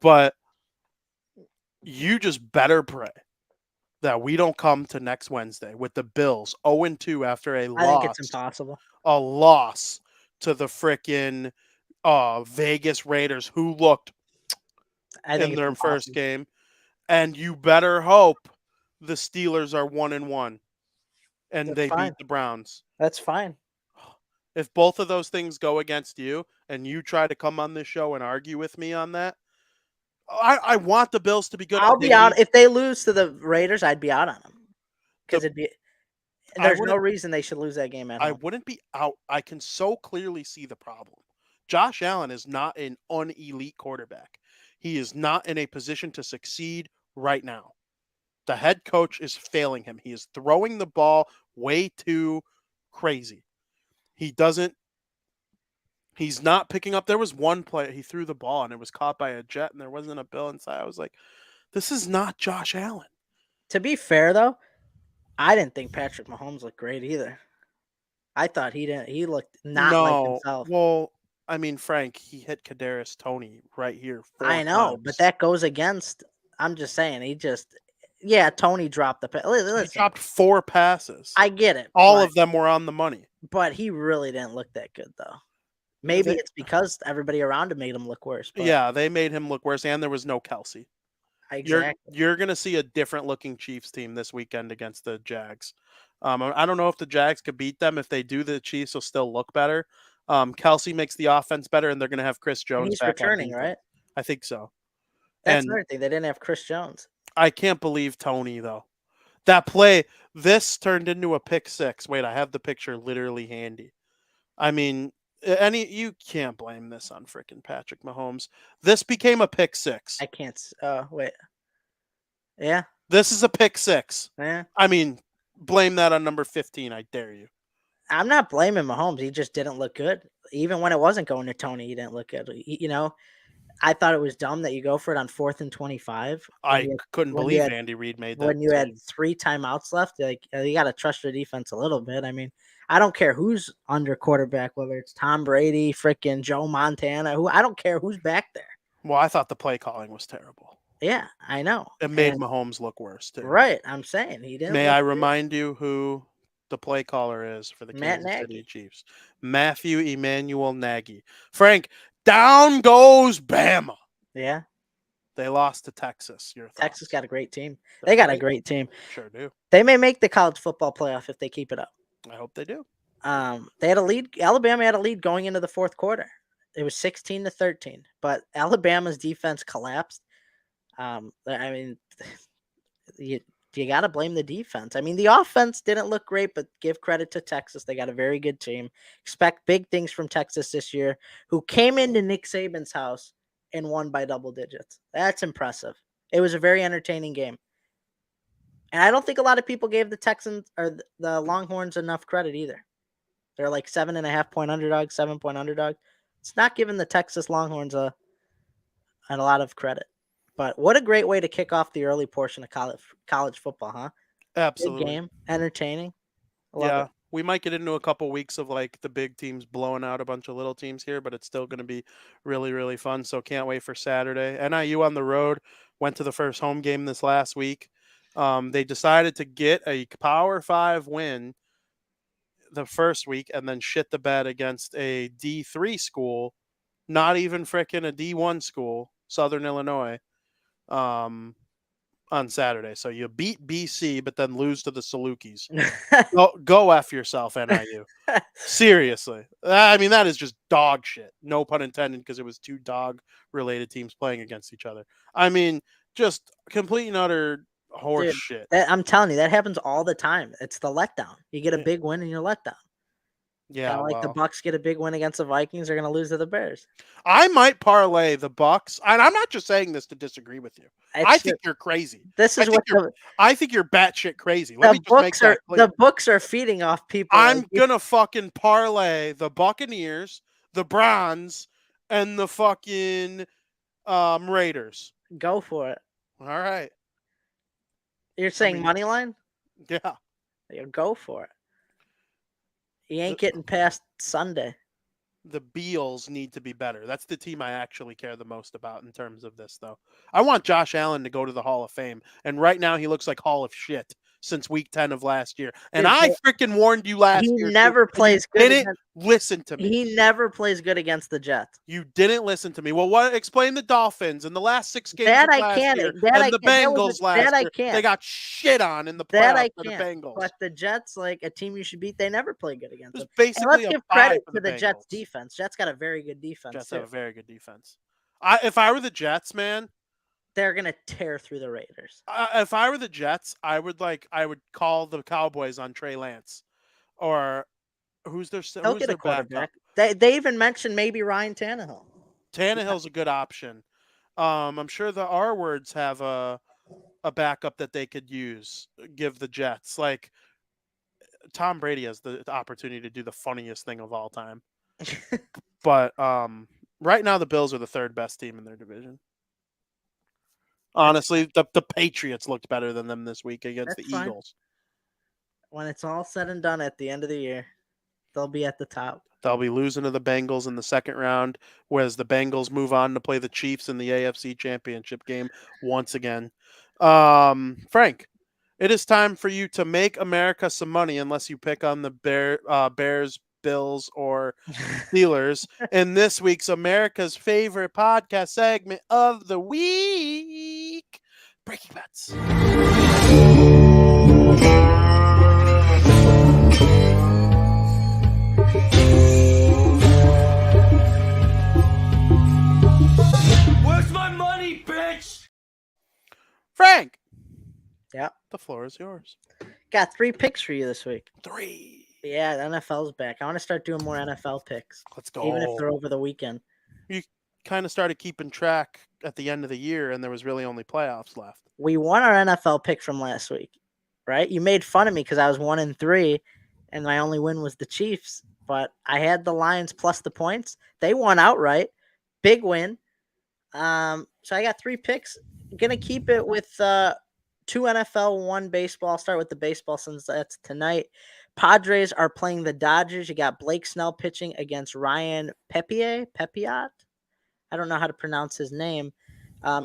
S1: But you just better pray that we don't come to next Wednesday with the Bills 0-2 after a loss.
S2: I think it's impossible.
S1: A loss to the freaking Vegas Raiders, who looked in their first game. And you better hope the Steelers are 1-1. And they beat the Browns.
S2: That's fine.
S1: If both of those things go against you and you try to come on this show and argue with me on that, I want the Bills to be good.
S2: I'll be out. If they lose to the Raiders, I'd be out on them. Because there's no reason they should lose that game at home.
S1: I wouldn't be out. I can so clearly see the problem. Josh Allen is not an unelite quarterback. He is not in a position to succeed right now. The head coach is failing him. He is throwing the ball way too crazy. He's not picking up. There was one play, he threw the ball and it was caught by a Jet and there wasn't a bill inside. I was like, this is not Josh Allen.
S2: To be fair, though, I didn't think Patrick Mahomes looked great either. I thought he didn't. He looked like himself.
S1: Well, I mean, Frank, he hit Kadarius Toney right here.
S2: I know, but that goes against. I'm just saying, Yeah, Tony dropped the pass.
S1: He
S2: Listen,
S1: dropped 4 passes.
S2: I get it.
S1: All of them were on the money.
S2: But he really didn't look that good, though. Maybe it's because everybody around him made him look worse. But
S1: yeah, they made him look worse, and there was no Kelsey.
S2: exactly.
S1: You're going to see a different looking Chiefs team this weekend against the Jags. I don't know if the Jags could beat them. If they do, the Chiefs will still look better. Kelsey makes the offense better, and they're going to have Chris Jones
S2: And he's
S1: back
S2: returning,
S1: on
S2: right?
S1: I think so.
S2: That's
S1: And
S2: another thing. They didn't have Chris Jones.
S1: I can't believe Tony, though. That play, this turned into a pick six. Wait, I have the picture literally handy. I mean, you can't blame this on freaking Patrick Mahomes. This became a pick six.
S2: I can't. Wait. Yeah.
S1: This is a pick six.
S2: Yeah.
S1: I mean, blame that on number 15. I dare you.
S2: I'm not blaming Mahomes. He just didn't look good. Even when it wasn't going to Tony, he didn't look good. I thought it was dumb that you go for it on 4th and 25.
S1: I couldn't believe Andy Reid made that.
S2: When you had 3 timeouts left, like you got to trust your defense a little bit. I mean, I don't care who's under quarterback, whether it's Tom Brady, freaking Joe Montana, I don't care who's back there.
S1: Well, I thought the play calling was terrible.
S2: Yeah, I know.
S1: It made Mahomes look worse too.
S2: Right, I'm saying he didn't.
S1: May I remind you who the play caller is for the Kansas City Chiefs? Matthew Emmanuel Nagy. Frank, down goes Bama.
S2: Yeah.
S1: They lost to Texas.
S2: Texas got a great team. They got a great team.
S1: Sure do.
S2: They may make the college football playoff if they keep it up.
S1: I hope they do.
S2: They had a lead. Alabama had a lead going into the 4th quarter. It was 16-13, but Alabama's defense collapsed. I mean, you got to blame the defense. I mean, the offense didn't look great, but give credit to Texas. They got a very good team. Expect big things from Texas this year, who came into Nick Saban's house and won by double digits. That's impressive. It was a very entertaining game. And I don't think a lot of people gave the Texans or the Longhorns enough credit either. They're like 7.5-point underdog, 7-point underdog. It's not giving the Texas Longhorns a lot of credit. But what a great way to kick off the early portion of college football, huh?
S1: Absolutely.
S2: Good game, entertaining.
S1: Yeah, we might get into a couple weeks of like the big teams blowing out a bunch of little teams here, but it's still going to be really, really fun. So can't wait for Saturday. NIU on the road went to the first home game this last week. They decided to get a Power 5 win the first week and then shit the bed against a D3 school, not even freaking a D1 school, Southern Illinois, on Saturday. So you beat BC, but then lose to the Salukis. Go F yourself, NIU. Seriously. I mean, that is just dog shit. No pun intended, because it was 2 dog-related teams playing against each other. I mean, just complete and utter horse shit.
S2: I'm telling you, that happens all the time. It's the letdown. You get a big win and you're let down.
S1: Yeah,
S2: the Bucks get a big win against the Vikings, they're going to lose to the Bears.
S1: I might parlay the Bucks, and I'm not just saying this to disagree with you. I think you're crazy. I think you're batshit crazy. Let me just make that clear.
S2: The books are feeding off people.
S1: I'm gonna fucking parlay the Buccaneers, the Browns, and the fucking Raiders.
S2: Go for it.
S1: All right.
S2: You're saying money line?
S1: Yeah.
S2: Go for it. He ain't getting past Sunday.
S1: The Beals need to be better. That's the team I actually care the most about in terms of this, though. I want Josh Allen to go to the Hall of Fame. And right now he looks like Hall of Shit since week 10 of last year. And I freaking warned you last year.
S2: He never plays good.
S1: Didn't listen to me.
S2: He never plays good against the Jets.
S1: You didn't listen to me. Well, explain the Dolphins in the last 6 games
S2: that
S1: of
S2: I
S1: last
S2: can.
S1: year,
S2: That
S1: and the Bengals last year.
S2: Can.
S1: They got shit on in the playoffs for the Bengals.
S2: But the Jets, like a team you should beat, they never play good against them.
S1: Basically,
S2: let's give credit to the Jets defense. Jets got a very good defense.
S1: Jets have a very good defense. If I were the Jets, man,
S2: they're gonna tear through the Raiders.
S1: If I were the Jets, I would call the Cowboys on Trey Lance, or who's their
S2: quarterback. They even mentioned maybe Ryan Tannehill.
S1: Tannehill's a good option. I'm sure the R words have a backup that they could use. Give the Jets, like Tom Brady has the opportunity to do the funniest thing of all time. But right now the Bills are the 3rd best team in their division. Honestly, the Patriots looked better than them this week against the Eagles.
S2: When it's all said and done at the end of the year, they'll be at the top.
S1: They'll be losing to the Bengals in the 2nd round, whereas the Bengals move on to play the Chiefs in the AFC Championship game once again. Frank, it is time for you to make America some money, unless you pick on the Bears, Bills, or Steelers in this week's America's favorite podcast segment of the week, Breaking Bets.
S3: Where's my money, bitch?
S1: Frank.
S2: Yeah.
S1: The floor is yours.
S2: Got 3 picks for you this week.
S1: 3.
S2: Yeah, the NFL's back. I want to start doing more NFL picks.
S1: Let's go.
S2: Even if they're over the weekend.
S1: You kind of started keeping track at the end of the year, and there was really only playoffs left.
S2: We won our NFL pick from last week, right? You made fun of me because I was 1-3, and my only win was the Chiefs. But I had the Lions plus the points. They won outright. Big win. So I got 3 picks. Gonna keep it with 2 NFL, 1 baseball. I'll start with the baseball since that's tonight. Padres are playing the Dodgers. You got Blake Snell pitching against Ryan Pepiot. I don't know how to pronounce his name.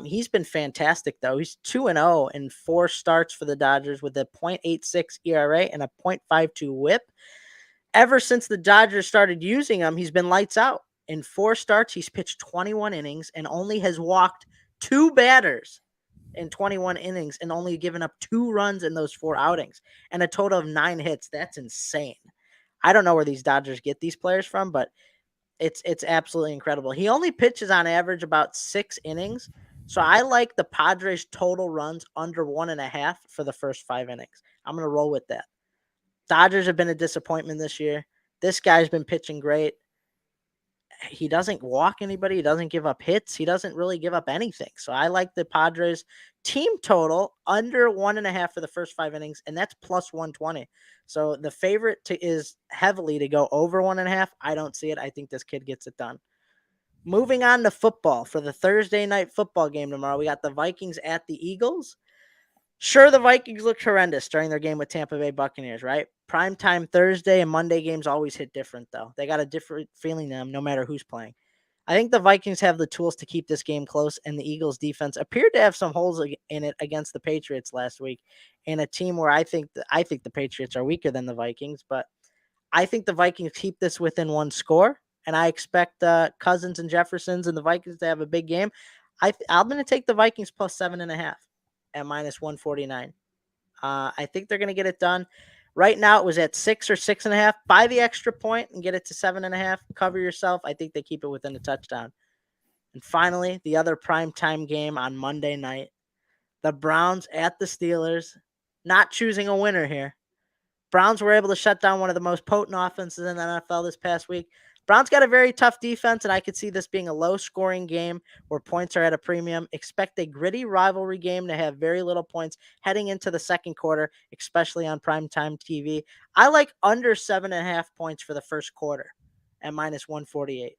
S2: He's been fantastic, though. He's 2-0 in 4 starts for the Dodgers with a .86 ERA and a .52 WHIP. Ever since the Dodgers started using him, he's been lights out. In 4 starts, he's pitched 21 innings and only has walked 2 batters in 21 innings and only given up 2 runs in those 4 outings and a total of 9 hits. That's insane. I don't know where these Dodgers get these players from, but it's absolutely incredible. He only pitches on average about 6 innings. So I like the Padres total runs under 1.5 for the first 5 innings. I'm going to roll with that. Dodgers have been a disappointment this year. This guy's been pitching great. He doesn't walk anybody. He doesn't give up hits. He doesn't really give up anything. So I like the Padres team total under 1.5 for the first 5 innings, and that's plus 120. So the favorite is heavily to go over 1.5. I don't see it. I think this kid gets it done. Moving on to football for the Thursday night football game tomorrow. We got the Vikings at the Eagles. Sure, the Vikings looked horrendous during their game with Tampa Bay Buccaneers, right? Primetime Thursday and Monday games always hit different, though. They got a different feeling to them no matter who's playing. I think the Vikings have the tools to keep this game close, and the Eagles' defense appeared to have some holes in it against the Patriots last week, in a team where I think the Patriots are weaker than the Vikings, but I think the Vikings keep this within 1 score, and I expect Cousins and Jeffersons and the Vikings to have a big game. I'm going to take the Vikings plus 7.5. at minus 149. I think they're going to get it done. Right now, it was at 6 or 6.5. Buy the extra point and get it to 7.5. Cover yourself. I think they keep it within a touchdown. And finally, the other primetime game on Monday night. The Browns at the Steelers. Not choosing a winner here. Browns were able to shut down one of the most potent offenses in the NFL this past week. Browns got a very tough defense, and I could see this being a low-scoring game where points are at a premium. Expect a gritty rivalry game to have very little points heading into the second quarter, especially on primetime TV. I like under 7.5 points for the first quarter at minus 148.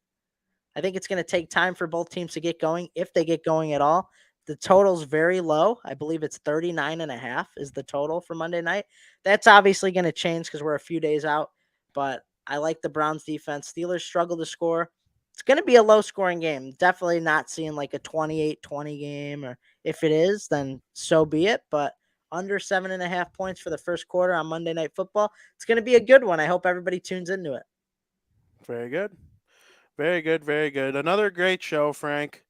S2: I think it's going to take time for both teams to get going, if they get going at all. The total's very low. I believe it's 39.5 is the total for Monday night. That's obviously going to change because we're a few days out, but I like the Browns defense. Steelers struggle to score. It's going to be a low-scoring game. Definitely not seeing like a 28-20 game, or if it is, then so be it. But under 7.5 points for the first quarter on Monday Night Football, it's going to be a good one. I hope everybody tunes into it.
S1: Very good. Very good. Very good. Another great show, Frank.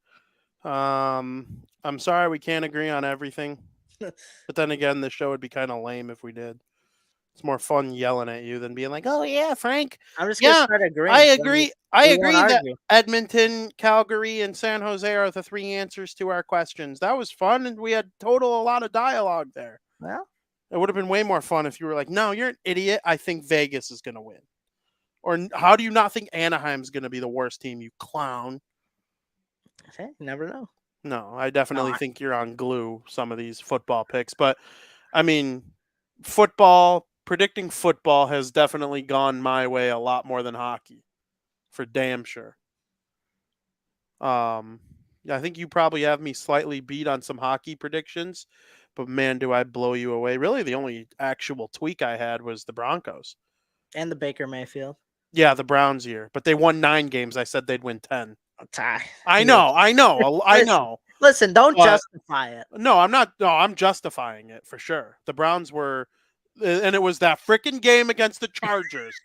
S1: I'm sorry we can't agree on everything. But then again, the show would be kind of lame if we did. It's more fun yelling at you than being like, "Oh yeah, Frank."
S2: I'm just gonna start agreeing.
S1: I agree. I agree that
S2: argue.
S1: Edmonton, Calgary, and San Jose are the 3 answers to our questions. That was fun, and we had a lot of dialogue there.
S2: Well,
S1: it would have been way more fun if you were like, "No, you're an idiot. I think Vegas is gonna win." Or how do you not think Anaheim's gonna be the worst team, you clown?
S2: hey, never know.
S1: No, I definitely think you're on glue, some of these football picks. But, I mean, predicting football has definitely gone my way a lot more than hockey, for damn sure. I think you probably have me slightly beat on some hockey predictions, but man, do I blow you away. Really, the only actual tweak I had was the Broncos.
S2: And the Baker Mayfield.
S1: Yeah, the Browns year. But they won 9 games. I said they'd win 10.
S2: Tie.
S1: I know.
S2: Listen, don't
S1: But-
S2: justify it.
S1: No, I'm not. No, I'm justifying it for sure. The Browns were, and it was that freaking game against the Chargers.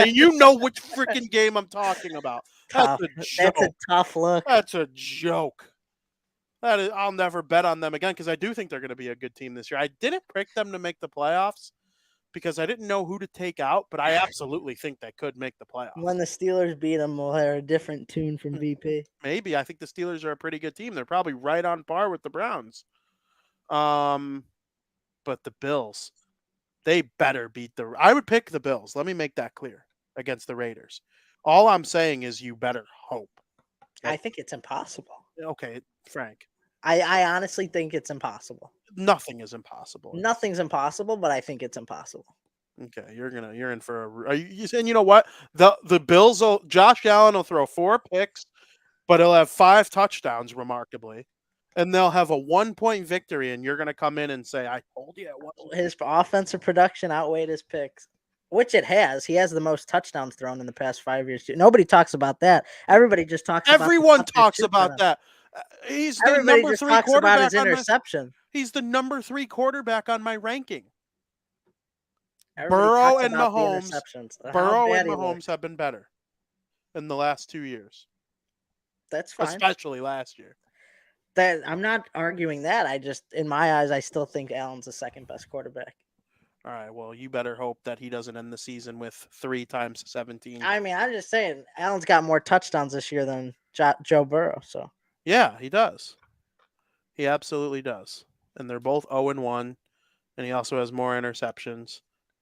S1: You know which freaking game I'm talking about.
S2: Tough. That's a tough look.
S1: That's a joke. That is, I'll never bet on them again because I do think they're going to be a good team this year. I didn't pick them to make the playoffs because I didn't know who to take out, but I absolutely think they could make the playoffs.
S2: When the Steelers beat them, we'll hear a different tune from VP.
S1: Maybe. I think the Steelers are a pretty good team. They're probably right on par with the Browns. But the Bills, they better beat I would pick the Bills. Let me make that clear against the Raiders. All I'm saying is you better hope.
S2: I think it's impossible.
S1: Okay, Frank.
S2: I honestly think it's impossible.
S1: Nothing is impossible.
S2: Nothing's impossible, but I think it's impossible.
S1: Okay, you're in for and you know what? The Bills Josh Allen will throw 4 picks, but he'll have 5 touchdowns remarkably. And they'll have a 1-point victory, and you're going to come in and say, I told you.
S2: His offensive production outweighed his picks, which it has. He has the most touchdowns thrown in the past 5 years. Nobody talks about that. Everybody just talks
S1: Everyone talks about that. He's the
S2: Everybody
S1: number
S2: just
S1: 3
S2: talks about his
S1: quarterback.
S2: interception.
S1: He's the number 3 quarterback on my ranking.
S2: Everybody
S1: Burrow
S2: talks
S1: and
S2: about the
S1: Mahomes.
S2: interceptions, how
S1: Burrow
S2: bad
S1: and
S2: he
S1: Mahomes
S2: looked.
S1: have been better in the last 2 years,
S2: That's fine.
S1: especially last year.
S2: That I'm not arguing that. I just, in my eyes, I still think Allen's the second best quarterback.
S1: All right, well, you better hope that he doesn't end the season with 3 times 17.
S2: I mean, I'm just saying, Allen's got more touchdowns this year than Joe Burrow. So
S1: Yeah, he does. He absolutely does. And they're both 0-1, and he also has more interceptions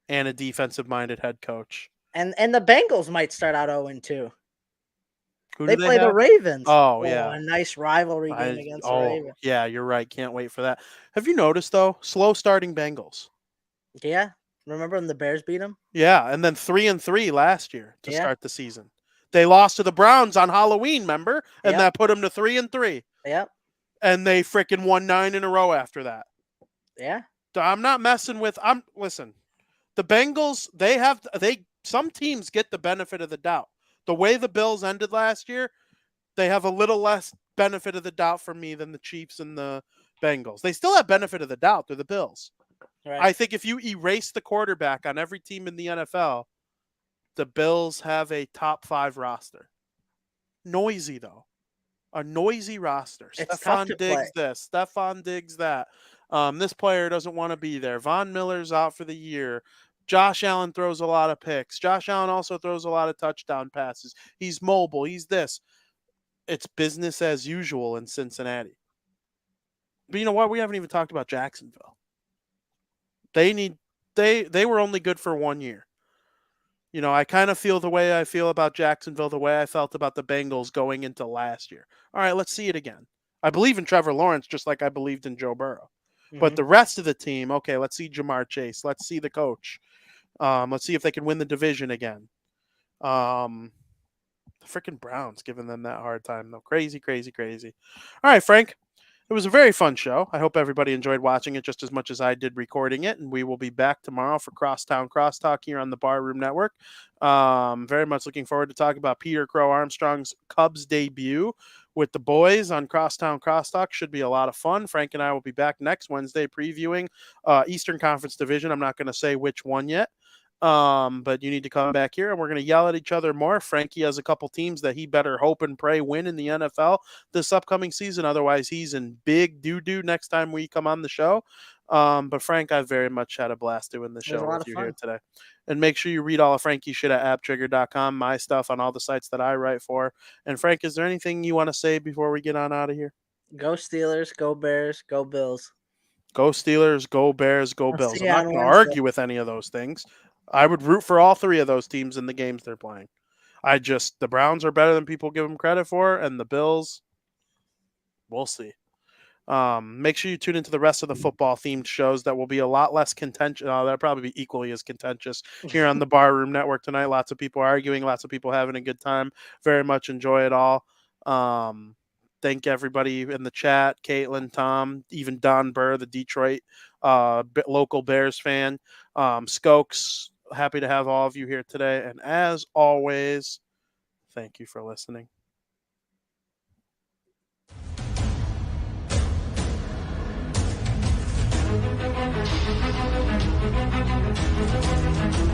S1: and a defensive-minded head coach.
S2: and the Bengals might start out 0-2.
S1: Who
S2: They
S1: do
S2: play the
S1: have?
S2: Ravens.
S1: Oh, yeah.
S2: A nice rivalry game against the Ravens.
S1: Yeah, you're right. Can't wait for that. Have you noticed, though, slow starting Bengals?
S2: Yeah. Remember when the Bears beat them?
S1: Yeah, and then 3-3 last year to
S2: Yeah.
S1: start the season. They lost to the Browns on Halloween, remember? And
S2: Yep.
S1: that put them to 3-3.
S2: Yep.
S1: And they freaking won 9 in a row after that.
S2: Yeah.
S1: I'm not messing with. Listen. The Bengals, some teams get the benefit of the doubt. The way the Bills ended last year, they have a little less benefit of the doubt for me than the Chiefs and the Bengals. They still have benefit of the doubt. They're the Bills.
S2: Right.
S1: I think if you erase the quarterback on every team in the NFL, the Bills have a top 5 roster. Noisy, though. A noisy roster.
S2: It's tough
S1: Stephon
S2: to
S1: Diggs
S2: play.
S1: this. Stephon Diggs that. This player doesn't want to be there. Von Miller's out for the year. Josh Allen throws a lot of picks. Josh Allen also throws a lot of touchdown passes. He's mobile. He's this. It's business as usual in Cincinnati. But you know what? We haven't even talked about Jacksonville. They were only good for 1 year. You know, I kind of feel the way I feel about Jacksonville, the way I felt about the Bengals going into last year. All right, let's see it again. I believe in Trevor Lawrence just like I believed in Joe Burrow. But the rest of the team, okay, let's see Jamar Chase. Let's see the coach. Let's see if they can win the division again. The freaking Browns giving them that hard time, though. Crazy, crazy, crazy. All right, Frank. It was a very fun show. I hope everybody enjoyed watching it just as much as I did recording it. And we will be back tomorrow for Crosstown Crosstalk here on the Barroom Network. Very much looking forward to talking about Peter Crow Armstrong's Cubs debut with the boys on Crosstown Crosstalk. Should be a lot of fun. Frank and I will be back next Wednesday previewing Eastern Conference Division. I'm not going to say which one yet. But you need to come back here and we're going to yell at each other more. Frankie has a couple teams that he better hope and pray win in the NFL this upcoming season. Otherwise, he's in big doo-doo next time we come on the show. But Frank, I very much had a blast doing the show with you here today. And make sure you read all of Frankie's shit at apptrigger.com, my stuff on all the sites that I write for. And Frank, is there anything you want to say before we get on out of here?
S2: Go Steelers, go Bears, go Bills.
S1: Go Steelers, go Bears, go Bills. I'm not going to argue with any of those things. I would root for all 3 of those teams in the games they're playing. The Browns are better than people give them credit for, and the Bills, we'll see. Make sure you tune into the rest of the football-themed shows that will be a lot less contentious. That'll probably be equally as contentious here on the Barroom Network tonight. Lots of people arguing, lots of people having a good time. Very much enjoy it all. Thank everybody in the chat, Caitlin, Tom, even Don Burr, the Detroit local Bears fan. Skokes, happy to have all of you here today. And as always, thank you for listening.
S3: Bardown.